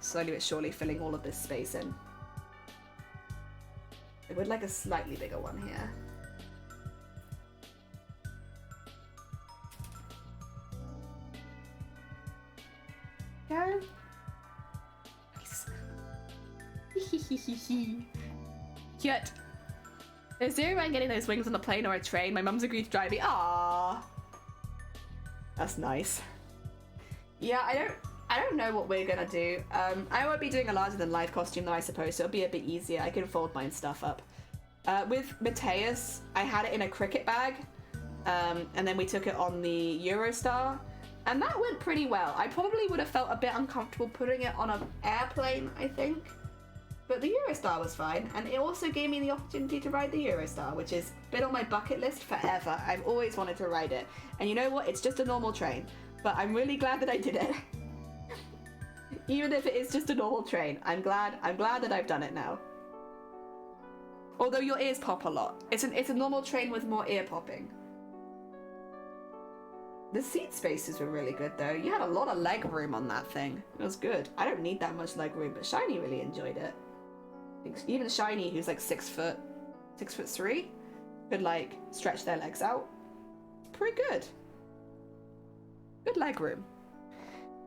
Slowly but surely filling all of this space in. I would like a slightly bigger one here. Go. Nice. Cute. There's zero mind getting those wings on a plane or a train. My mum's agreed to drive me. Aww. That's nice. Yeah, I don't know what we're gonna do. I won't be doing a larger than life costume though, I suppose, so it'll be a bit easier. I can fold my stuff up. With Mateus, I had it in a cricket bag, and then we took it on the Eurostar, And that went pretty well. I probably would have felt a bit uncomfortable putting it on an airplane, I think. But the Eurostar was fine, and it also gave me the opportunity to ride the Eurostar, which has been on my bucket list forever. I've always wanted to ride it. And you know what? It's just a normal train. But I'm really glad that I did it. Even if it is just a normal train, I'm glad that I've done it now. Although your ears pop a lot. It's a normal train with more ear popping. The seat spaces were really good though. You had a lot of leg room on that thing. It was good. I don't need that much leg room, but Shiny really enjoyed it. Even Shiny, who's like 6'3", could like stretch their legs out. Pretty good. Good leg room.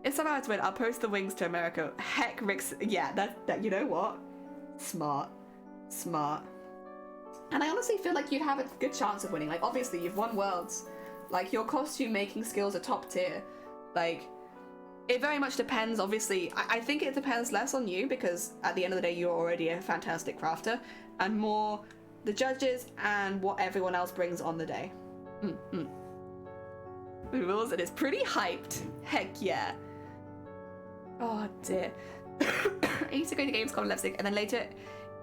If somehow I win, I'll post the wings to America. Heck, Rick's, yeah, that you know what? Smart. And I honestly feel like you'd have a good chance of winning. Like, obviously, you've won Worlds. Like, your costume making skills are top tier. Like, it very much depends, obviously. I think it depends less on you, because at the end of the day, you're already a fantastic crafter, and more the judges and what everyone else brings on the day. The rules, it is pretty hyped. Heck yeah. Oh dear. I used to go to Gamescom in Leipzig, and then later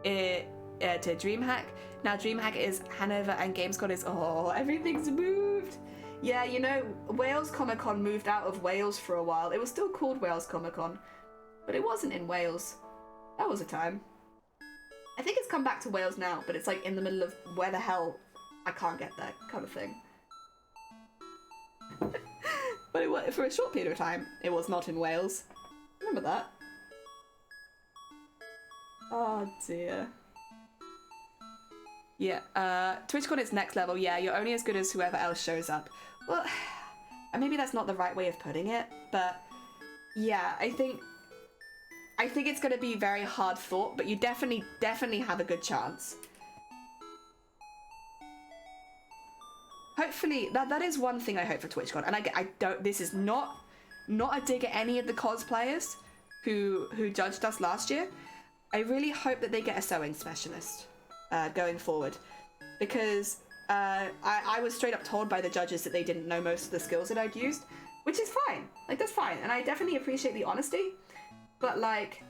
to DreamHack. Now DreamHack is Hanover, and Gamescom is, oh, everything's moved. Yeah, you know, Wales Comic Con moved out of Wales for a while. It was still called Wales Comic Con, but it wasn't in Wales. That was a time. I think it's come back to Wales now, but it's like in the middle of where the hell I can't get there kind of thing. But for a short period of time, it was not in Wales. Remember that? Oh dear. Yeah, TwitchCon is next level. Yeah, you're only as good as whoever else shows up. Well, maybe that's not the right way of putting it, but yeah, I think it's going to be very hard fought, but you definitely have a good chance. Hopefully, that is one thing I hope for TwitchCon, and I don't. This is not a dig at any of the cosplayers who judged us last year. I really hope that they get a sewing specialist going forward, because I was straight up told by the judges that they didn't know most of the skills that I'd used, which is fine. Like, that's fine, and I definitely appreciate the honesty, but like,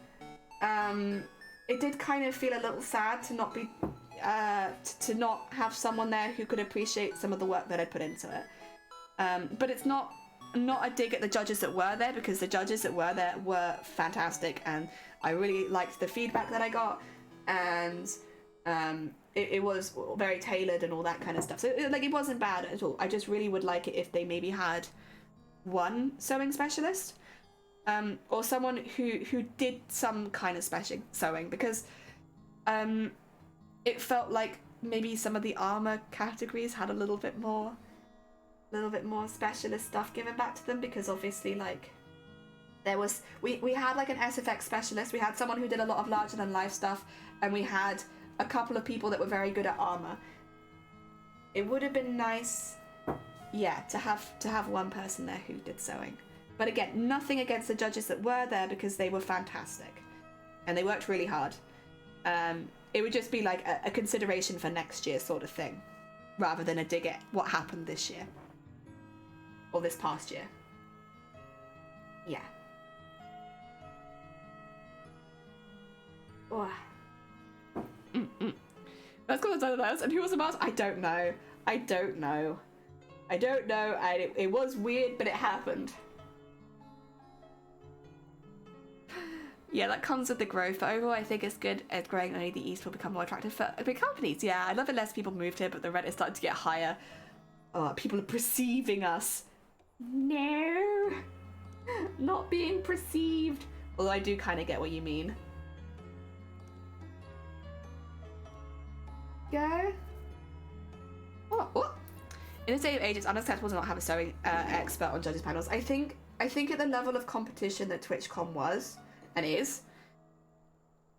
it did kind of feel a little sad to not be to not have someone there who could appreciate some of the work that I put into it. But it's not a dig at the judges that were there, because the judges that were there were fantastic, and I really liked the feedback that I got, and it was very tailored and all that kind of stuff. So it wasn't bad at all. I just really would like it if they maybe had one sewing specialist, or someone who did some kind of sewing, because it felt like maybe some of the armor categories had a little bit more specialist stuff given back to them, because obviously, like, there was we had like an SFX specialist, we had someone who did a lot of larger than life stuff, and we had a couple of people that were very good at armor. It would have been nice, yeah, to have one person there who did sewing. But again, nothing against the judges that were there, because they were fantastic and they worked really hard. It would just be like a consideration for next year sort of thing, rather than a dig at what happened this year or this past year. Yeah. Oh. Let's go to those. And who was the mouse? I don't know. It was weird, but it happened. Yeah, that comes with the growth, but overall I think it's good at growing. Only the East will become more attractive for big companies. Yeah, I love it less people moved here, but the rent is starting to get higher. Oh, people are perceiving us. No, not being perceived. Although I do kind of get what you mean. Go. Oh. In this day of age, it's unacceptable to not have a sewing expert on judges panels. I think at the level of competition that TwitchCon was and is,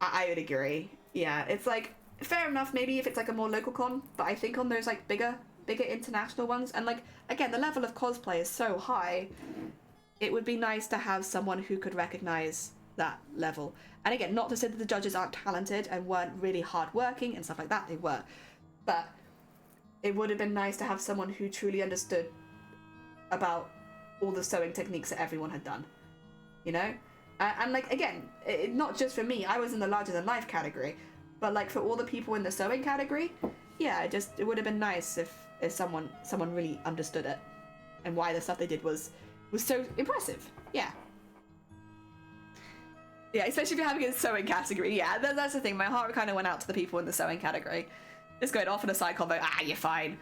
I would agree. Yeah, it's like, fair enough maybe if it's like a more local con, but I think on those like bigger international ones, and like, again, the level of cosplay is so high, it would be nice to have someone who could recognize that level. And again, not to say that the judges aren't talented and weren't really hardworking and stuff like that, they were, but it would have been nice to have someone who truly understood about all the sewing techniques that everyone had done, you know? And like, again, not just for me, I was in the larger than life category, but like for all the people in the sewing category, yeah, it would have been nice if someone really understood it and why the stuff they did was so impressive. Yeah. Yeah, especially if you're having a sewing category. Yeah, that's the thing. My heart kind of went out to the people in the sewing category. Just going off on a side convo, you're fine.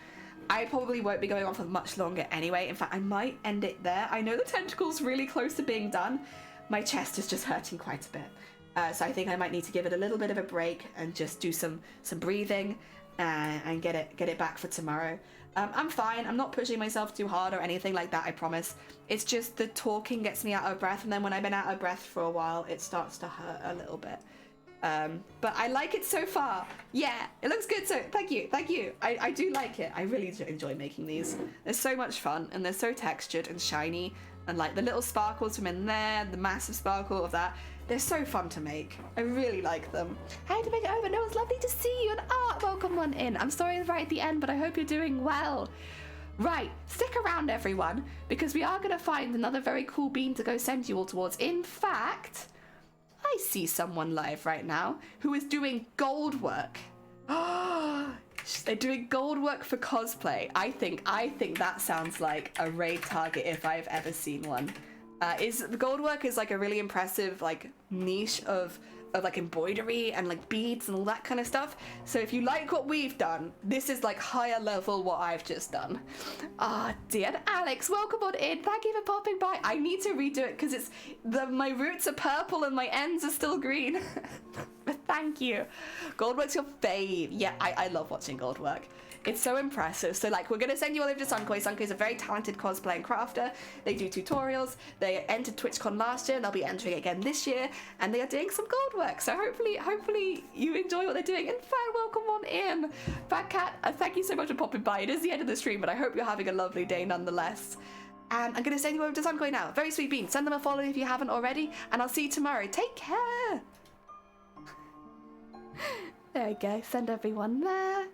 I probably won't be going on for much longer anyway. In fact, I might end it there. I know the tentacle's really close to being done. My chest is just hurting quite a bit. So I think I might need to give it a little bit of a break and just do some breathing and get it back for tomorrow. I'm fine. I'm not pushing myself too hard or anything like that, I promise. It's just the talking gets me out of breath, and then when I've been out of breath for a while, it starts to hurt a little bit. But I like it so far. Yeah, it looks good, so thank you. I do like it. I really do enjoy making these. They're so much fun, and they're so textured and shiny, and like the little sparkles from in there, the massive sparkle of that, they're so fun to make. I really like them. Hey, to make it over, no, it's lovely to see you, and welcome on in. I'm sorry it's right at the end, but I hope you're doing well. Right, stick around everyone, because we are going to find another very cool bean to go send you all towards. In fact, I see someone live right now who is doing gold work. They're doing gold work for cosplay. I think that sounds like a raid target if I've ever seen one. The gold work is like a really impressive like niche of like embroidery and like beads and all that kind of stuff. So if you like what we've done, this is like higher level what I've just done. Dear, and Alex, welcome on in. Thank you for popping by. I need to redo it because my roots are purple and my ends are still green. But thank you. Goldwork's your fave. Yeah, I love watching gold work. It's so impressive. So like, we're going to send you all over to Sunkoi. Sunkoi is a very talented cosplay and crafter. They do tutorials. They entered TwitchCon last year and they'll be entering again this year. And they are doing some gold work. So hopefully you enjoy what they're doing. In fact, welcome on in. Fat Cat, thank you so much for popping by. It is the end of the stream, but I hope you're having a lovely day nonetheless. And I'm going to send you over to Sunkoi now. Very sweet bean. Send them a follow if you haven't already. And I'll see you tomorrow. Take care. There we go. Send everyone there.